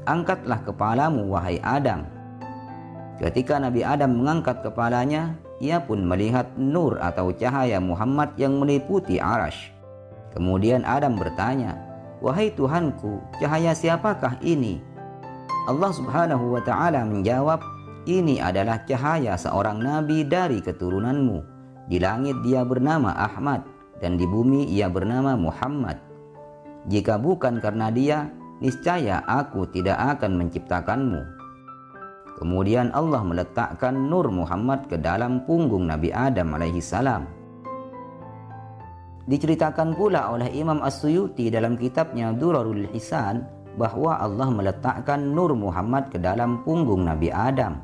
"Angkatlah kepalamu wahai Adam." Ketika Nabi Adam mengangkat kepalanya, ia pun melihat nur atau cahaya Muhammad yang meliputi arash. Kemudian Adam bertanya, "Wahai Tuhanku, cahaya siapakah ini?" Allah Subhanahu wa ta'ala menjawab, "Ini adalah cahaya seorang nabi dari keturunanmu. Di langit dia bernama Ahmad, dan di bumi ia bernama Muhammad. Jika bukan karena dia, niscaya aku tidak akan menciptakanmu." Kemudian Allah meletakkan Nur Muhammad ke dalam punggung Nabi Adam alaihissalam. Diceritakan pula oleh Imam As-Suyuti dalam kitabnya Durarul Hisan bahwa Allah meletakkan Nur Muhammad ke dalam punggung Nabi Adam.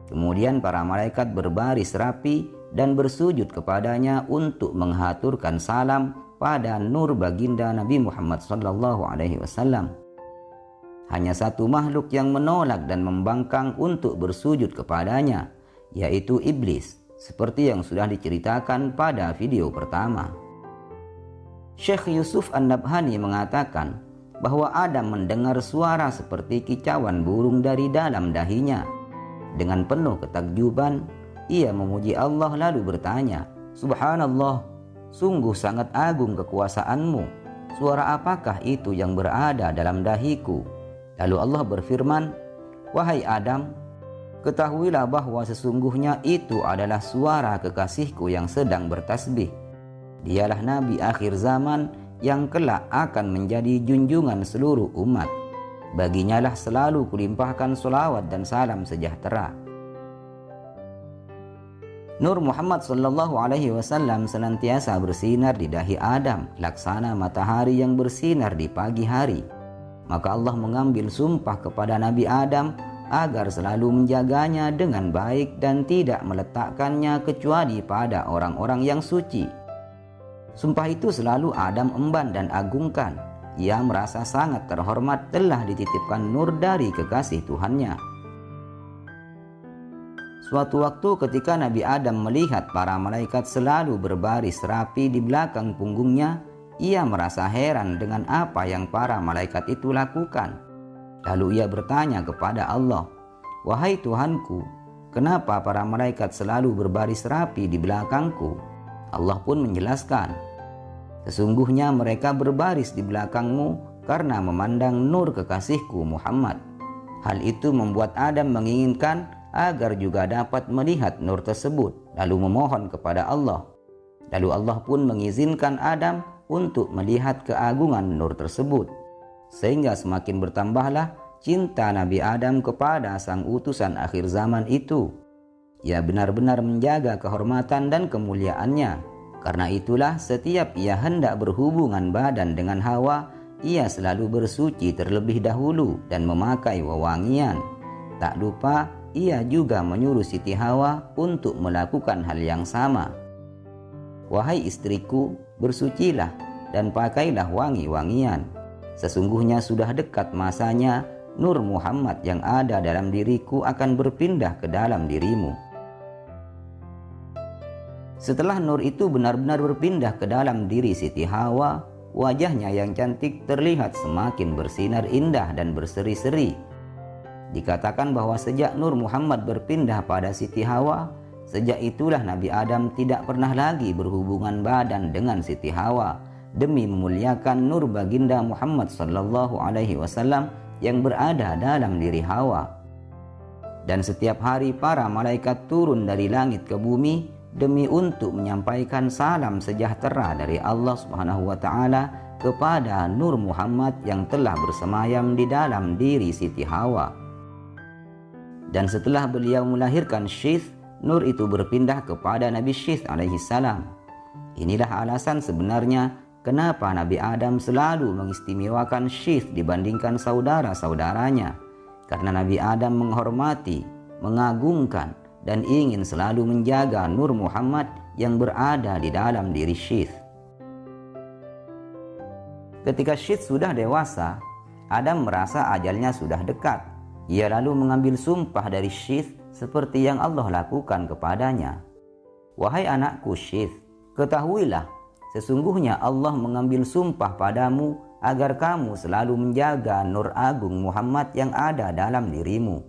Kemudian para malaikat berbaris rapi dan bersujud kepadanya untuk menghaturkan salam pada nur baginda Nabi Muhammad SAW. Hanya satu makhluk yang menolak dan membangkang untuk bersujud kepadanya, yaitu iblis, seperti yang sudah diceritakan pada video pertama. Syekh Yusuf An-Nabhani mengatakan bahwa Adam mendengar suara seperti kicauan burung dari dalam dahinya. Dengan penuh ketakjuban, ia memuji Allah lalu bertanya, "Subhanallah, sungguh sangat agung kekuasaanmu. Suara apakah itu yang berada dalam dahiku?" Lalu Allah berfirman, "Wahai Adam, ketahuilah bahwa sesungguhnya itu adalah suara kekasihku yang sedang bertasbih. Dialah Nabi akhir zaman yang kelak akan menjadi junjungan seluruh umat. Baginya lah selalu kulimpahkan selawat dan salam sejahtera." Nur Muhammad SAW senantiasa bersinar di dahi Adam, laksana matahari yang bersinar di pagi hari. Maka Allah mengambil sumpah kepada Nabi Adam agar selalu menjaganya dengan baik dan tidak meletakkannya kecuali pada orang-orang yang suci. Sumpah itu selalu Adam emban dan agungkan. Ia merasa sangat terhormat telah dititipkan nur dari kekasih Tuhannya. Suatu waktu ketika Nabi Adam melihat para malaikat selalu berbaris rapi di belakang punggungnya, ia merasa heran dengan apa yang para malaikat itu lakukan. Lalu ia bertanya kepada Allah, "Wahai Tuhanku, kenapa para malaikat selalu berbaris rapi di belakangku?" Allah pun menjelaskan, "Sesungguhnya mereka berbaris di belakangmu karena memandang nur kekasihku Muhammad." Hal itu membuat Adam menginginkan agar juga dapat melihat nur tersebut, lalu memohon kepada Allah. Lalu Allah pun mengizinkan Adam untuk melihat keagungan nur tersebut, sehingga semakin bertambahlah cinta Nabi Adam kepada sang utusan akhir zaman itu. Ia benar-benar menjaga kehormatan dan kemuliaannya. Karena itulah setiap ia hendak berhubungan badan dengan Hawa, ia selalu bersuci terlebih dahulu dan memakai wewangian. Tak lupa ia juga menyuruh Siti Hawa untuk melakukan hal yang sama. "Wahai istriku, bersucilah dan pakailah wangi-wangian. Sesungguhnya sudah dekat masanya nur Muhammad yang ada dalam diriku akan berpindah ke dalam dirimu." Setelah nur itu benar-benar berpindah ke dalam diri Siti Hawa, wajahnya yang cantik terlihat semakin bersinar indah dan berseri-seri. Dikatakan bahwa sejak nur Muhammad berpindah pada Siti Hawa, sejak itulah Nabi Adam tidak pernah lagi berhubungan badan dengan Siti Hawa demi memuliakan nur baginda Muhammad sallallahu alaihi wasallam yang berada dalam diri Hawa. Dan setiap hari para malaikat turun dari langit ke bumi demi untuk menyampaikan salam sejahtera dari Allah Subhanahu wa taala kepada Nur Muhammad yang telah bersemayam di dalam diri Siti Hawa. Dan setelah beliau melahirkan Syith, nur itu berpindah kepada Nabi Syith alaihi salam. Inilah alasan sebenarnya kenapa Nabi Adam selalu mengistimewakan Syith dibandingkan saudara-saudaranya. Karena Nabi Adam menghormati, mengagungkan, dan ingin selalu menjaga Nur Muhammad yang berada di dalam diri Syith. Ketika Syith sudah dewasa, Adam merasa ajalnya sudah dekat. Ia lalu mengambil sumpah dari Syith seperti yang Allah lakukan kepadanya. "Wahai anakku Syith, ketahuilah, sesungguhnya Allah mengambil sumpah padamu agar kamu selalu menjaga Nur Agung Muhammad yang ada dalam dirimu.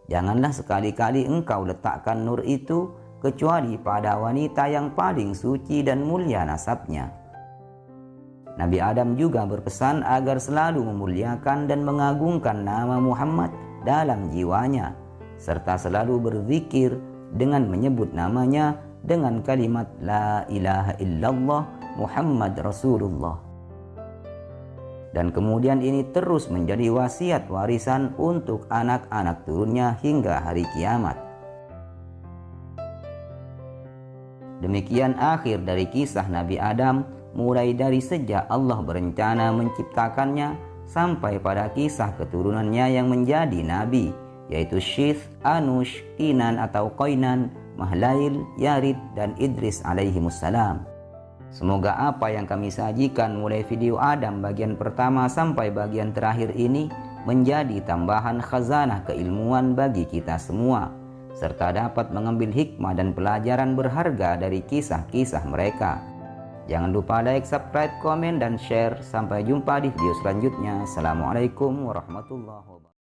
Janganlah sekali-kali engkau letakkan nur itu kecuali pada wanita yang paling suci dan mulia nasabnya." Nabi Adam juga berpesan agar selalu memuliakan dan mengagungkan nama Muhammad dalam jiwanya, serta selalu berzikir dengan menyebut namanya dengan kalimat La ilaha illallah Muhammad Rasulullah. Dan kemudian ini terus menjadi wasiat warisan untuk anak-anak turunnya hingga hari kiamat. Demikian akhir dari kisah Nabi Adam, mulai dari sejak Allah berencana menciptakannya sampai pada kisah keturunannya yang menjadi nabi, yaitu Syith, Anush, Kinan atau Qainan, Mahlail, Yarid, dan Idris alaihimussalam. Semoga apa yang kami sajikan mulai video Adam bagian pertama sampai bagian terakhir ini menjadi tambahan khazanah keilmuan bagi kita semua, serta dapat mengambil hikmah dan pelajaran berharga dari kisah-kisah mereka. Jangan lupa like, subscribe, komen, dan share. Sampai jumpa di video selanjutnya. Assalamualaikum warahmatullahi wabarakatuh.